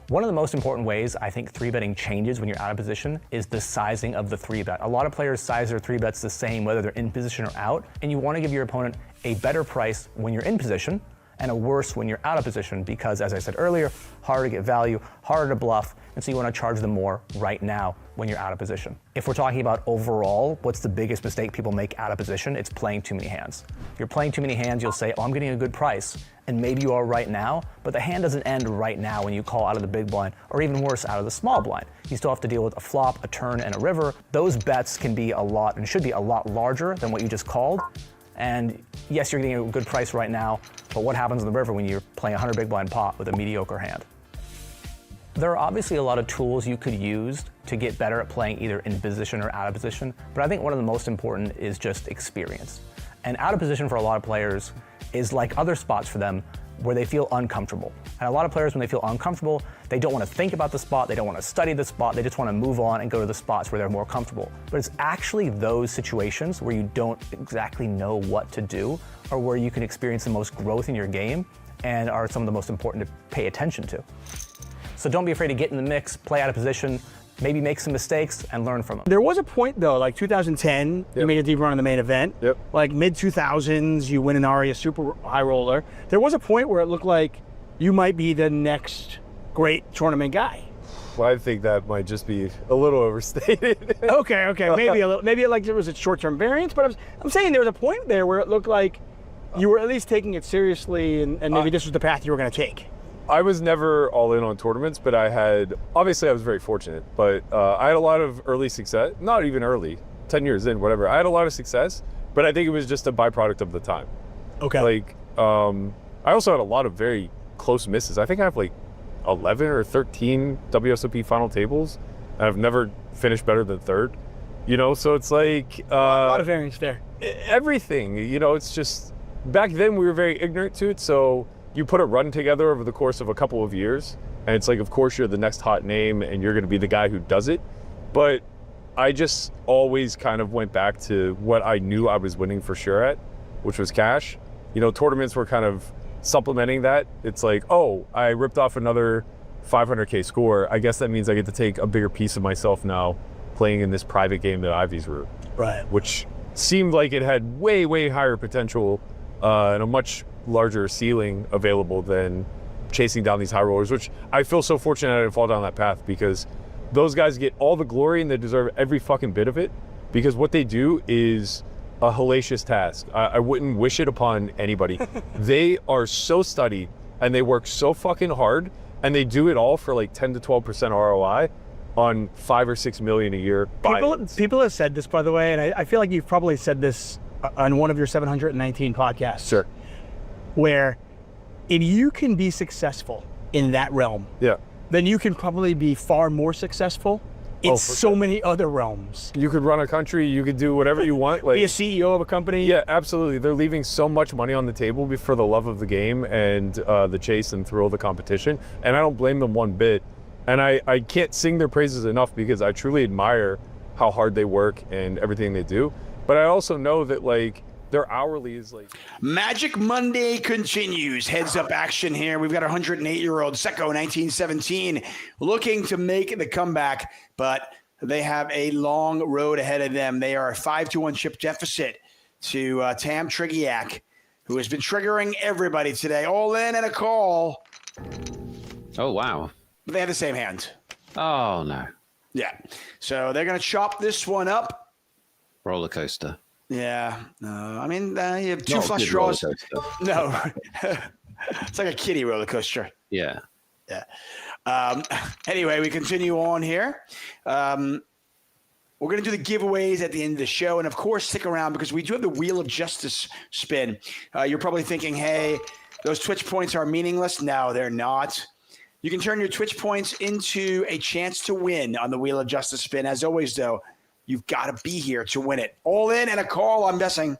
S3: One of the most important ways I think 3-betting changes when you're out of position is the sizing of the 3-bet. A lot of players size their 3-bets the same whether they're in position or out, and you want to give your opponent a better price when you're in position and a worse when you're out of position because, as I said earlier, harder to get value, harder to bluff, and so you want to charge them more right now when you're out of position. If we're talking about overall, what's the biggest mistake people make out of position? It's playing too many hands. If you're playing too many hands, you'll say, oh, I'm getting a good price, and maybe you are right now, but the hand doesn't end right now when you call out of the big blind, or even worse, out of the small blind. You still have to deal with a flop, a turn, and a river. Those bets can be a lot, and should be a lot larger than what you just called. And yes, you're getting a good price right now, but what happens in the river when you're playing a 100 big blind pot with a mediocre hand? There are obviously a lot of tools you could use to get better at playing either in position or out of position, but I think one of the most important is just experience. And out of position for a lot of players is like other spots for them where they feel uncomfortable. And a lot of players, when they feel uncomfortable, they don't want to think about the spot, they don't want to study the spot, they just want to move on and go to the spots where they're more comfortable. But it's actually those situations where you don't exactly know what to do or where you can experience the most growth in your game and are some of the most important to pay attention to. So don't be afraid to get in the mix, play out of position, maybe make some mistakes and learn from them.
S1: There was a point though, like 2010, you made a deep run in the main event.
S4: Yep.
S1: Like mid 2000s, you win an Aria super high roller. There was a point where it looked like you might be the next great tournament guy.
S4: Well, I think that might just be a little overstated.
S1: Okay, maybe a little. Maybe like there was a short-term variance, but I'm saying there was a point there where it looked like you were at least taking it seriously, and maybe this was the path you were going to take.
S4: I was never all in on tournaments, but obviously I was very fortunate, but I had a lot of early success, not even early, 10 years in, whatever. I had a lot of success, but I think it was just a byproduct of the time.
S1: Okay.
S4: Like, I also had a lot of very close misses. I think I have like 11 or 13 WSOP final tables. I've never finished better than third, so it's like...
S1: a lot of variance there.
S4: Everything, it's just, back then we were very ignorant to it, so you put a run together over the course of a couple of years, and it's like, of course, you're the next hot name, and you're going to be the guy who does it. But I just always kind of went back to what I knew I was winning for sure at, which was cash. Tournaments were kind of supplementing that. It's like, oh, I ripped off another 500K score. I guess that means I get to take a bigger piece of myself now playing in this private game that Ivy's route.
S1: Right.
S4: Which seemed like it had way, way higher potential and a much larger ceiling available than chasing down these high rollers, which I feel so fortunate I didn't fall down that path, because those guys get all the glory and they deserve every fucking bit of it, because what they do is a hellacious task. I wouldn't wish it upon anybody. They are so studied and they work so fucking hard, and they do it all for like 10 to 12% ROI on 5 or 6 million a year.
S1: People have said this, by the way, and I feel like you've probably said this on one of your 719 podcasts.
S4: Sure.
S1: Where if you can be successful in that realm,
S4: yeah,
S1: then you can probably be far more successful in so many other realms.
S4: You could run a country, you could do whatever you want. Like,
S1: be a CEO of a company.
S4: Yeah, absolutely. They're leaving so much money on the table for the love of the game and the chase and thrill of the competition. And I don't blame them one bit. And I can't sing their praises enough, because I truly admire how hard they work and everything they do. But I also know that, like, their hourly is like...
S1: Magic Monday continues. Heads up action here. We've got 108-year-old Secco 1917 looking to make the comeback, but they have a long road ahead of them. They are a 5-1 chip deficit to Tam Trigiak, who has been triggering everybody today. All in and a call.
S2: Oh, wow.
S1: But they have the same hand.
S2: Oh, no.
S1: Yeah. So they're going to chop this one up.
S2: Roller coaster.
S1: Yeah. I mean, you have two
S2: Not
S1: flush draws. No.
S2: No.
S1: It's like a kiddie roller coaster.
S2: Yeah.
S1: Yeah. Anyway, we continue on here. We're going to do the giveaways at the end of the show. And, of course, stick around, because we do have the Wheel of Justice spin. You're probably thinking, hey, those Twitch points are meaningless. No, they're not. You can turn your Twitch points into a chance to win on the Wheel of Justice spin. As always, though, you've got to be here to win it. All in and a call, I'm guessing.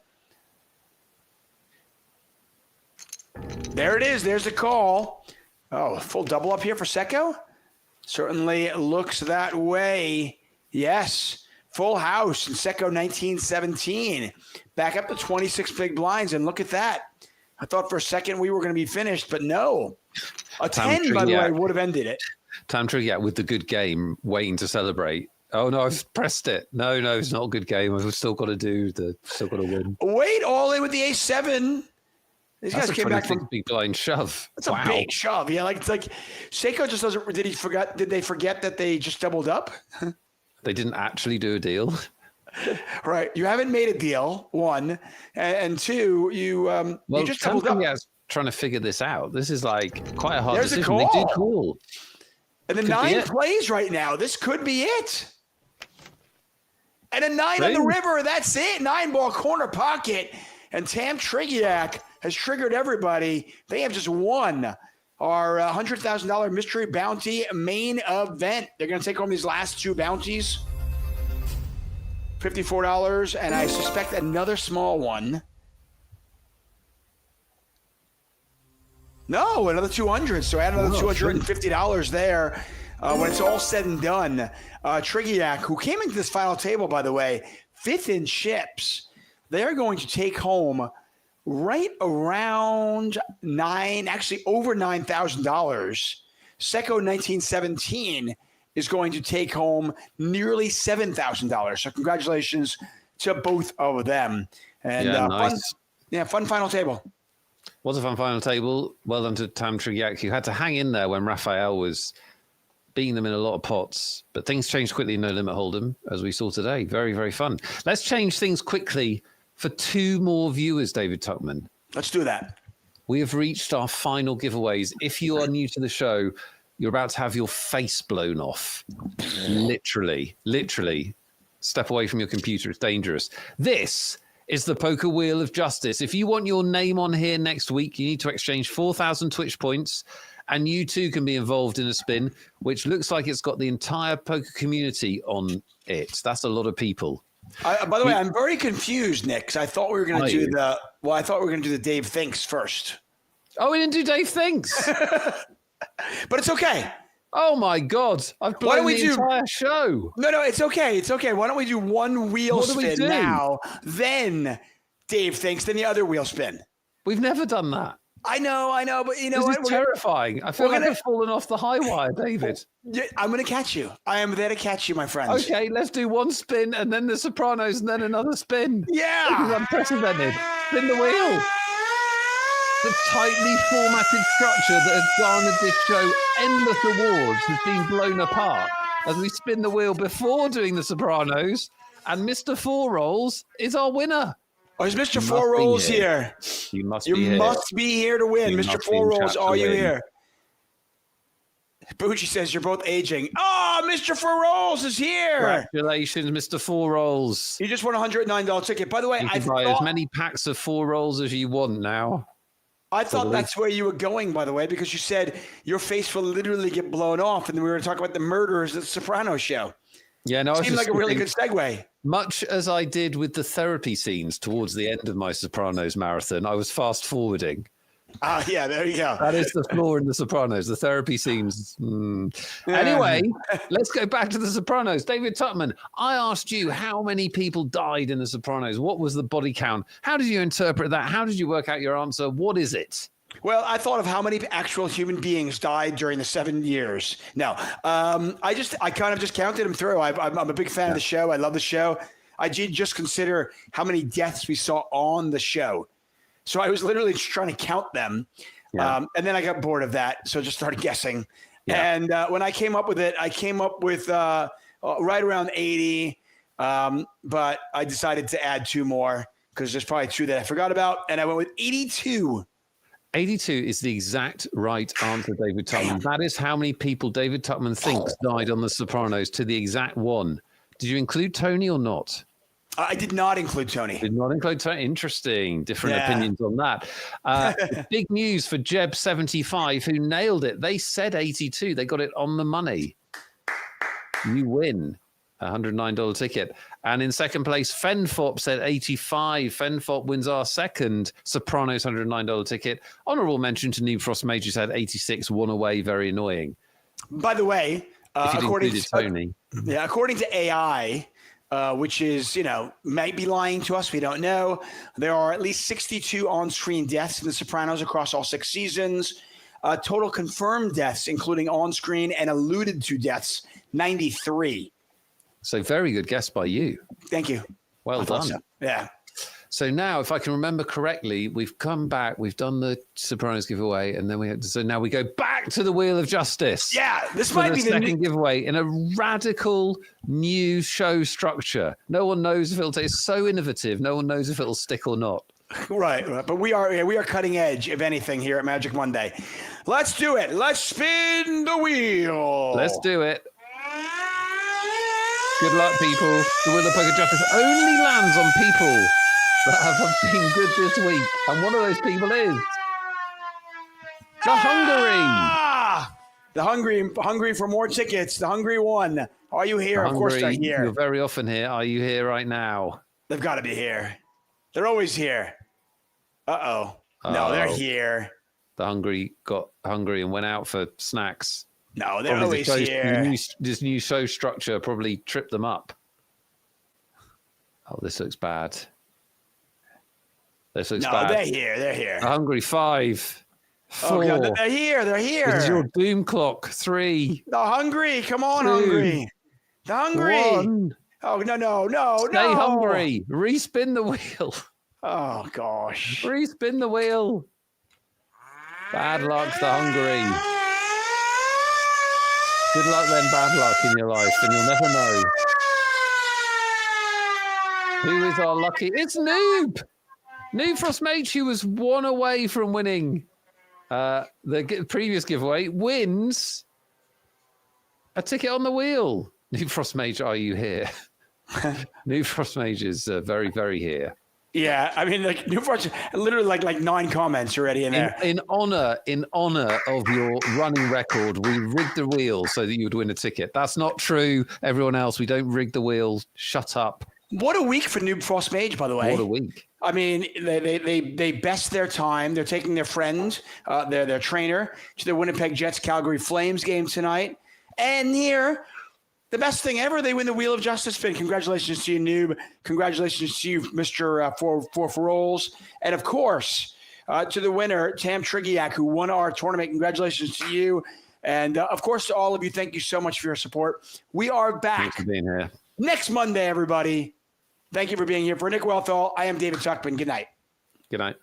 S1: There it is. There's the call. Oh, full double up here for Secco? Certainly looks that way. Yes. Full house in Secco 1917. Back up to 26 big blinds, and look at that. I thought for a second we were going to be finished, but no. A 10, by the way, would have ended it.
S2: Tam Trigiak with the good game, waiting to celebrate. Oh, no, I've pressed it. No, it's not a good game. I've still got to win.
S1: Wait, all in with the A7. These guys came back from
S2: big blind shove.
S1: That's a big shove. Yeah, like Seiko just doesn't. Did they forget that they just doubled up?
S2: They didn't actually do a deal.
S1: Right. You haven't made a deal, one, and two. You just doubled up.
S2: Yeah, trying to figure this out. This is like quite a hard
S1: There's
S2: decision.
S1: A call.
S2: They did call.
S1: And the 9 plays right now. This could be it. And a 9 on the river. That's it. 9-ball corner pocket. And Tam Trigiak has triggered everybody. They have just won our $100,000 mystery bounty main event. They're going to take home these last two bounties. $54, and I suspect another small one. No, another 200. So add another $250 there. When it's all said and done, Trigiak, who came into this final table, by the way, 5th in chips, they're going to take home right around over $9,000. Secco 1917 is going to take home nearly $7,000. So congratulations to both of them. And
S2: nice.
S1: Fun final table.
S2: Was a fun final table. Well done to Tam Trigiak. You had to hang in there when Raphael was beating them in a lot of pots. But things change quickly in No Limit Hold'em, as we saw today. Very, very fun. Let's change things quickly for 2 more viewers, David Tuckman.
S1: Let's do that.
S2: We have reached our final giveaways. If you are new to the show, you're about to have your face blown off. Literally. Step away from your computer. It's dangerous. This is the Poker Wheel of Justice. If you want your name on here next week, you need to exchange 4,000 Twitch points, and you too can be involved in a spin, which looks like it's got the entire poker community on it. That's a lot of people.
S1: By the way, I'm very confused, Nick, because I thought we were going to do the Dave Thinks first.
S2: Oh, we didn't do Dave Thinks.
S1: But it's okay.
S2: Oh my God! I've blown the entire show.
S1: No, it's okay. It's okay. Why don't we do one wheel spin now, then Dave Thinks, then the other wheel spin.
S2: We've never done that.
S1: I know, but you know
S2: this
S1: what?
S2: Is terrifying. I feel like I've fallen off the high wire, David.
S1: I'm going to catch you. I am there to catch you, my friends.
S2: Okay, let's do one spin and then the Sopranos and then another spin.
S1: Yeah.
S2: This is unprecedented. Spin the wheel. The tightly formatted structure that has garnered this show endless awards has been blown apart as we spin the wheel before doing the Sopranos, and Mr. Four Rolls is our winner.
S1: Oh, is Mr. Four Rolls here?
S2: You must
S1: be here to win. Mr. Four Rolls, are you here? Bucci says you're both aging. Oh, Mr. Four Rolls is here.
S2: Congratulations, Mr. Four Rolls.
S1: You just won a $109 ticket. By the way,
S2: you can buy as many packs of Four Rolls as you want now.
S1: I thought that's where you were going, by the way, because you said your face will literally get blown off, and then we were talking about the murderers at the Sopranos show.
S2: Yeah, no,
S1: it seemed like a really good segue.
S2: Much as I did with the therapy scenes towards the end of my Sopranos marathon, I was fast forwarding.
S1: Yeah, there you go.
S2: That is the flaw in the Sopranos. The therapy scenes. Anyway, let's go back to the Sopranos. David Tuckman, I asked you how many people died in the Sopranos. What was the body count? How did you interpret that? How did you work out your answer? What is it?
S1: Well, I thought of how many actual human beings died during the 7 years. No, I kind of just counted them through. I'm a big fan of the show. I love the show. I did just consider how many deaths we saw on the show. So I was literally just trying to count them. And then I got bored of that. So just started guessing. Yeah. And when I came up with it, I came up with right around 80. But I decided to add 2 more because there's probably 2 that I forgot about. And I went with 82.
S2: 82 is the exact right answer, David Tuckman. That is how many people David Tuckman thinks died on The Sopranos to the exact one. Did you include Tony or not?
S1: I did not include Tony.
S2: Did not include Tony. Interesting. Different opinions on that. Big news for Jeb75, who nailed it. They said 82. They got it on the money. You win a $109 ticket. And in second place, Fenfop said 85. Fenfop wins our second Sopranos $109 ticket. Honorable mention to Noob Frost Majors had 86, one away. Very annoying.
S1: By the way, according to AI, which is, might be lying to us. We don't know. There are at least 62 on-screen deaths in The Sopranos across all 6 seasons. Total confirmed deaths, including on-screen and alluded to deaths, 93.
S2: So very good guess by you.
S1: Thank you.
S2: Well done.
S1: So. Yeah.
S2: So now, if I can remember correctly, we've come back, we've done the Sopranos giveaway, and then so now we go back to the Wheel of Justice.
S1: Yeah, this might be the
S2: second giveaway in a radical new show structure. No one knows if it's so innovative. No one knows if it'll stick or not.
S1: Right. But we are cutting edge, if anything, here at Magic Monday. Let's do it. Let's spin the wheel.
S2: Let's do it. Good luck, people. The Wheel of Poker Justice only lands on people that have been good this week. And one of those people is the Hungary.
S1: The hungry for more tickets. The hungry one. Are you here? Of course they're here.
S2: You're very often here. Are you here right now?
S1: They've got to be here. They're always here. Uh-oh. No, they're here.
S2: The Hungry got hungry and went out for snacks.
S1: No, they're always here.
S2: This new show structure probably tripped them up. Oh, this looks bad. This looks bad.
S1: No, they're here. They're here.
S2: The Hungry 5, 4.
S1: Oh, God, they're here. They're here.
S2: This is your doom clock. 3.
S1: The Hungry. Come on,
S2: 2,
S1: Hungry. The Hungry.
S2: 1.
S1: Oh, no.
S2: Stay hungry. Respin the wheel.
S1: Oh, gosh.
S2: Respin the wheel. Bad luck, the Hungry. Good luck then, bad luck in your life, and you'll never know. Who is our lucky? It's Noob! Noob Frostmage, who was 1 away from winning the previous giveaway, wins a ticket on the wheel. Noob Frostmage, are you here? Noob Frostmage is very, very here.
S1: Yeah, I mean, like New Fortune, literally like 9 comments already in there.
S2: In honor of your running record, we rigged the wheel so that you would win a ticket. That's not true. Everyone else, we don't rig the wheel. Shut up.
S1: What a week for Noob Frost Mage, by the way.
S2: What a week.
S1: I mean, they best their time. They're taking their friend, their trainer, to the Winnipeg Jets Calgary Flames game tonight. And here, the best thing ever, they win the Wheel of Justice Finn. Congratulations to you, Noob. Congratulations to you, Mr. For Rolls. And of course, to the winner, Tam Trigiak, who won our tournament. Congratulations to you. And of course, to all of you, thank you so much for your support. We are back.
S2: Thanks for being here.
S1: Next Monday, everybody. Thank you for being here. For Nick Wealthall, I am David Tuckman. Good night.
S2: Good night.